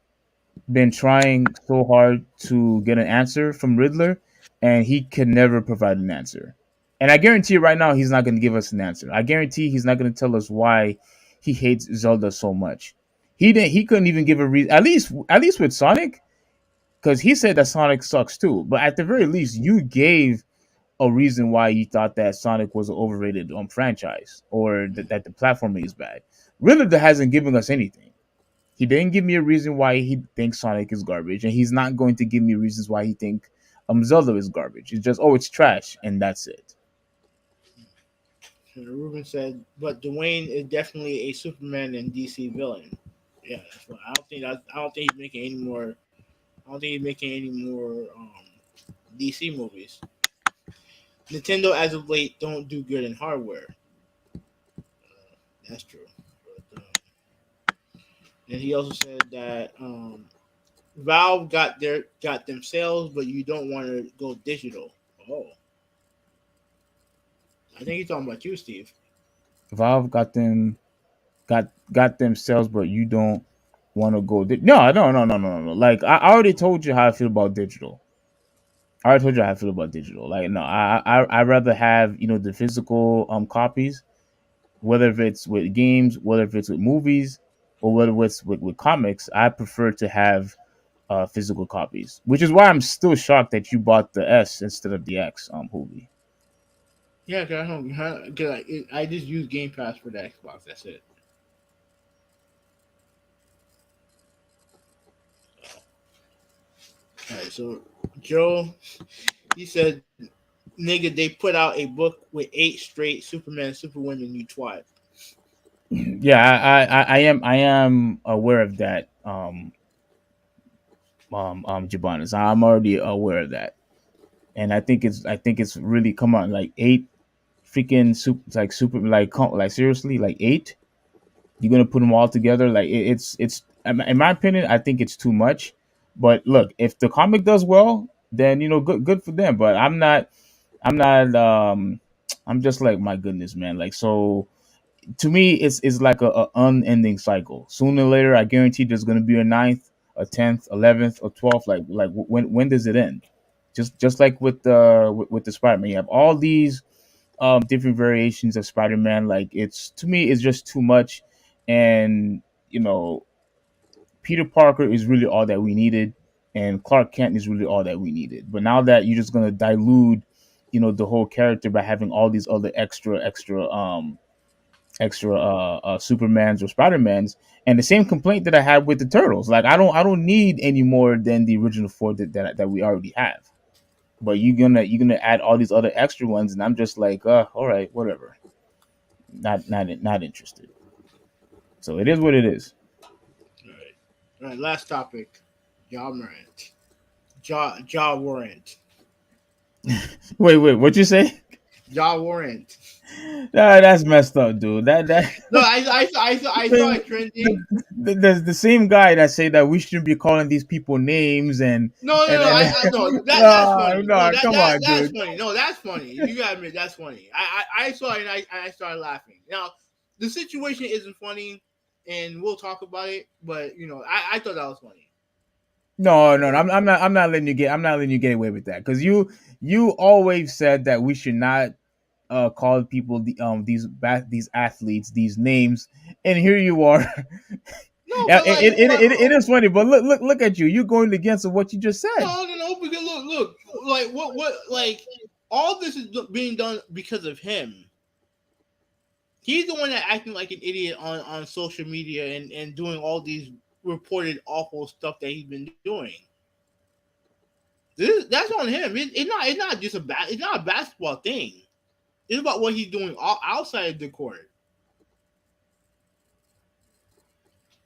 been trying so hard to get an answer from Riddler, and he can never provide an answer. And I guarantee you right now, he's not going to give us an answer. I guarantee he's not going to tell us why he hates Zelda so much. He didn't. He couldn't even give a reason. At least with Sonic, because he said that Sonic sucks too. But at the very least, you gave a reason why you thought that Sonic was an overrated franchise or that the platforming is bad. Riddler hasn't given us anything. He didn't give me a reason why he thinks Sonic is garbage, and he's not going to give me reasons why he think Zelda is garbage. It's just, oh, it's trash, and that's it. Ruben said, but Dwayne is definitely a Superman and DC villain. Yeah, that's why I don't think he's making any more. I don't think he's making any more DC movies. Nintendo, as of late, don't do good in hardware. That's true. But, and he also said that Valve got themselves, but you don't want to go digital. Oh, I think he's talking about you, Steve. Valve got themselves, but you don't want to go. No. Like I already told you how I feel about digital. I already told you how I feel about digital. Like no, I rather have the physical copies, whether if it's with games, whether if it's with movies, or whether it's with comics. I prefer to have physical copies, which is why I'm still shocked that you bought the S instead of the X movie. Yeah, cause I just use Game Pass for the Xbox. That's it. All right, so Joe, he said, "Nigga, they put out a book with 8 straight Superman, Superwomen. You twat." Yeah, I am aware of that. Jabanis. I'm already aware of that, and I think it's really come on like 8 freaking like seriously like 8. You're gonna put them all together like it's in my opinion I think it's too much. But look, if the comic does well, then good for them. But I'm not. I'm just like my goodness, man. Like so to me it's like a unending cycle. Sooner or later I guarantee there's going to be a ninth, a 10th, 11th, or 12th. Like when does it end? Just like with the Spider-Man, you have all these different variations of Spider-Man. Like it's to me it's just too much. And you know Peter Parker is really all that we needed, and Clark Kent is really all that we needed. But now that you're just going to dilute the whole character by having all these other extra Supermans or Spider-Mans. And the same complaint that I had with the Turtles. Like I don't need any more than the original four that we already have. But you're gonna add all these other extra ones, and I'm just like, all right, whatever. Not interested. So it is what it is. All right, last topic. Ja Morant. Ja Warrant. Wait, what you say? Ja Warrant. Nah, that's messed up, dude. That No, I saw it trending. there's the same guy that say that we shouldn't be calling these people names No. and I no that's no, funny. No, no, come on, that's dude. funny. No, that's funny. You gotta admit that's funny. I saw it and I started laughing. Now the situation isn't funny, and we'll talk about it. But I thought that was funny. No. I'm not letting you get away with that because you always said that we should not call people these athletes these names, and here you are. No, Yeah, but it is funny, but look at you. You're going against what you just said. no. Because look, like like all this is being done because of him. He's the one that acting like an idiot on social media and doing all these reported awful stuff that he's been doing. That's on him. It's not just it's not a basketball thing. It's about what he's doing outside of the court.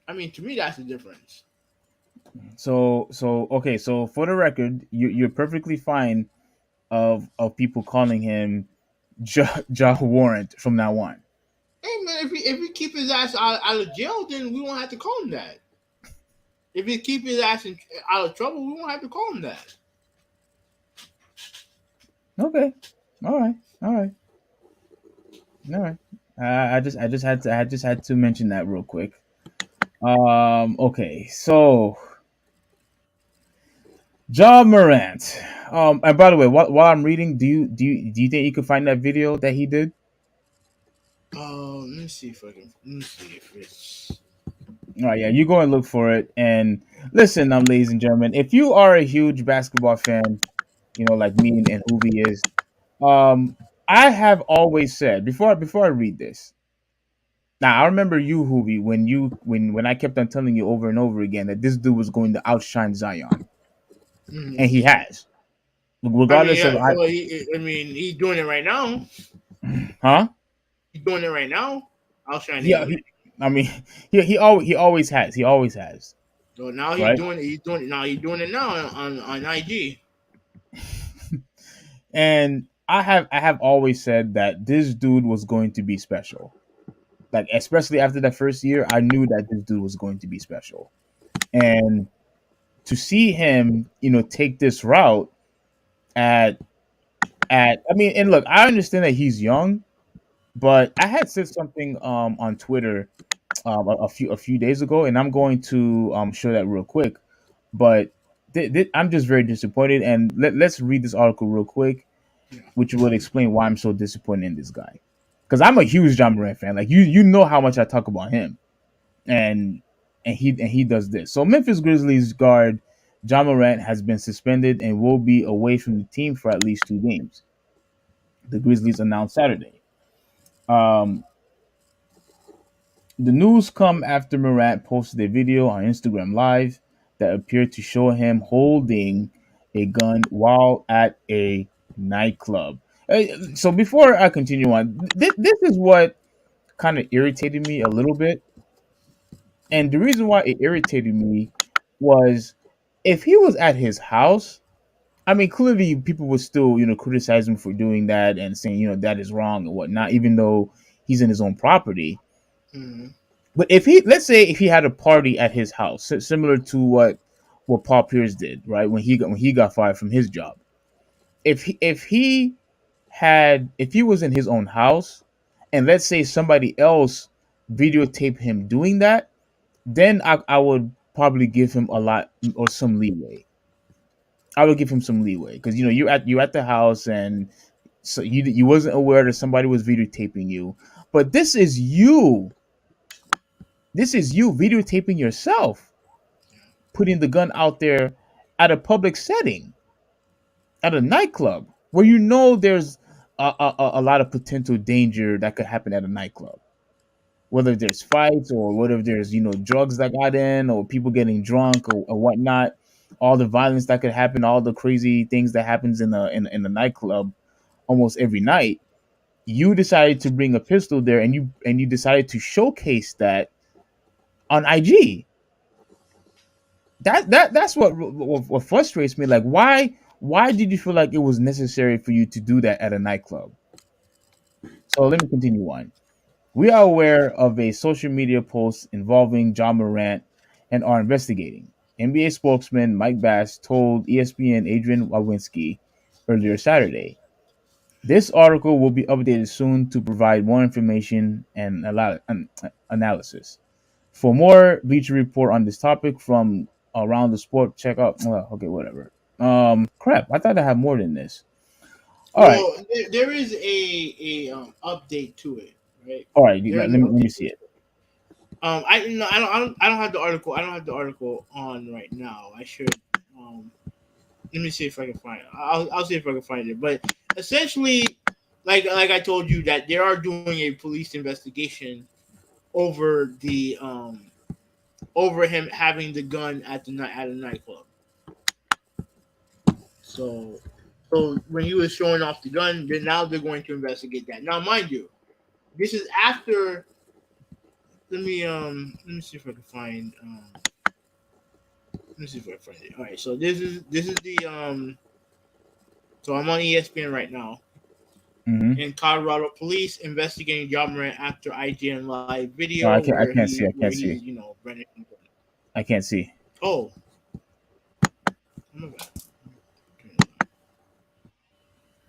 I mean, to me, that's the difference. So okay. So for the record, you're perfectly fine of people calling him Ja Warrant from now on. Hey man, if he keep his ass out of jail, then we won't have to call him that. If he keep his ass out of trouble, we won't have to call him that. Okay. All right. All right. All right. I just had to mention that real quick. Okay. So Ja Morant. And by the way, while I'm reading, do you think you could find that video that he did? Let me see if I can. Let me see if it's. All right, yeah, you go and look for it. And listen, ladies and gentlemen, if you are a huge basketball fan, like me and Hoovy is, Um, I have always said before I read this. Now I remember you, Hoovy, when I kept on telling you over and over again that this dude was going to outshine Zion, and Mhm. he has, I mean, regardless of yeah. Well, I mean, he's doing it right now. huh? He's doing it right now. Outshining Yeah, him. I mean, he always has, So now he's right? doing it. He's doing it now. He's doing it now on IG. And I have always said that this dude was going to be special. Like especially after that first year, I knew that this dude was going to be special. And to see him, take this route at I mean, and look, I understand that he's young, but I had said something on Twitter a few days ago, and I'm going to show that real quick. But I'm just very disappointed, and let's read this article real quick, Yeah. which will explain why I'm so disappointed in this guy. Because I'm a huge John Morant fan. Like you know how much I talk about him, and he does this. So Memphis Grizzlies guard John Morant has been suspended and will be away from the team for at least 2 games. The Grizzlies announced Saturday. Um, the news come after Morant posted a video on Instagram Live that appeared to show him holding a gun while at a nightclub. So before I continue on, this is what kind of irritated me a little bit, and the reason why it irritated me was if he was at his house. I mean, clearly people would still, criticize him for doing that and saying, that is wrong and whatnot, even though he's in his own property. Hmm. But let's say, if he had a party at his house, similar to what Paul Pierce did, right, when he got fired from his job. If he was in his own house, and let's say somebody else videotaped him doing that, then I would probably give him a lot or some leeway. I would give him some leeway because you're at the house, and so you wasn't aware that somebody was videotaping you. But this is you videotaping yourself, putting the gun out there at a public setting, at a nightclub where there's a lot of potential danger that could happen at a nightclub. Whether there's fights or whether there's drugs that got in or people getting drunk or whatnot, all the violence that could happen, all the crazy things that happens in the nightclub almost every night. You decided to bring a pistol there, and you decided to showcase that on IG. That's what frustrates me. Like, why did you feel like it was necessary for you to do that at a nightclub? So let me continue on. We are aware of a social media post involving John Morant and are investigating. NBA spokesman Mike Bass told ESPN Adrian Wawinski earlier Saturday. This article will be updated soon to provide more information and a lot of analysis. For more Bleacher Report on this topic from around the sport, check out. Well, okay, whatever. Crap. I thought I had more than this. All right, Well, there is a update to it, right? all right. There Let is me an let me update to see it. it. I no, I don't have the article. I don't have the article on right now. I should. Let me see if I can find it. I'll see if I can find it. But essentially, like I told you that they are doing a police investigation over the over him having the gun at the night at a nightclub. So when he was showing off the gun, then now they're going to investigate that. Now, mind you, this is after. Let me see if I can find let me see if I can find it. All right, so this is the so I'm on ESPN right now. Mm-hmm. In Colorado, police investigating John Morant after IGN live Oh, video I can't see. I where can't he's see. running. I can't see. Oh, oh my god.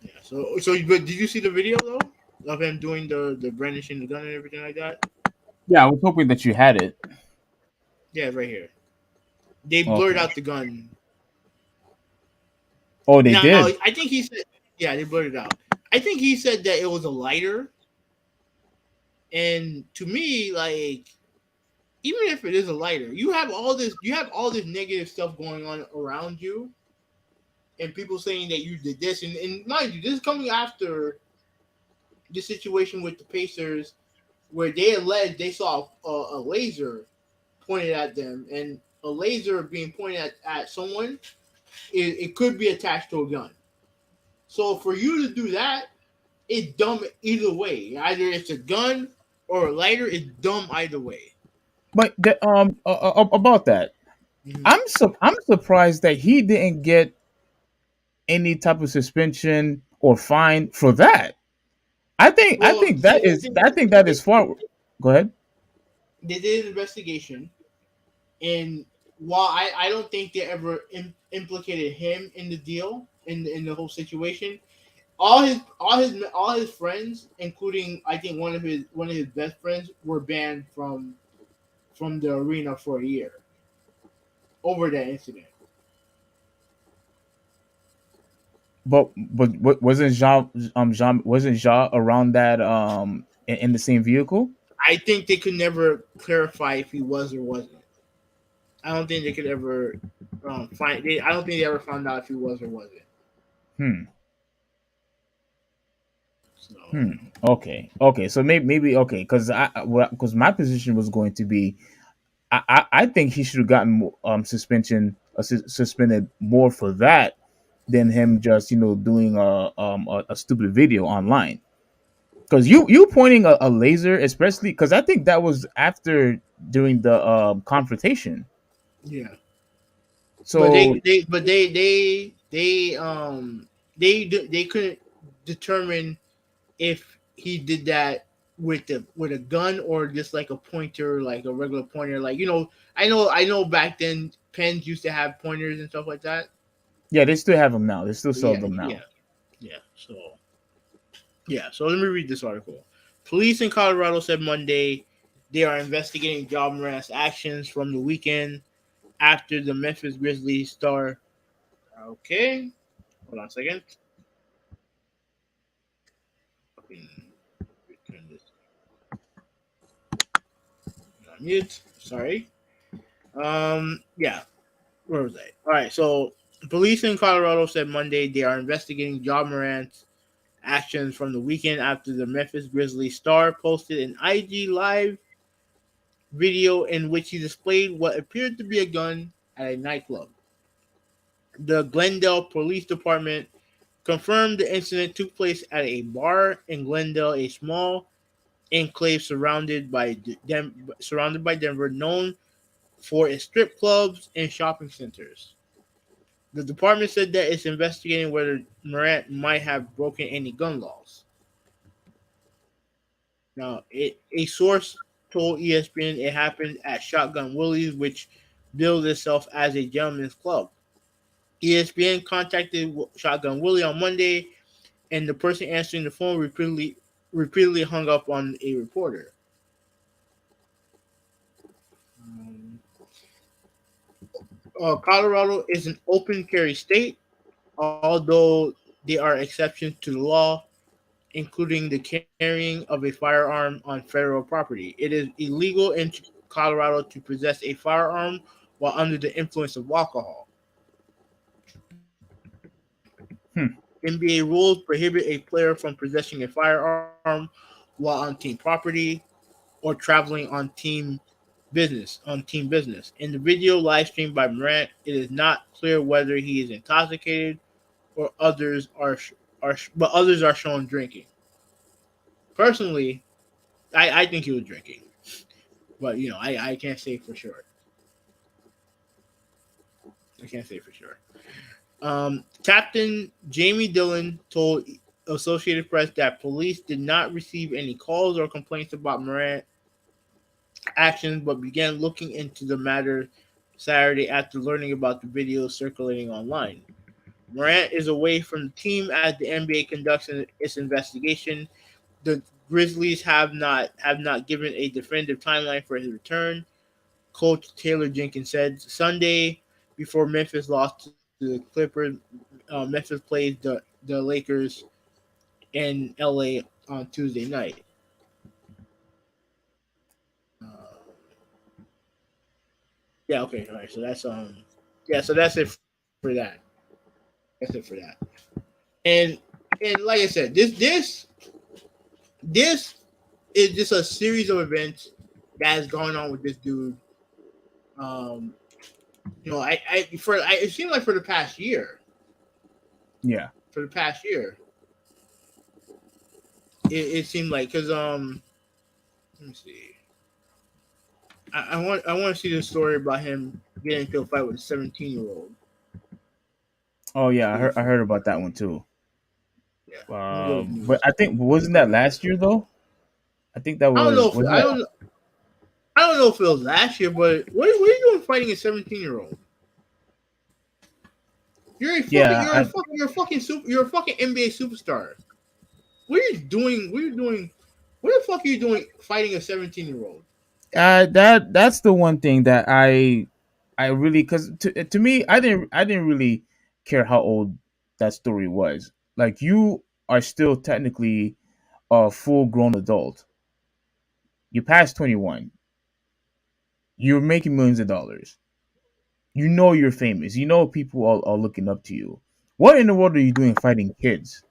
Yeah. But did you see the video though of him doing the brandishing the gun and everything like that? Yeah, I was hoping that you had it. Yeah, right here. They blurred Okay. out the gun. Oh, they Now did. I think he said, yeah, they blurred it out. I think he said that it was a lighter, and to me, like, even if it is a lighter, you have all this negative stuff going on around you. and people saying that you did this, and mind you, this is coming after the situation with the Pacers where they alleged they saw a laser pointed at them, and a laser being pointed at someone, it could be attached to a gun. So for you to do that, it's dumb either way. Either it's a gun or a lighter. It's dumb either way. But about that, Mm-hmm. I'm surprised that he didn't get any type of suspension or fine for that. Well, see, the thing I is, think that is far. Go ahead. they did an investigation, and while I don't think they ever implicated him in the deal in the whole situation, all his friends, including I think one of his best friends, were banned from the arena for a year over that incident. But wasn't Jean wasn't Jean around that in the same vehicle? I think they could never clarify if he was or wasn't. I don't think they could ever find. I don't think they ever found out if he was or wasn't. Hmm. So Hmm. Okay. So maybe okay. Because my position was going to be, I think he should have gotten suspension suspended more for that than him just doing a stupid video online. Because you pointing a laser, especially because I think that was after during the confrontation. yeah, but So they couldn't determine if he did that with a gun or just like a pointer, like a regular pointer. Like I know back then pens used to have pointers and stuff like that. yeah, they still have them now. They still sell Yeah, them yeah, now. yeah. So let me read this article. Police in Colorado said Monday they are investigating John Morant's actions from the weekend after the Memphis Grizzlies star. Okay, hold on a second. Okay, turn this on mute. Sorry. Yeah. Where was I? All right. So police in Colorado said Monday they are investigating John Morant's actions from the weekend after the Memphis Grizzlies star posted an IG live video in which he displayed what appeared to be a gun at a nightclub. The Glendale Police Department confirmed the incident took place at a bar in Glendale, a small enclave surrounded by Denver, known for its strip clubs and shopping centers. The department said that it's investigating whether Morant might have broken any gun laws. Now, a source told ESPN it happened at Shotgun Willie's, which billed itself as a gentleman's club. ESPN contacted Shotgun Willie on Monday, and the person answering the phone repeatedly hung up on a reporter. Um, Colorado is an open carry state, although there are exceptions to the law, including the carrying of a firearm on federal property. It is illegal in Colorado to possess a firearm while under the influence of alcohol. Hmm. NBA rules prohibit a player from possessing a firearm while on team property or traveling on team business. In the video live streamed by Morant, it is not clear whether he is intoxicated or others are shown drinking. Personally, I think he was drinking, but I can't say for sure. I can't say for sure. Captain Jamie Dillon told Associated Press that police did not receive any calls or complaints about Morant actions, but began looking into the matter Saturday after learning about the video circulating online. Morant is away from the team as the NBA conducts its investigation. The Grizzlies have not given a definitive timeline for his return. Coach Taylor Jenkins said Sunday before Memphis lost to the Clippers. Memphis plays the Lakers in LA on Tuesday night. Yeah, okay, all right. So that's it for that. That's it for that. And like I said, this is just a series of events that has gone on with this dude. Um, it seemed like for the past year, Yeah. for the past year, it seemed like because let me see. I want to see the story about him getting into a fight with a 17-year-old. Oh yeah, See I if heard about that one too. yeah. Let me go to But news. I think wasn't that last year though? I think that I don't know was if wasn't that. I don't know if it was last year, but what are you doing fighting a 17-year-old? Yeah, You're a fucking NBA superstar. What are you doing? What are you doing? What the fuck are you doing fighting a 17-year-old? that's the one thing that I really because to me I didn't really care how old that story was. Like you are still technically a full grown adult. You passed 21. You're making millions of dollars. You know you're famous. You know people are looking up to you. What in the world are you doing fighting kids?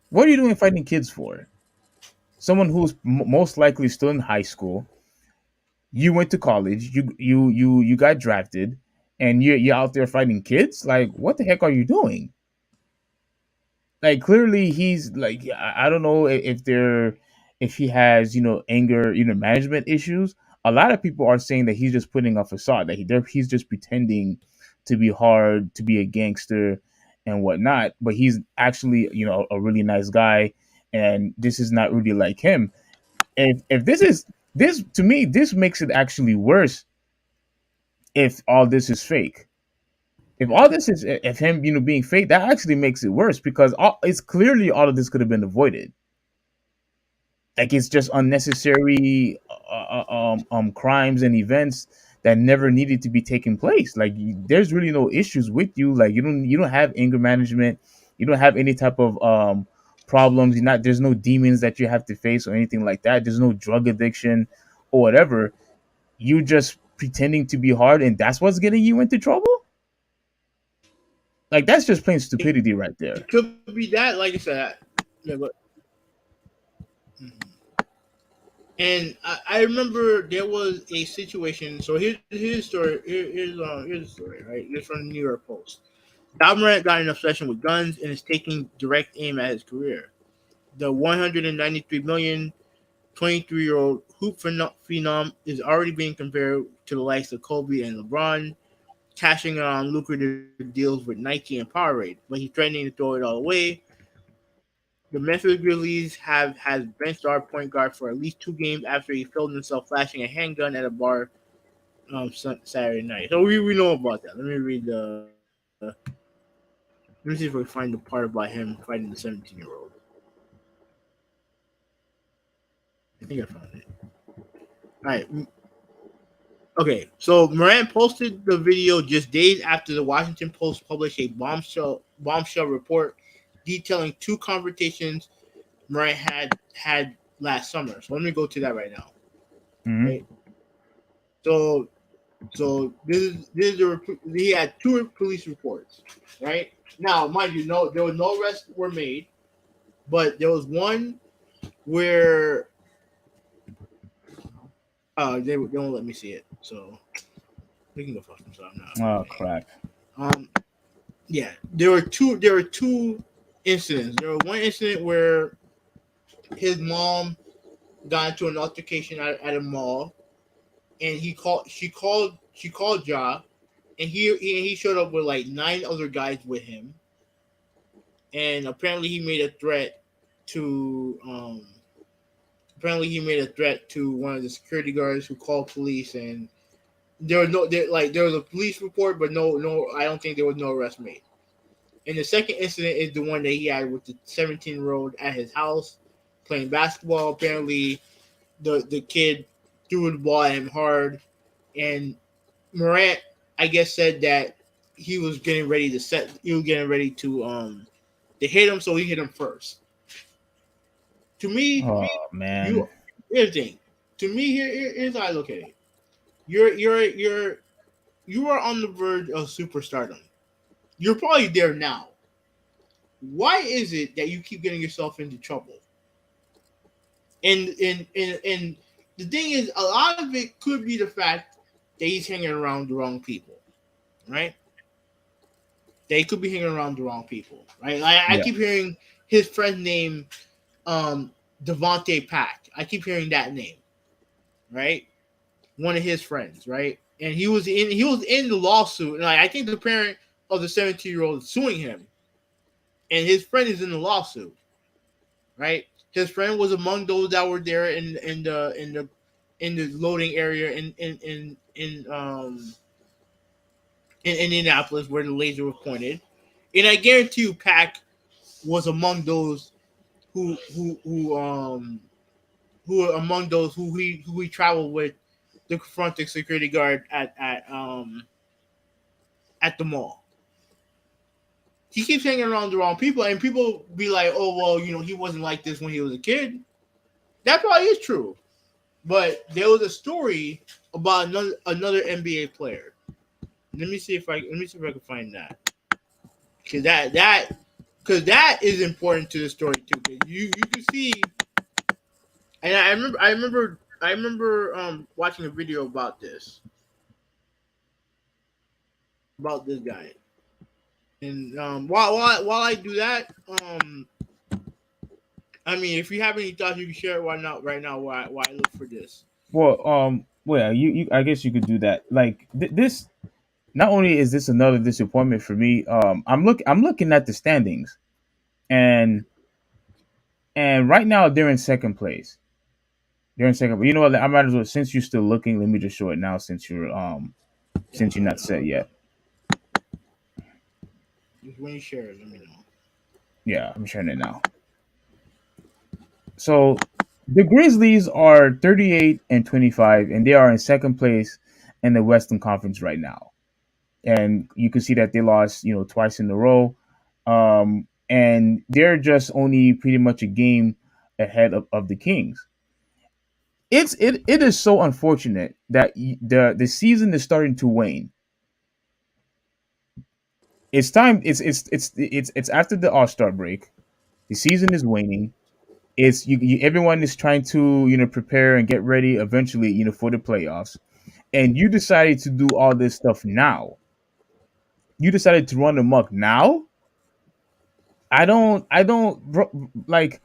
What are you doing fighting kids for? Someone who's most likely still in high school. You went to college. You got drafted, and you're out there fighting kids. Like what the heck are you doing? Like clearly he's like I don't know if he has anger management issues. A lot of people are saying that he's just putting a facade, that he's just pretending to be hard, to be a gangster and whatnot, but he's actually a really nice guy, and this is not really like him. If this to me, this makes it actually worse if all this is fake. If all this is if him being fake, that actually makes it worse because it's clearly all of this could have been avoided. Like it's just unnecessary crimes and events that never needed to be taking place. Like there's really no issues with you. Like you don't have anger management. You don't have any type of problems. There's no demons that you have to face or anything like that. There's no drug addiction or whatever. You just pretending to be hard, and that's what's getting you into trouble. Like that's just plain stupidity right there. It could be that, like I said. Yeah, but and I remember there was a situation. So here's the story. Here's the story. Right, it's from the New York Post. Morant got in an obsession with guns and is taking direct aim at his career. The 193 million 23-year-old hoop phenom is already being compared to the likes of Kobe and LeBron, cashing on lucrative deals with Nike and Powerade, but he's threatening to throw it all away. The Memphis Grizzlies has benched our point guard for at least 2 games after he filmed himself flashing a handgun at a bar Saturday night. So we know about that. Let me read the. Let me see if we find the part about him fighting the 17-year-old. I think I found it. All right. Okay, so Morant posted the video just days after the Washington Post published a bombshell report detailing 2 confrontations Morant had last summer. So let me go to that right now. Mm-hmm. Right. So this is he had 2 police reports. Right now, mind you, there was no arrests were made, but there was one where they won't let me see it. So we can go fuck themselves now. Oh crap. Um, yeah, there were two. There were 2 incidents. There was one incident where his mom got into an altercation at a mall, and she called Ja, and he showed up with like 9 other guys with him, and apparently he made a threat to one of the security guards who called police, and there was a police report, but no, I don't think there was no arrest made. And the second incident is the one that he had with the 17-year-old at his house playing basketball. Apparently, the kid threw the ball at him hard, and Morant, I guess, said that he was getting ready to hit him, so he hit him first. To me, Oh man. you here's the thing. To me, here's how I look at it. You are on the verge of superstardom. You're probably there now. Why is it that you keep getting yourself into trouble? And the thing is, a lot of it could be the fact that he's hanging around the wrong people, right? They could be hanging around the wrong people, right? I Yeah. keep hearing his friend name, um, Devontae Pack. I keep hearing that name, right? One of his friends, right? And he was in the lawsuit, and like, I think the parent of the 17-year-old is suing him, and his friend is in the lawsuit, right? His friend was among those that were there in the loading area in Indianapolis where the laser was pointed, and I guarantee you, Pack was among those who who are among those who he traveled with to confront the security guard at the mall. He keeps hanging around the wrong people, and people be like, "Oh well, he wasn't like this when he was a kid." That probably is true, but there was a story about another NBA player. Let me see if I can find that, because that is important to the story too. 'Cause you can see, and I remember watching a video about this guy. And while I do that, I mean, if you have any thoughts, you can share it right now. Why I look for this. Well, you I guess you could do that. Like this, not only is this another disappointment for me, I'm looking at the standings, and right now they're in second place. They're in second. But you know what? I might as well, since you're still looking, let me just show it now Yeah, since you're not set yet. just when you share it, let me know. Yeah, I'm sharing it now. So the Grizzlies are 38 and 25, and they are in second place in the Western Conference right now. And you can see that they lost, twice in a row. And they're just only pretty much a game ahead of the Kings. It is so unfortunate that the season is starting to wane. It's time. It's after the All Star break. The season is waning. It's everyone is trying to prepare and get ready eventually for the playoffs. And you decided to do all this stuff now. You decided to run amok now. I don't like,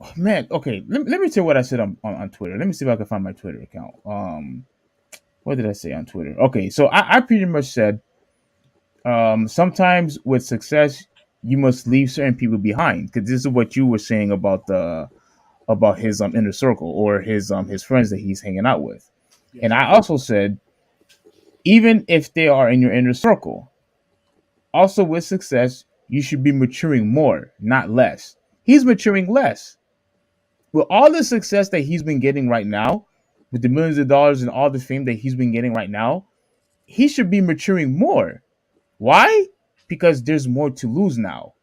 oh, man. Okay, let me tell you what I said on Twitter. Let me see if I can find my Twitter account. What did I say on Twitter? Okay, so I pretty much said, sometimes with success you must leave certain people behind, because this is what you were saying about his inner circle, or his friends that he's hanging out with. And Yes, I also said, even if they are in your inner circle, also with success you should be maturing more, not less. He's maturing less. With all the success that he's been getting right now, with the millions of dollars and all the fame that he's been getting right now, he should be maturing more. Why? Because there's more to lose now.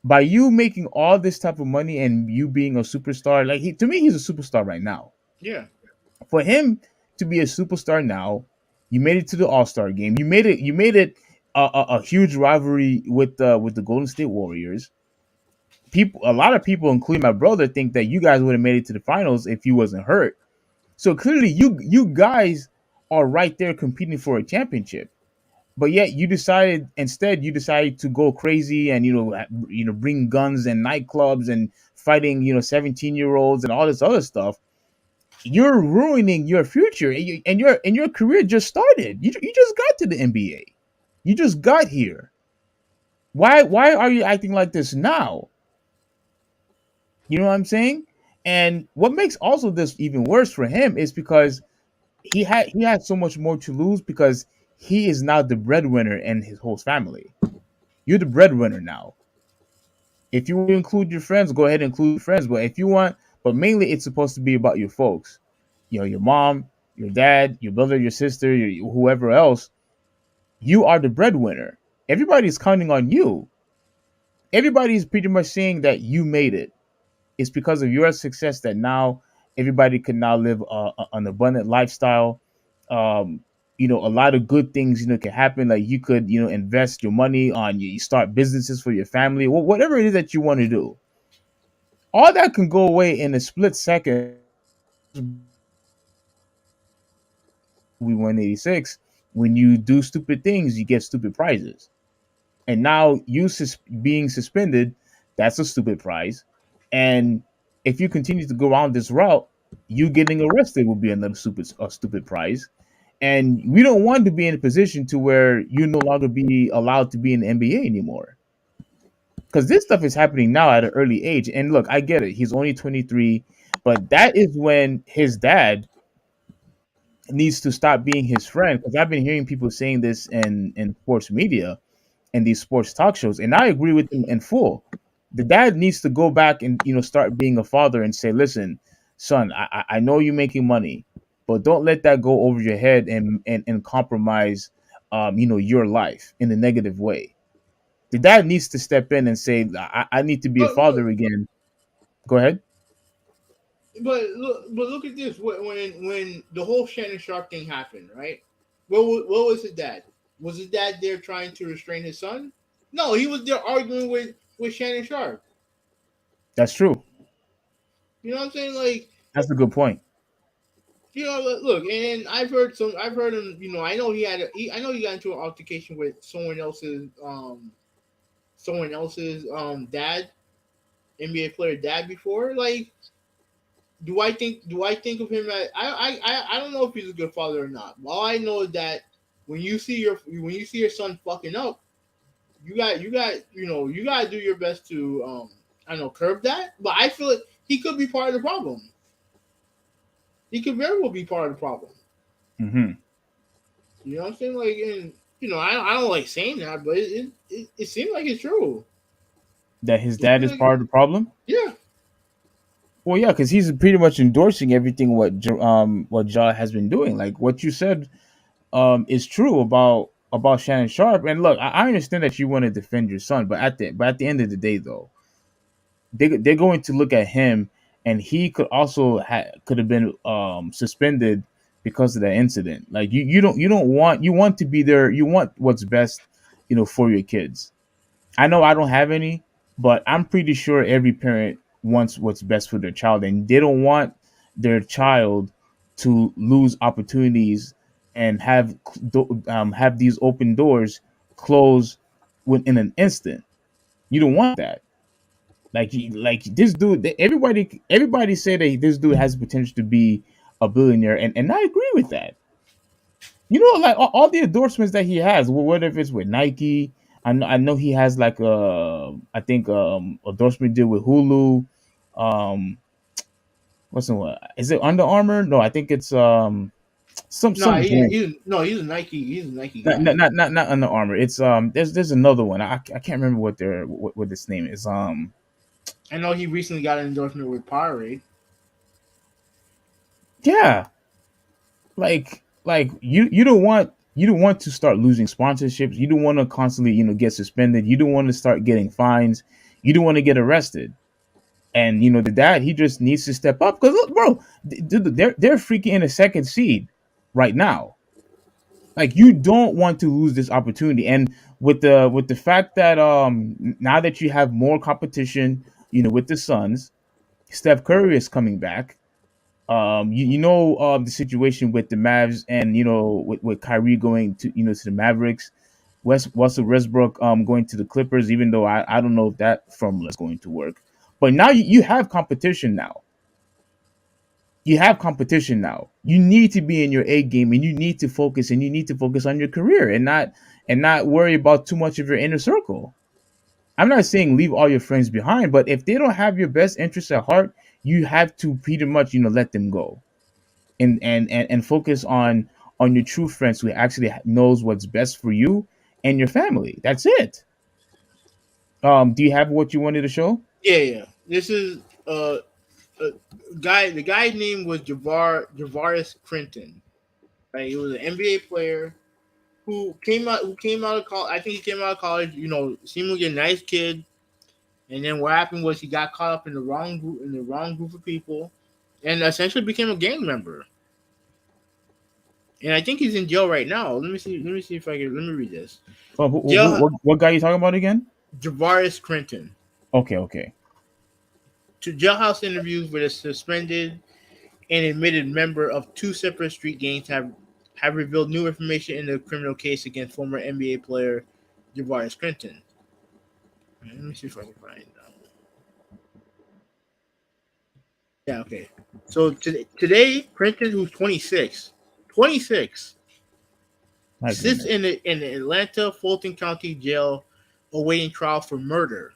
By you making all this type of money and you being a superstar, like, to me, he's a superstar right now. yeah, For him to be a superstar now, you made it to the All Star game. You made it a huge rivalry with the Golden State Warriors. A lot of people, including my brother, think that you guys would have made it to the finals if you wasn't hurt. So clearly, you guys are right there competing for a championship. But yet you decided to go crazy and bring guns and nightclubs and fighting 17-year-olds and all this other stuff. You're ruining your future, and your career just started. You just got to the NBA. You just got here. Why are you acting like this now? You know what I'm saying? And what makes also this even worse for him is because he had so much more to lose, because he is now the breadwinner in his whole family. You're the breadwinner now. If you want to include your friends, go ahead and include your friends. But if you want, but mainly it's supposed to be about your folks. Your mom, your dad, your brother, your sister, whoever else. You are the breadwinner. Everybody's counting on you. Everybody's pretty much saying that you made it. It's because of your success that now everybody can now live an abundant lifestyle. Um, a lot of good things can happen. Like you could invest your money on you start businesses for your family, whatever it is that you want to do. All that can go away in a split second movie 186. When you do stupid things, you get stupid prizes. And now being suspended, that's a stupid prize. And if you continue to go on this route, you getting arrested will be another stupid prize. And we don't want to be in a position to where you no longer be allowed to be in the NBA anymore. Because this stuff is happening now at an early age. And look, I get it. He's only 23, but that is when his dad needs to stop being his friend. Because I've been hearing people saying this in sports media and these sports talk shows, and I agree with them in full. The dad needs to go back and start being a father and say, "Listen, son, I know you're making money, but don't let that go over your head and compromise, your life in a negative way." The dad needs to step in and say, "I need to be a But look, father again." Go ahead. but look at this. When the whole Shannon Sharp thing happened, right? What was his dad? Was his dad there trying to restrain his son? No, he was there arguing with Shannon Sharp. That's true. You know what I'm saying? Like, That's a good point. look, and I've heard him. I know I know he got into an altercation with someone else's dad, NBA player dad before. Like, do I think of him as I don't know if he's a good father or not. All I know is that when you see your son fucking up, you got to do your best to I don't know, curb that. But I feel like he could be part of the problem. He could very well be part of the problem. Hmm. You know what I'm saying? Like, and I don't like saying that, but it seems like it's true. That his It dad seems is like part of the problem. yeah. Well, yeah, because he's pretty much endorsing everything what Ja has been doing. Like what you said is true about Shannon Sharp. And look, I understand that you want to defend your son, but at the end of the day, though, they're going to look at him, and he could also could have been suspended because of that incident. Like you want to be there. You want what's best, for your kids. I know I don't have any, but I'm pretty sure every parent wants what's best for their child, and they don't want their child to lose opportunities and have these open doors close within an instant. You don't want that. Like this dude, everybody say that this dude has potential to be a billionaire, and I agree with that. Like all the endorsements that he has, whether if it's with Nike, I know he has like I think endorsement deal with Hulu. Um, what's the one? Is it Under Armour? No, I think it's No, some brand. He's a Nike Not guy. not Under Armour. It's there's another one. I can't remember what this name is. I know he recently got an endorsement with Powerade. Yeah, like you don't want to start losing sponsorships. You don't want to constantly get suspended. You don't want to start getting fines. You don't want to get arrested. And the dad, he just needs to step up because look, bro, they're freaking in a second seed right now. Like you don't want to lose this opportunity. And with the fact that now that you have more competition, with the Suns, Steph Curry is coming back. The situation with the Mavs and with Kyrie going to the Mavericks, Russell Westbrook going to the Clippers. Even though I don't know if that formula is going to work, but now you have competition now. You have competition now. You need to be in your A game, and you need to focus, and you need to focus on your career, and not worry about too much of your inner circle. I'm not saying leave all your friends behind, but if they don't have your best interests at heart, you have to pretty much let them go and focus on your true friends who actually knows what's best for you and your family. That's it. Do you have what you wanted to show? Yeah, yeah. This is a guy. The guy's name was Javaris Crinton. Right, he was an NBA player who came out of college. I think he came out of college. Seemed like a nice kid. And then what happened was he got caught up in the wrong group of people, and essentially became a gang member. and I think he's in jail right now. Let me see. Let me see if I can. Let me read this. Oh, Jail what guy are you talking about again? Javaris Clinton. Okay, okay. To jailhouse interviews with a suspended and admitted member of two separate street gangs have revealed new information in the criminal case against former NBA player Javaris Clinton. Let me see if I can find. Yeah, okay. So today, Clinton, who's 26, 26, My sits goodness. in the Atlanta Fulton County Jail awaiting trial for murder,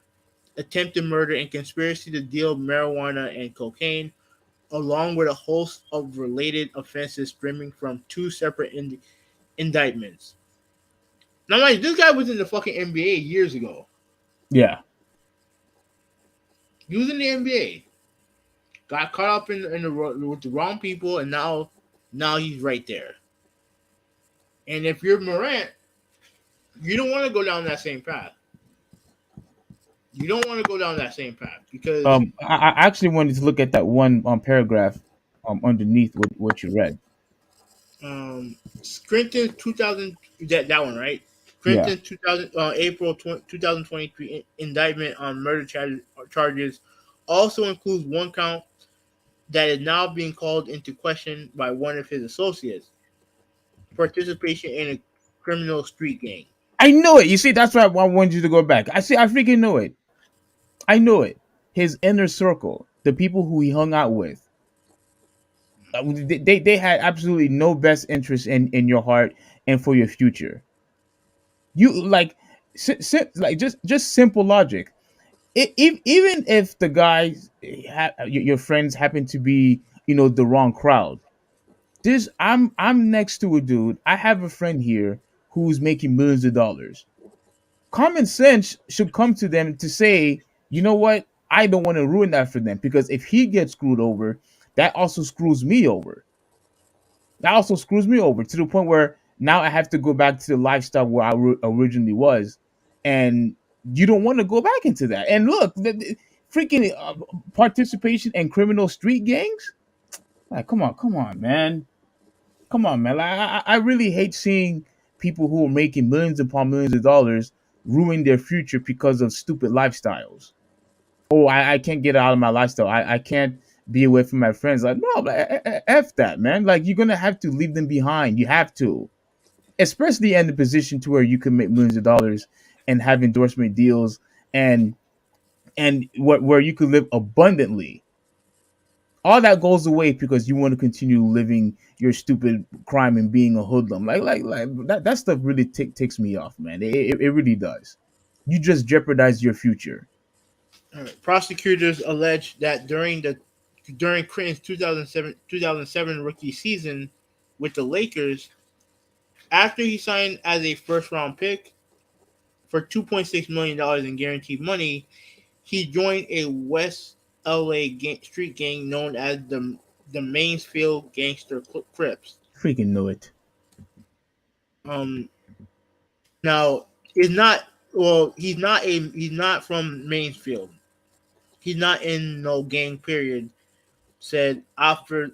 attempted murder, and conspiracy to deal marijuana and cocaine, along with a host of related offenses stemming from two separate indictments. Now, mind you, this guy was in the fucking NBA years ago. Yeah. He was in the NBA, got caught up with the wrong people, and now he's right there. And if you're Morant, you don't want to go down that same path. You don't want to go down that same path because I actually wanted to look at that one paragraph underneath what you read. Clinton 2000, that one, right? Yeah. Clinton 2000 April 2023 indictment on murder charges also includes one count that is now being called into question by one of his associates, participation in a criminal street gang. I know it. You see, that's why I wanted you to go back. I see. I freaking know it. I know it. His inner circle, the people who he hung out with, they had absolutely no best interest in your heart and for your future. You like, like just simple logic. Even if the guys, your friends happen to be, the wrong crowd. This I'm next to a dude. I have a friend here who's making millions of dollars. Common sense should come to them to say, you know what? I don't want to ruin that for them, because if he gets screwed over, that also screws me over. That also screws me over to the point where now I have to go back to the lifestyle where I originally was, and you don't want to go back into that. And look, the freaking participation in criminal street gangs. Like, come on, man. Come on, man. Like, I really hate seeing people who are making millions upon millions of dollars ruin their future because of stupid lifestyles. Oh, I can't get out of my lifestyle. I can't be away from my friends. Like, no, F that, man. Like, you're going to have to leave them behind. You have to. Especially in the position to where you can make millions of dollars and have endorsement deals, and where you could live abundantly. All that goes away because you want to continue living your stupid crime and being a hoodlum. Like that stuff really ticks me off, man. It really does. You just jeopardize your future. Prosecutors allege that during Clinton's 2007 rookie season with the Lakers, after he signed as a first round pick for $2.6 million in guaranteed money, he joined a West LA street gang known as the Mansfield Gangster Crips. Freaking know it. Um, Now he's not. Well, he's not from Mansfield. He's not in no gang. Period. Said after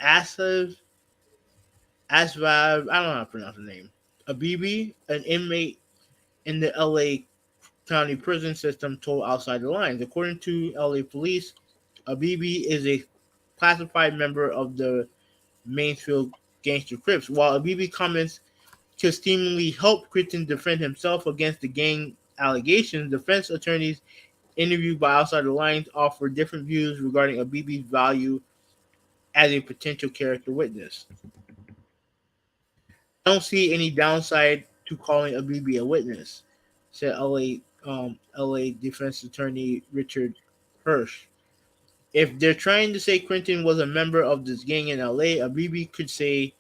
Asav Asvav. I don't know how to pronounce the name. Abibi, an inmate in the L.A. County prison system, told Outside the Lines. According to L.A. police, Abibi is a classified member of the Mansfield Gangster Crips. While Abibi comments could seemingly help Clinton defend himself against the gang allegations, defense attorneys interviewed by Outside the Lines offer different views regarding Abibi's value as a potential character witness. I don't see any downside to calling Abibi a witness, said LA defense attorney Richard Hirsch. If they're trying to say Clinton was a member of this gang in LA, Abibi could say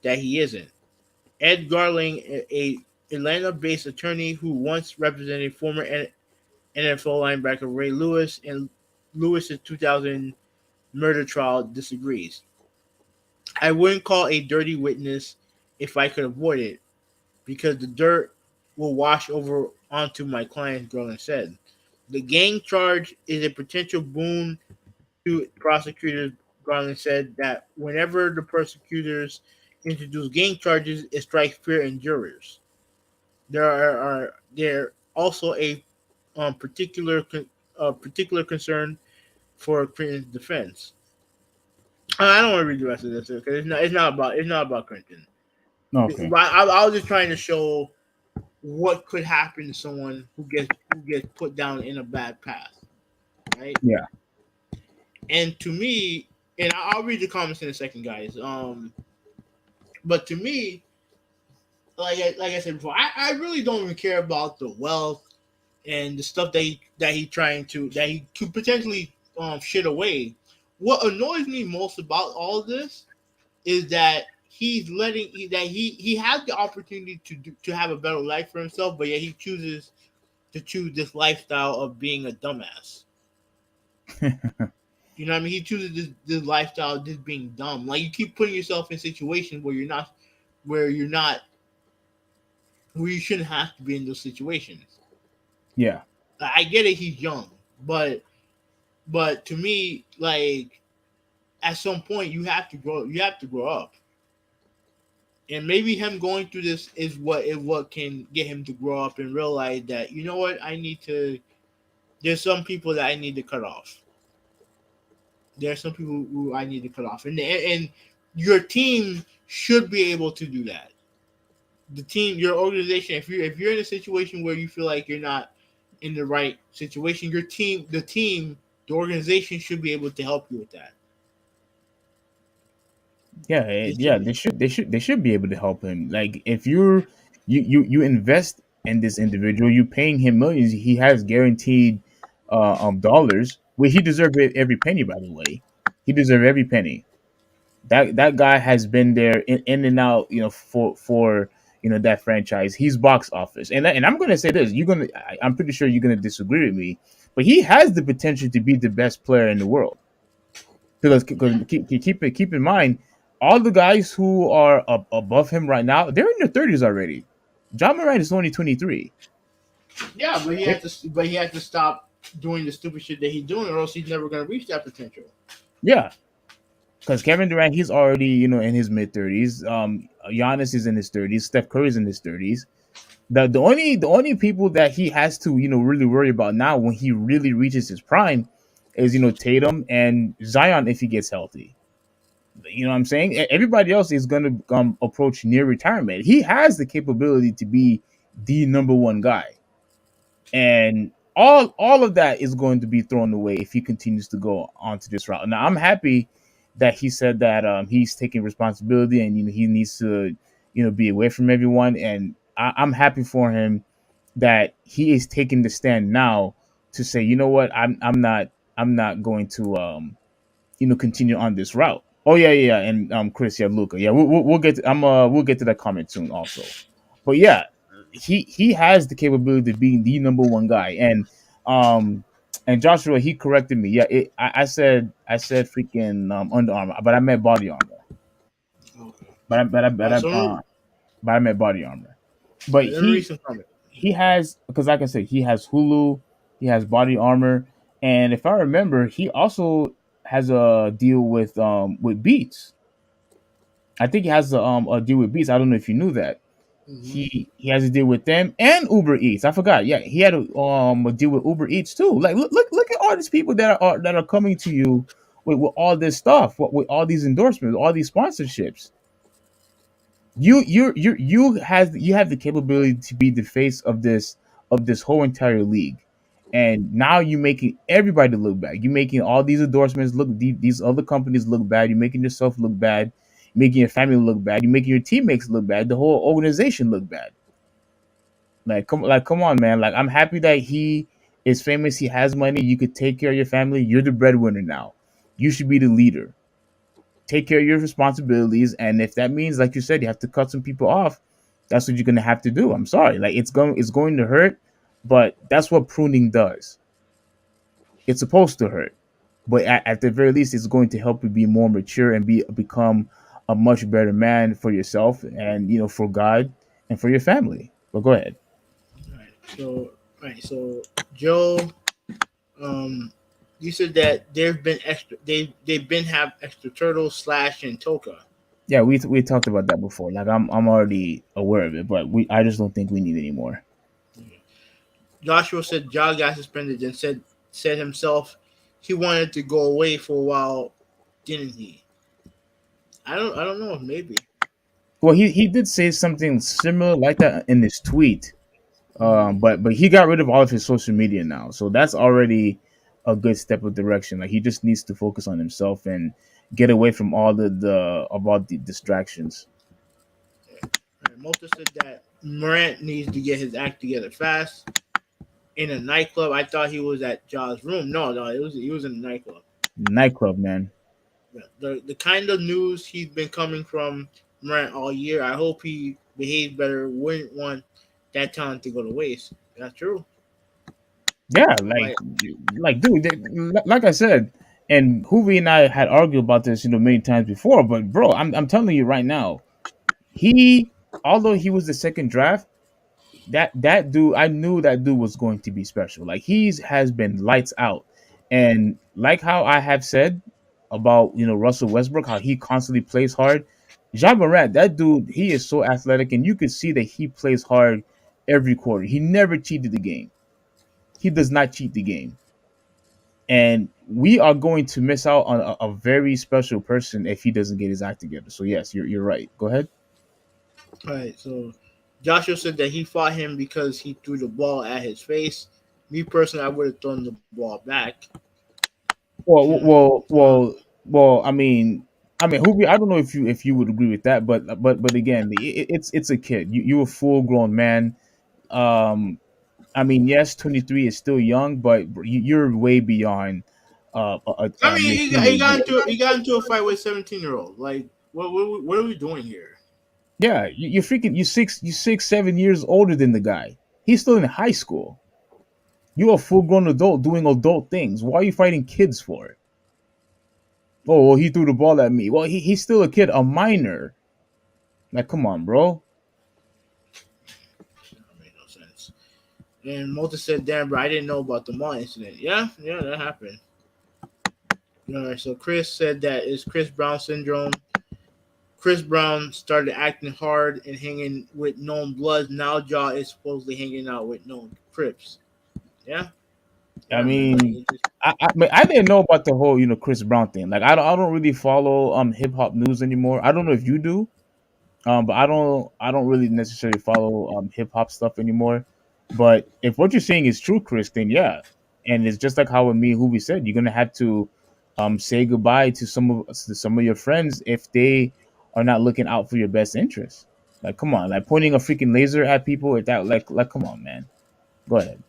that he isn't. Ed Garling, a Atlanta-based attorney who once represented former NFL linebacker Ray Lewis in Lewis's 2000 murder trial, disagrees. I wouldn't call a dirty witness if I could avoid it, because the dirt will wash over onto my client, Garland said. The gang charge is a potential boon to prosecutors, Garland said, that whenever the prosecutors introduce gang charges and strike fear in jurors. There also a particular concern for Clinton's defense. I don't want to read the rest of this because it's not about Clinton. Okay. I was just trying to show what could happen to someone who gets put down in a bad path, right? Yeah. And to me, and I'll read the comments in a second, guys. But to me, like I said before, I really don't even care about the wealth and the stuff that he could potentially shit away. What annoys me most about all of this is that he has the opportunity to have a better life for himself, but yet he chooses to choose this lifestyle of being a dumbass. You know what I mean? He chooses this lifestyle of just being dumb. Like you keep putting yourself in situations where you're not where you shouldn't have to be in those situations. Yeah. I get it, he's young, but to me, like at some point you have to grow up. And maybe him going through this is what can get him to grow up and realize that you know what I need to. There's some people that I need to cut off. There are some people who I need to cut off, and your team should be able to do that. The team, your organization, if you're in a situation where you feel like you're not in the right situation, the organization should be able to help you with that. Yeah, They yeah, should. they should be able to help him. Like if you invest in this individual, you paying him millions. He has guaranteed dollars. Well, he deserves every penny. By the way, he deserves every penny. That guy has been there in and out. For that franchise. He's box office, and I'm gonna say this. I'm pretty sure you're gonna disagree with me, but he has the potential to be the best player in the world. Because keep in mind, all the guys who are above him right now, they're in their 30s already. John Morant is only 23. Yeah, but he had to stop doing the stupid shit that he's doing, or else he's never gonna reach that potential. Yeah, because Kevin Durant, he's already in his mid 30s. Giannis is in his 30s. Steph Curry's in his 30s. The only people that he has to really worry about now when he really reaches his prime is Tatum and Zion if he gets healthy. You know what I'm saying? Everybody else is going to approach near retirement. He has the capability to be the number one guy, and all of that is going to be thrown away if he continues to go onto this route. Now, I'm happy that he said that he's taking responsibility and he needs to be away from everyone, and I'm happy for him that he is taking the stand now to say, you know what, I'm not going to continue on this route. Oh yeah, yeah, yeah. And Chris, yeah, Luca, yeah, we'll get to, we'll get to that comment soon also. But yeah, he has the capability of being the number one guy, um and Joshua, he corrected me. Yeah, I said freaking Under Armour, but I meant body armor. Okay. But I but I but All right. I So let me, but I meant body armor. But let me read some comments. he has, because like I said, he has Hulu, he has body armor, and if I remember, he also has a deal with Beats. I think he has a deal with Beats. I don't know if you knew that. Hmm. He has a deal with them and Uber Eats. I forgot. Yeah, he had a deal with Uber Eats too. Like look at all these people that are coming to you with all this stuff, with all these endorsements, all these sponsorships. You have the capability to be the face of this whole entire league, and now you're making everybody look bad. You're making all these endorsements look, these other companies look bad. You're making yourself look bad. You're making your family look bad. You're making your teammates look bad. The whole organization look bad. Come on, man. Like, I'm happy that he is famous. He has money. You could take care of your family. You're the breadwinner now. You should be the leader. Take care of your responsibilities, and if that means, like you said, you have to cut some people off, that's what you're gonna have to do. I'm sorry, like it's going to hurt, but that's what pruning does. It's supposed to hurt, but at the very least, it's going to help you be more mature and become a much better man for yourself, and for God and for your family. But go ahead. All right. So Joe, um, you said that they've been have extra turtles, Slash, and Toka. Yeah, we talked about that before. Like I'm already aware of it, but we I just don't think we need any more. Joshua said Ja got suspended and said himself he wanted to go away for a while, didn't he? I don't know, maybe. Well, he did say something similar like that in his tweet. Mm-hmm. But he got rid of all of his social media now, so that's already a good step of direction. Like he just needs to focus on himself and get away from the about the distractions. Mota said that Morant needs to get his act together fast. In a nightclub, I thought he was at Ja's room. No, it was he was in a nightclub. Nightclub, man. Yeah. The kind of news he's been coming from Morant all year. I hope he behaves better. Wouldn't want that talent to go to waste. That's true. Yeah, Like dude, like I said, and Hoovy and I had argued about this, many times before. But bro, I'm telling you right now, he, although he was the second draft, that dude, I knew that dude was going to be special. Like he's has been lights out, and like how I have said about Russell Westbrook, how he constantly plays hard. Jean Morant, that dude, he is so athletic, and you can see that he plays hard every quarter. He never cheated the game. He does not cheat the game, and we are going to miss out on a very special person if he doesn't get his act together. So yes, you're right. Go ahead. all right, so Joshua said that he fought him because he threw the ball at his face. Me personally, I would have thrown the ball back. Well, Yeah. well, Um, well, well. I mean, Hoopy. I don't know if you would agree with that, but again, it's a kid. You a full grown man. Um, I mean, yes, 23 is still young, but you're way beyond I mean, your he teenage got years. into a fight with 17-year-old. Like, what are we doing here? Yeah, you're freaking you 6 7 years older than the guy. He's still in high school. You're a full grown adult doing adult things. Why are you fighting kids for it? Oh, well, he threw the ball at me. Well, he's still a kid, a minor. Like, come on, bro. That made no sense. And Mota said, "Damn, bro, I didn't know about the mall incident." Yeah, that happened. All right, so Chris said that is Chris Brown syndrome. Chris Brown started acting hard and hanging with known bloods. Now Jaw is supposedly hanging out with known Crips. Yeah, I man. Like mean, it just I didn't know about the whole Chris Brown thing. Like, I don't really follow hip hop news anymore. I don't know if you do. But I don't really necessarily follow hip hop stuff anymore. But if what you're saying is true, Chris, then yeah. And it's just like how with me and Hoovy said, you're gonna have to say goodbye to some of your friends if they are not looking out for your best interests. Like, come on, like pointing a freaking laser at people at that, like, come on, man. Go ahead.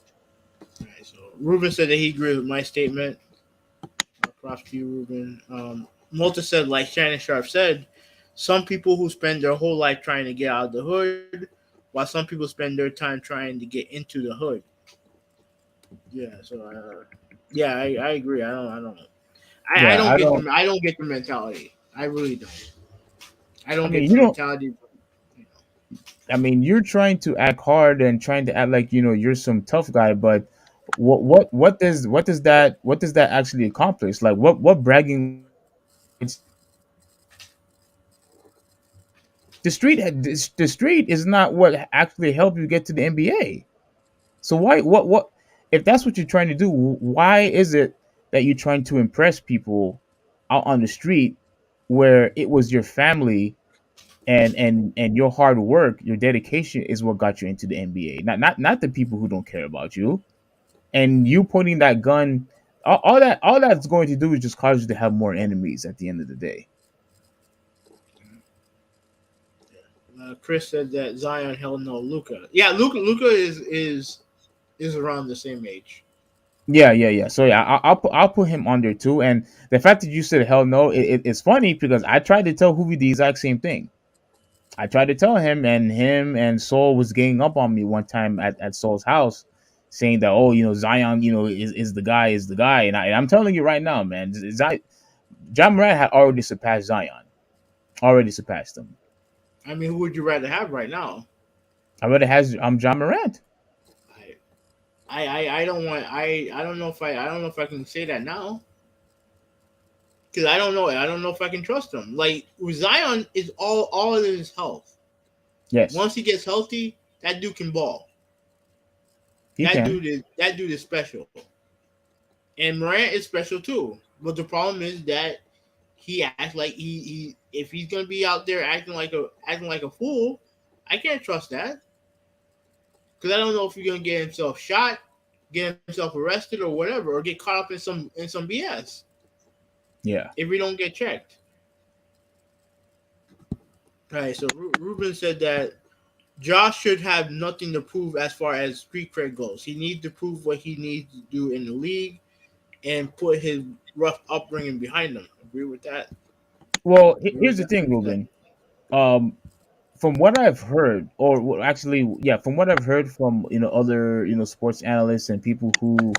all right, so Ruben said that he agreed with my statement. Props to you, Ruben. Malta said, like Shannon Sharp said, some people who spend their whole life trying to get out of the hood, while some people spend their time trying to get into the hood. Yeah, so yeah, I agree. I Yeah, don't I get don't. the I don't get the mentality. I really don't. I I don't mean, get you the don't. mentality. I mean, you're trying to act hard and trying to act like you're some tough guy, but what does that actually accomplish? Like, what bragging rights do you have? The street is not what actually helped you get to the NBA. So what if that's what you're trying to do? Why is it that you're trying to impress people out on the street where it was your family and your hard work, your dedication is what got you into the NBA. Not the people who don't care about you. And you pointing that gun, all that's going to do is just cause you to have more enemies at the end of the day. Chris said that Zion held no Luca. Yeah, Luca is around the same age. Yeah. So yeah, I'll put him on there too. And the fact that you said hell no, it's funny because I tried to tell Hoovy the exact same thing. I tried to tell him and Saul was ganging up on me one time at Saul's house, saying that, oh, Zion, is the guy, and I'm telling you right now, man, John Morant had already surpassed Zion, already surpassed him. I mean, who would you rather have right now? I already has John Morant. I I don't want I don't know if I don't know if I can say that now. because I don't know. I don't know if I can trust him. Like Zion is all in his health. Yes, Once he gets healthy, that dude can ball. he can. That dude is special, and Morant is special too. But the problem is that he acts like he if he's gonna be out there acting like a fool, I can't trust that because I don't know if he's gonna get himself shot, get himself arrested or whatever, or get caught up in some BS Yeah. if we don't get checked. All right, so Ruben said that Josh should have nothing to prove as far as street cred goes. He needs to prove what he needs to do in the league and put his rough upbringing behind him. Agree with that? Well, Agree here's with the that? thing, Ruben. Um, from what I've heard, or actually, yeah, from what I've heard from other sports analysts and people who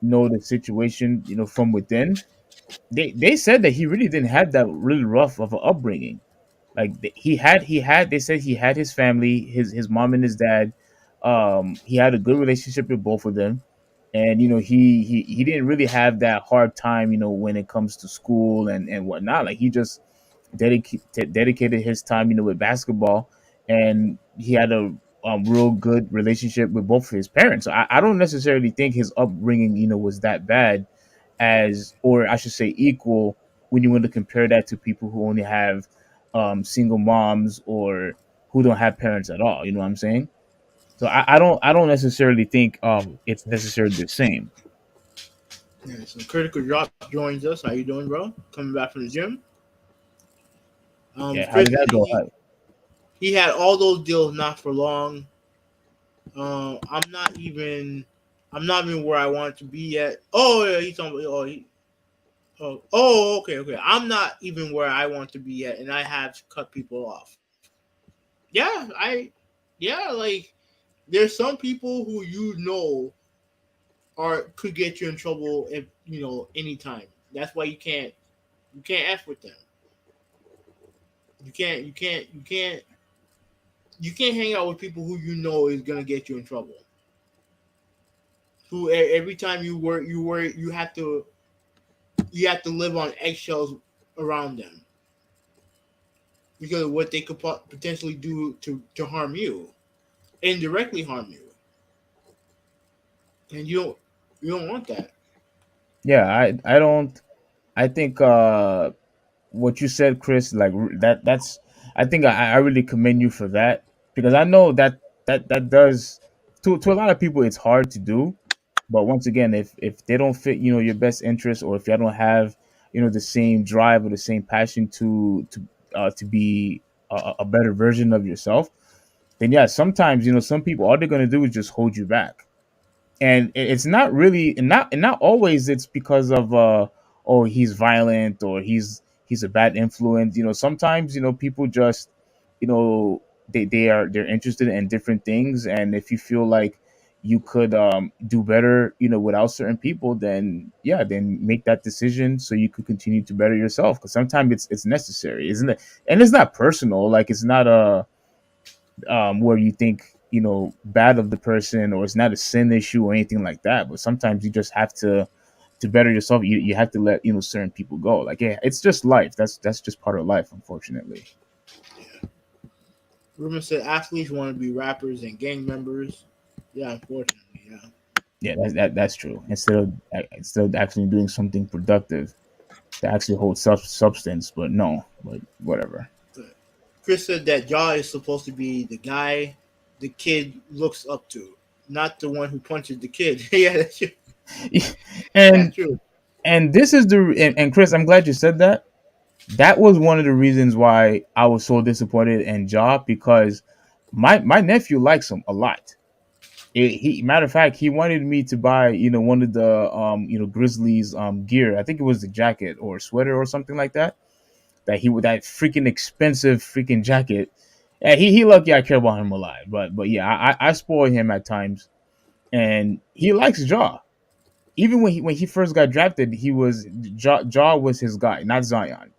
know the situation from within, they said that he really didn't have that really rough of an upbringing. Like he had they said he had his family, his mom and his dad. He had a good relationship with both of them, and he didn't really have that hard time when it comes to school and whatnot. Like he just dedicated his time with basketball, and he had a real good relationship with both of his parents. So I don't necessarily think his upbringing was that bad, as or I should say equal, when you want to compare that to people who only have single moms or who don't have parents at all. You know what I'm saying? So I don't necessarily think it's necessarily the same. Yeah, so Critical Drop joins us. How you doing, bro? Coming back from the gym. Yeah, how Chris did said that go? he had all those deals not for long. I'm I'm not even where I want to be yet. Oh yeah, he's talking. Okay, okay. I'm not even where I want to be yet, and I have cut people off. Yeah, yeah, like there's some people who are could get you in trouble if anytime. That's why you can't f with them. You can't hang out with people who is gonna get you in trouble. Who every time you have to live on eggshells around them because of what they could potentially do to harm you, indirectly harm you, and you don't want that. Yeah, I don't. I think what you said, Chris, like that's. I think I really commend you for that, because I know that does, to a lot of people, it's hard to do. But once again, if they don't fit your best interest, or if you don't have the same drive or the same passion to be a better version of yourself, then yeah, sometimes some people, all they're gonna do is just hold you back. And it's not really, and not always, it's because of oh, he's violent, or he's a bad influence. Sometimes people just, they're interested in different things, and if you feel like you could do better without certain people, then yeah, then make that decision so you could continue to better yourself, because sometimes it's necessary, isn't it? And it's not personal, like it's not a where you think bad of the person, or it's not a sin issue or anything like that. But sometimes you just have to better yourself. You have to let certain people go. Like, yeah, it's just life. That's just part of life, unfortunately. Rumor said athletes want to be rappers and gang members. Yeah, unfortunately, yeah. Yeah, that's true. Instead of actually doing something productive that actually holds substance, but no, but whatever. But Chris said that Jaw is supposed to be the guy the kid looks up to, not the one who punches the kid. Yeah, that's true. That's and true. and this is and Chris, I'm glad you said that. That was one of the reasons why I was so disappointed in Ja, because my nephew likes him a lot. Matter of fact, he wanted me to buy one of the Grizzlies gear. I think it was the jacket or sweater or something like that. That freaking expensive freaking jacket. Yeah, he lucky I care about him a lot. But yeah, I spoil him at times, and he likes Ja. Even when he first got drafted, he was Ja was his guy, not Zion.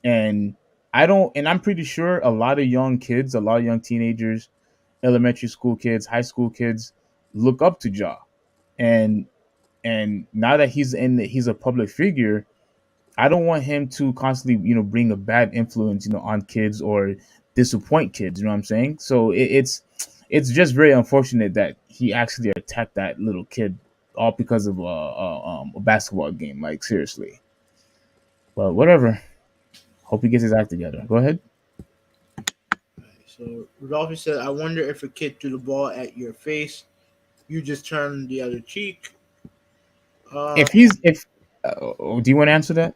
And I'm pretty sure a lot of young kids, a lot of young teenagers, elementary school kids, high school kids look up to Ja. And now that he's a public figure, I don't want him to constantly, bring a bad influence, on kids or disappoint kids. You know what I'm saying? So it's just very unfortunate that he actually attacked that little kid all because of a basketball game. Like seriously, but whatever. Hope he gets his act together. Go ahead. So Rodolphe said, "I wonder if a kid threw the ball at your face, you just turn the other cheek." If Um, he's if Do you want to answer that?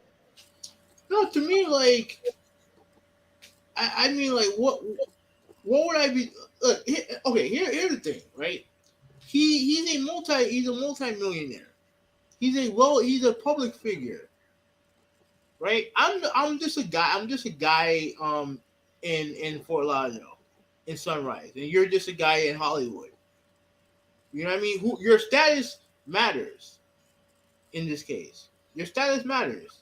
no, to me, like, I mean, like, what would I be? Look, okay, here's the thing, right? He's a multi-millionaire. He's a public figure, right? I'm just a guy in Fort Lauderdale, in Sunrise, and you're just a guy in Hollywood. You know what I mean? Your status matters in this case. Your status matters.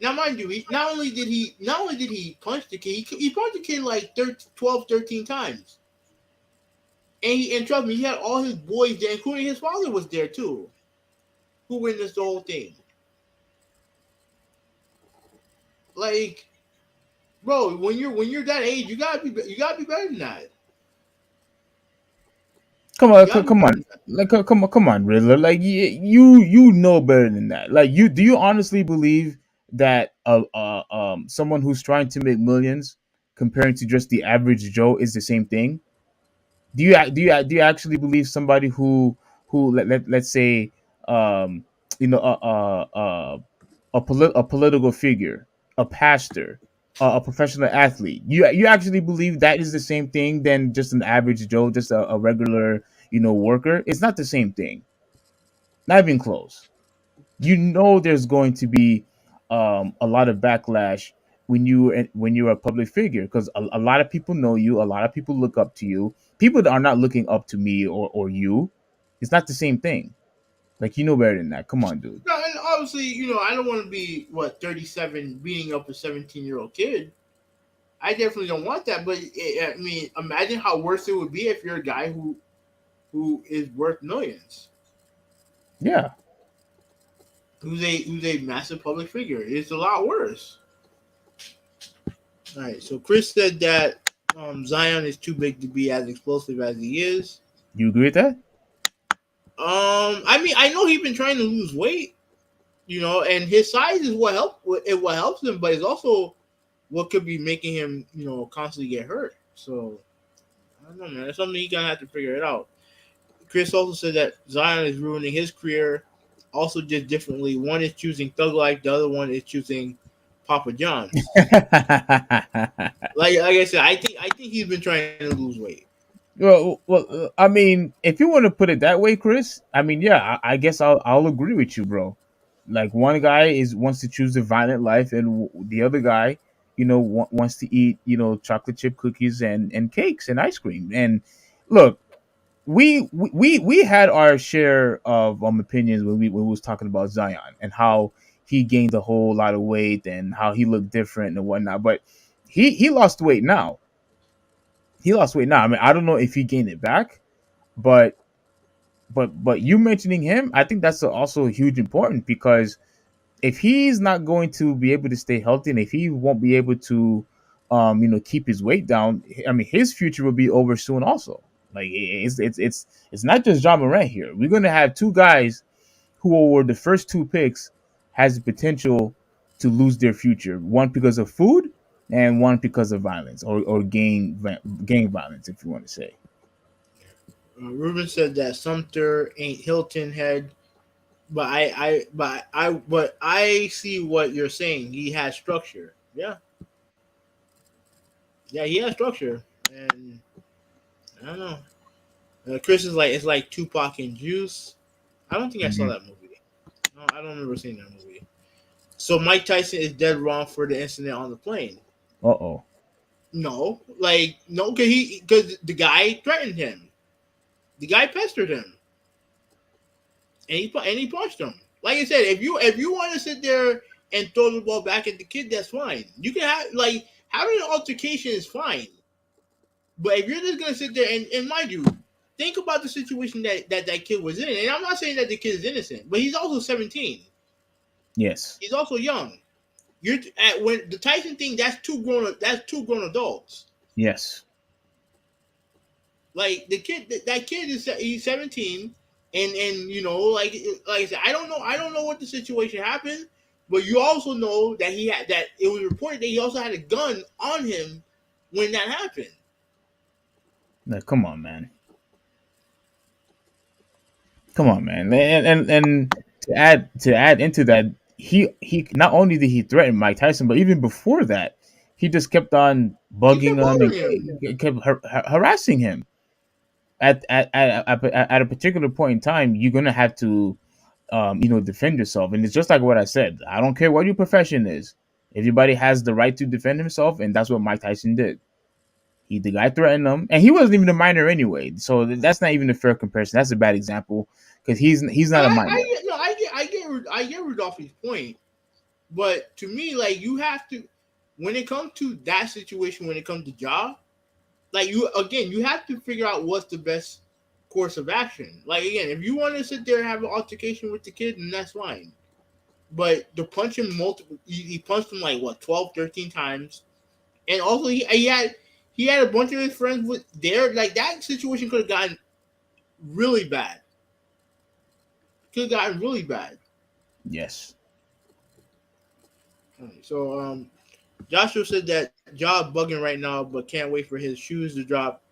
Now, mind you, not only did he punch the kid, he punched the kid like 12, 13 times. And trust me, he had all his boys there, including his father was there too, who witnessed the whole thing. Like, bro, when you're that age, you gotta be better than that. Come You on, gotta be come better on, than that. like come on, Riddler. Like you know better than that. Like do you honestly believe that someone who's trying to make millions comparing to just the average Joe is the same thing? Do you actually believe somebody who let's say um you know a political figure, a pastor, a professional athlete. You actually believe that is the same thing than just an average Joe, just a regular worker? It's not the same thing. Not even close. There's going to be a lot of backlash when you're a public figure because a lot of people know you, a lot of people look up to you. People that are not looking up to me or you. It's not the same thing. Like you know better than that. Come on, dude. No, and obviously, I don't want to be 37 beating up a 17-year-old kid. I definitely don't want that. But I mean, imagine how worse it would be if you're a guy who is worth millions, Yeah. who's a massive public figure. It's a lot worse. All right. So Chris said that Zion is too big to be as explosive as he is. You agree with that? I mean, I know he's been trying to lose weight, and his size is what helps him, but it's also what could be making him, constantly get hurt. So I don't know, man. It's something he's gonna have to figure it out. Chris also said that Zion is ruining his career. Also, just differently. One is choosing Thug Life, the other one is choosing Papa John's. Like I said, I think he's been trying to lose weight. I mean, if you want to put it that way, Chris, I mean, yeah, I guess I'll agree with you, bro. Like one guy is wants to choose the violent life, and the other guy, wants to eat, chocolate chip cookies and cakes and ice cream. And look, we had our share of opinions when we was talking about Zion and how he gained a whole lot of weight and how he looked different and whatnot. But he lost weight now. He lost weight now. I mean, I don't know if he gained it back, but but you mentioning him, I think that's also huge important because if he's not going to be able to stay healthy and if he won't be able to keep his weight down, I mean his future will be over soon also. Like it's not just John Morant here. We're going to have two guys who were the first two picks has the potential to lose their future, one because of food and one because of violence or gang violence, if you want to say. Ruben said that Sumter ain't Hilton Head, but I see what you're saying. He has structure. Yeah, yeah, he has structure, and I don't know. Chris is like it's like Tupac and Juice. I don't think I saw Mm-hmm. that movie. No, I don't remember seeing that movie. So Mike Tyson is dead wrong for the incident on the plane. Uh-oh. No, like no, because the guy threatened him. The guy pestered him, and he punched him. Like I said, if you want to sit there and throw the ball back at the kid, that's fine. You can have like having an altercation is fine, but if you're just gonna sit there and mind you, think about the situation that kid was in. And I'm not saying that the kid is innocent, but he's also 17. Yes. He's also young. You're at when the Tyson thing. That's two grown adults. Yes. Like the kid, that kid is he's 17, and like I said, I don't know what the situation happened, but you also know that it was reported that he also had a gun on him when that happened. Like, come on, man. Come on, man. And to add into that, he not only did he threaten Mike Tyson, but even before that, he just kept on He bugging kept him and bothering him. kept harassing him. At a particular point in time, you're gonna have to defend yourself. And it's just like what I said. I don't care what your profession is. Everybody has the right to defend himself, and that's what Mike Tyson did. The guy threatened him, and he wasn't even a minor anyway. So that's not even a fair comparison. That's a bad example because he's not a minor. I get Rudolphi's point, but to me, like you have to, when it comes to that situation, when it comes to job, like you have to figure out what's the best course of action. Like again, if you want to sit there and have an altercation with the kid, then that's fine. But to punch him he punched him like what 12, 13 times, and also he had a bunch of his friends with there. Like that situation could have gotten really bad. Could have gotten really bad. Yes. So Joshua said that job bugging right now, but can't wait for his shoes to drop.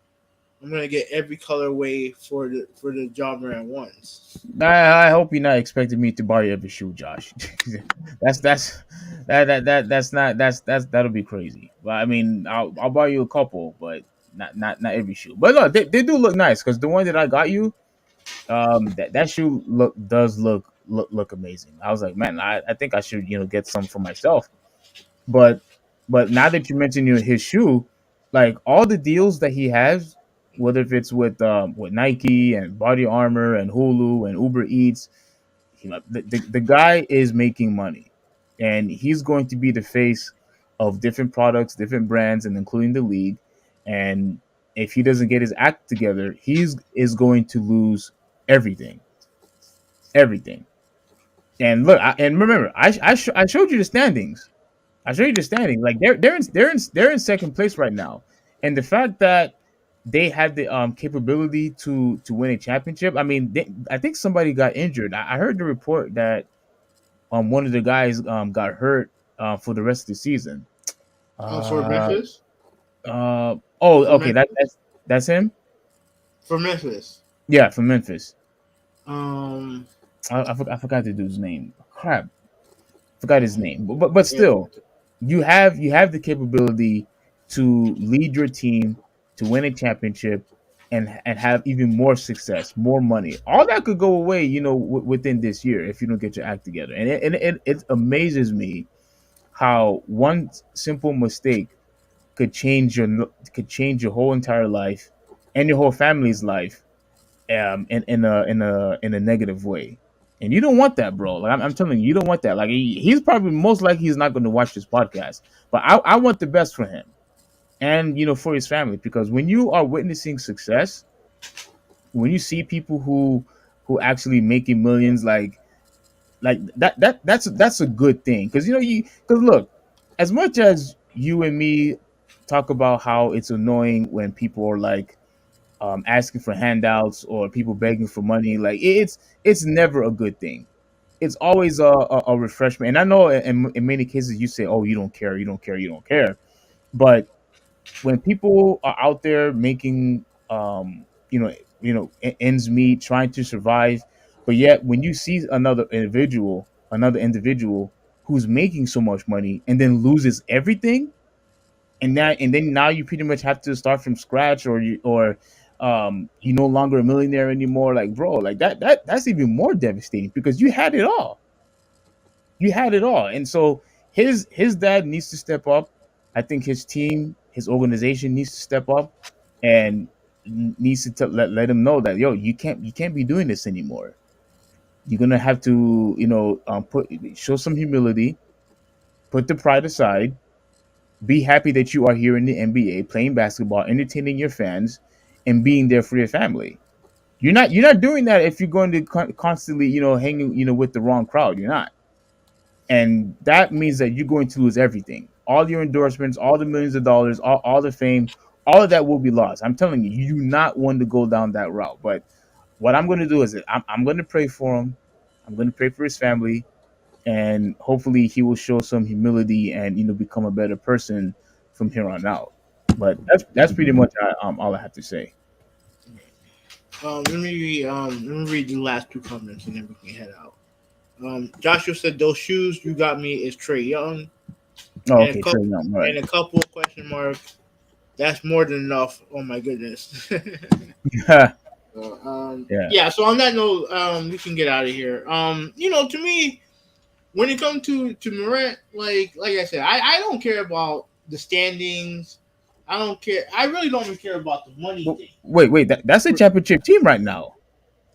I'm gonna get every colorway for the John Morant ones. I hope you're not expecting me to buy you every shoe, Josh. that's that's not that'll be crazy. But I mean, I'll buy you a couple, but not every shoe. But look, they do look nice because the one that I got you, that shoe look amazing. I was like, man, I think I should get some for myself. But now that you mentioned his shoe, like all the deals that he has, whether if it's with Nike and Body Armor and Hulu and Uber Eats, the guy is making money, and he's going to be the face of different products, different brands, and including the league. And if he doesn't get his act together, he's is going to lose everything, everything. And look, and remember, I showed you the standings. I showed you the standing. Like they're in second place right now, and the fact that they had the capability to win a championship. I mean, I think somebody got injured. I heard the report that one of the guys got hurt for the rest of the season. For Uh Memphis, oh, for okay, Memphis, that's him. for Memphis. Yeah, from Memphis. Um, I forgot the dude's name. Crap, forgot his name. But yeah, still, you have the capability to lead your team to win a championship and have even more success, more money. All that could go away, within this year if you don't get your act together. And it amazes me how one simple mistake could change your whole entire life and your whole family's life in a negative way. And you don't want that, bro. Like I'm telling you, you don't want that. Like he's probably most likely he's not going to watch this podcast, but I want the best for him and for his family because when you are witnessing success, when you see people who actually making millions, like that's a good thing because because look, as much as you and me talk about how it's annoying when people are like asking for handouts or people begging for money. Like it's never a good thing. It's always a refreshment. And I know in many cases you say, "Oh, you don't care, you don't care, you don't care." But when people are out there making ends meet, trying to survive, but yet when you see another individual who's making so much money and then loses everything, and then now you pretty much have to start from scratch or you're no longer a millionaire anymore, like bro, like that's even more devastating because you had it all. And so his dad needs to step up. I think his team, his organization needs to step up and needs to let him know that you can't be doing this anymore. You're gonna have to put show some humility, put the pride aside, be happy that you are here in the NBA playing basketball, entertaining your fans, and being there for your family. You're not doing that if you're going to constantly hanging with the wrong crowd. You're not. and that means that you're going to lose everything, all your endorsements, all the millions of dollars, all the fame, all of that will be lost. I'm telling you, you do not want to go down that route. But what I'm going to do is that I'm going to pray for him. I'm going to pray for his family, and hopefully he will show some humility and become a better person from here on out. But that's pretty much all I have to say. Let me read the last two comments and then we can head out. Joshua said those shoes you got me is Trey Young, Oh, and a okay, Trey couple Young, right? and a couple of question marks. That's more than enough. Oh my goodness. Yeah. Yeah. So on that note, we can get out of here. To me, when it comes to Morant, like I said, I don't care about the standings. I don't care. I really don't even care about the money thing. Wait, that's a championship team right now.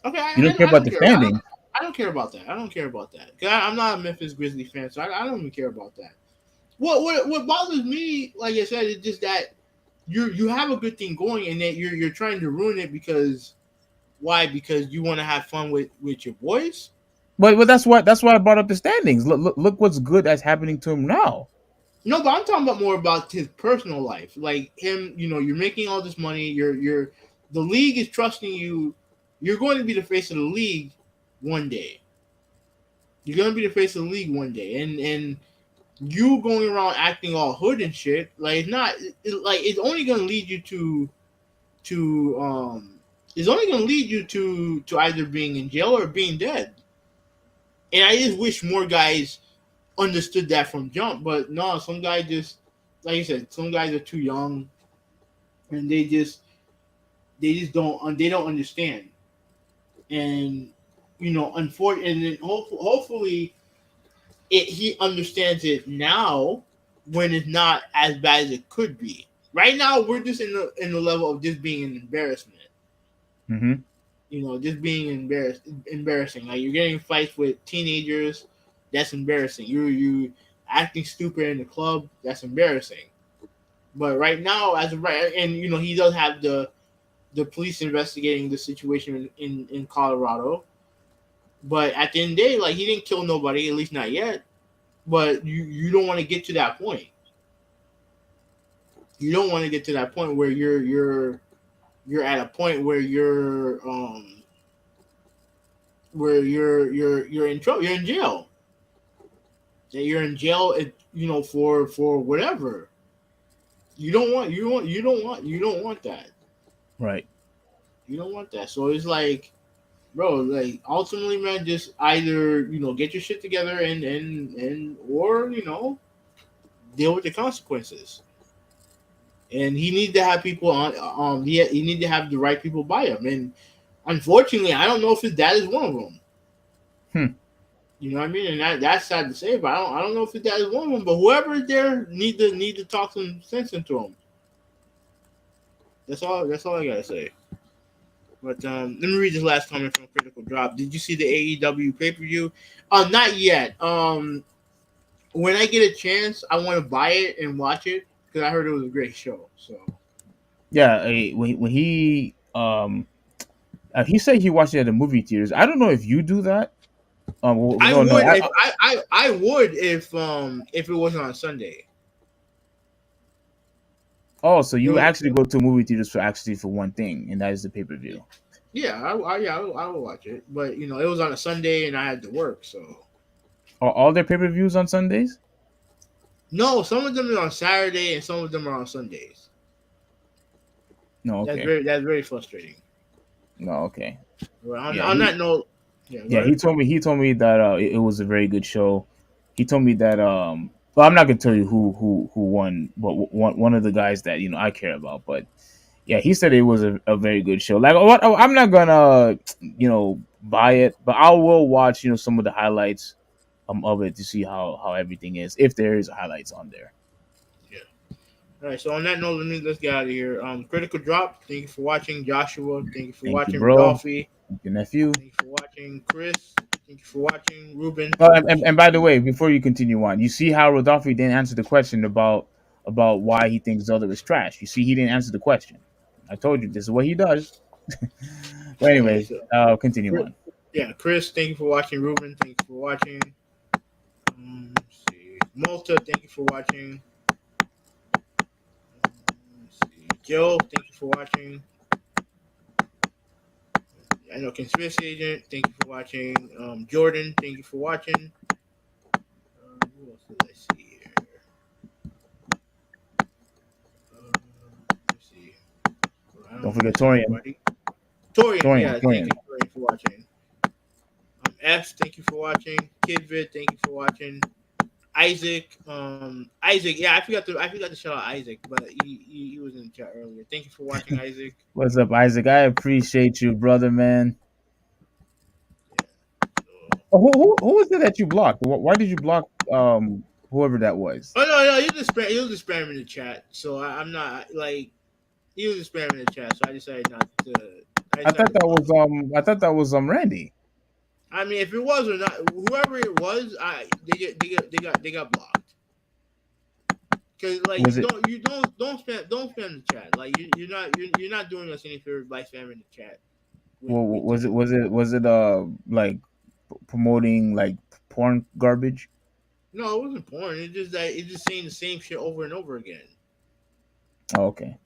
Okay, You don't care I about don't the care. standings. I don't care about that. I don't care about that. 'Cause I'm not a Memphis Grizzly fan, so I don't even care about that. What bothers me, like I said, is just that you have a good thing going and that you're trying to ruin it because why? Because you want to have fun with your boys. But that's why I brought up the standings. Look what's good that's happening to him now. No, but I'm talking about more about his personal life. Like him, you're making all this money. You're the league is trusting you. You're going to be the face of the league one day. You're going to be the face of the league one day, and you going around acting all hood and shit. Like it's not like it's only going to lead you to it's only going to lead you to either being in jail or being dead. And I just wish more guys understood that from jump. But no, some guys just like you said, some guys are too young, and they don't understand. And unfortunately, and hopefully, he understands it now when it's not as bad as it could be. Right now, we're just in the level of just being an embarrassment. Mm-hmm. Just being embarrassing. Like you're getting fights with teenagers, that's embarrassing. You acting stupid in the club, that's embarrassing. But right now, as of right, and he does have the police investigating the situation in Colorado. But at the end of the day, like he didn't kill nobody, at least not yet. But you don't want to get to that point. You don't want to get to that point where you're at a point where you're in trouble. You're in jail. That you're in jail. For whatever. You don't want that. Right. You don't want that. So it's like, bro, like ultimately, man, just either get your shit together and or deal with the consequences. And he needs to have people on. He need to have the right people by him. And unfortunately, I don't know if his dad is one of them. Hmm. You know what I mean? And that's sad to say, but I don't know if his dad is one of them. But whoever is there need to talk some sense into him. That's all. That's all I gotta say. But let me read this last comment from Critical Drop. Did you see the AEW pay per view? Not yet. When I get a chance, I want to buy it and watch it because I heard it was a great show. So Yeah. When he said he watched it at the movie theaters. I don't know if you do that. I No, no. would if I would if it wasn't on Sunday. Oh, so It you was, actually go to movie theaters for one thing, and that is the pay per view. yeah, I would watch it, but it was on a Sunday and I had to work, so Are all their pay per views on Sundays? no. Some of them are on Saturday and some of them are on Sundays. No. That's Okay. very frustrating. No. Okay. But Yeah. on that note, yeah, go Yeah, ahead. he told me that it was a very good show. He told me that well, I'm not gonna tell you who won, but one of the guys that I care about. But yeah, he said it was a very good show. Like what, I'm not gonna buy it, but I will watch some of the highlights of it to see how everything is, if there is highlights on there. Yeah. All right. So on that note, let's get out of here. Critical Drop. Thank you for watching, Joshua. Thank you for Thank you, watching, bro. Rodolphe. Thank you, nephew. Thank you for watching, Chris. Thank you for watching, Ruben. Oh, and by the way, before you continue on, you see how Rodolphe didn't answer the question about why he thinks Zelda is trash. You see, he didn't answer the question. I told you this is what he does. But All right. anyways, So, continue on. yeah, Chris. Thank you for watching, Ruben. Thank you for watching. Malta, thank you for watching. Let's see. Joe, thank you for watching. I know Conspiracy Agent, thank you for watching. Jordan, thank you for watching. Who else did I see here? Let's see. I don't Don't know if I forget saw Torian. everybody. Torian, Torian. yeah, thank Torian. you, Torian, for watching. F, thank you for watching. Kidvid, thank you for watching. Isaac, yeah, I forgot to shout out Isaac, but he was in the chat earlier. Thank you for watching, Isaac. What's up, Isaac? I appreciate you, brother, man. So, Oh, who was it that you blocked? Why did you block whoever that was? oh no, he was just spamming the chat. So I'm not like he was just spamming the chat. So I decided not to. I decided to block him. I thought that was Randy. I mean, if it was or not, whoever it was, they got blocked. Cause like Was it don't spam the chat. Like you're not doing us any favor by spamming the chat with was it like promoting like porn garbage? no, it wasn't porn. It's just that it's just saying the same shit over and over again. Oh, okay.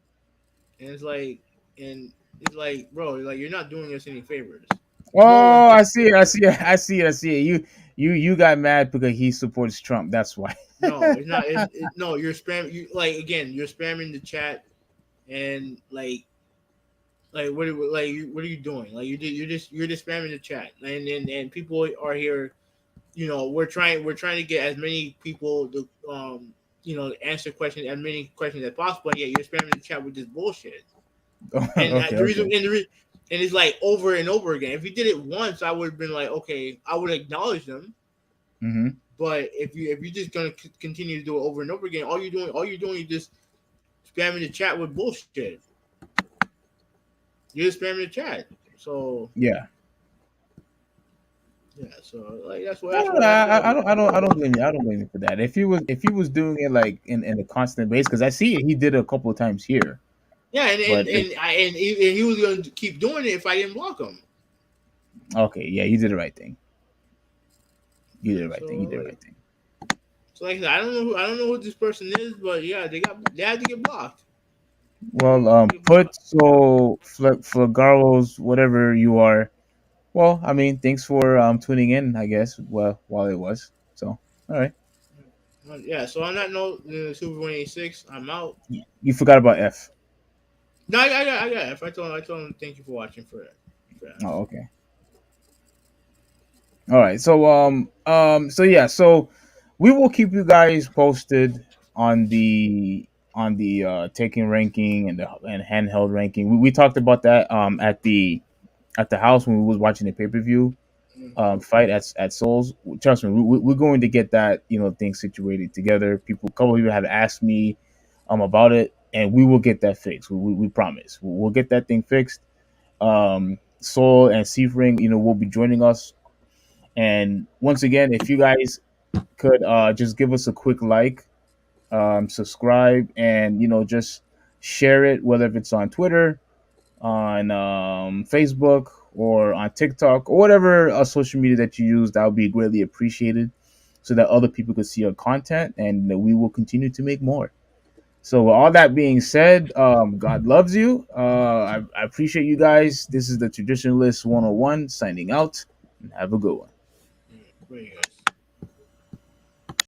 And it's like, bro, like you're not doing us any favors. No one Oh, can. I see it. I see it. I see it. I see it. You got mad because he supports Trump. That's why. No, it's not. No, you're spam. You like again. You're spamming the chat, and what are you doing? Like you're just spamming the chat, and people are here. We're trying to get as many people to answer questions as many questions as possible. And yet you're spamming the chat with this bullshit. And Okay. the reason Okay. and it's like over and over again. If you did it once, I would have been like, okay, I would acknowledge them. Mm-hmm. But if you're just gonna continue to do it over and over again, all you're doing is just spamming the chat with bullshit. You're just spamming the chat. So Yeah. yeah, so like that's what No, that's no, what no, that's what I don't blame you. I don't blame you for that. If he was doing it like in a constant base, because I see it, he did it a couple of times here. yeah, and But and and, I, and he was gonna keep doing it if I didn't block him. okay, yeah, you did the right thing. You Yeah, did the right so thing. You did the like right thing. so like I said, I don't know who this person is, but yeah, they had to get blocked. Well, They had to get put blocked. so Flagaros, whatever you are. Well, I mean, thanks for tuning in. I guess while it was so. All right, Yeah, so on that note, Super 186, I'm out. you forgot about F. No, I got F. I told him thank you for watching for F. Oh, okay. All right. So yeah. So we will keep you guys posted on the taking ranking and the and handheld ranking. We talked about that at the house when we was watching the pay-per-view Mm-hmm. fight at Souls. Trust me, we're going to get that thing situated together. A couple of people have asked me about it, and we will get that fixed. We promise. We'll get that thing fixed. Soul and Seafring, will be joining us. And once again, if you guys could just give us a quick like, subscribe, and just share it, whether if it's on Twitter, on Facebook, or on TikTok, or whatever social media that you use, that would be greatly appreciated, so that other people could see our content, and we will continue to make more. So, with all that being said, God loves you. I appreciate you guys. This is the Traditionalist 101 signing out, and have a good one. Very good.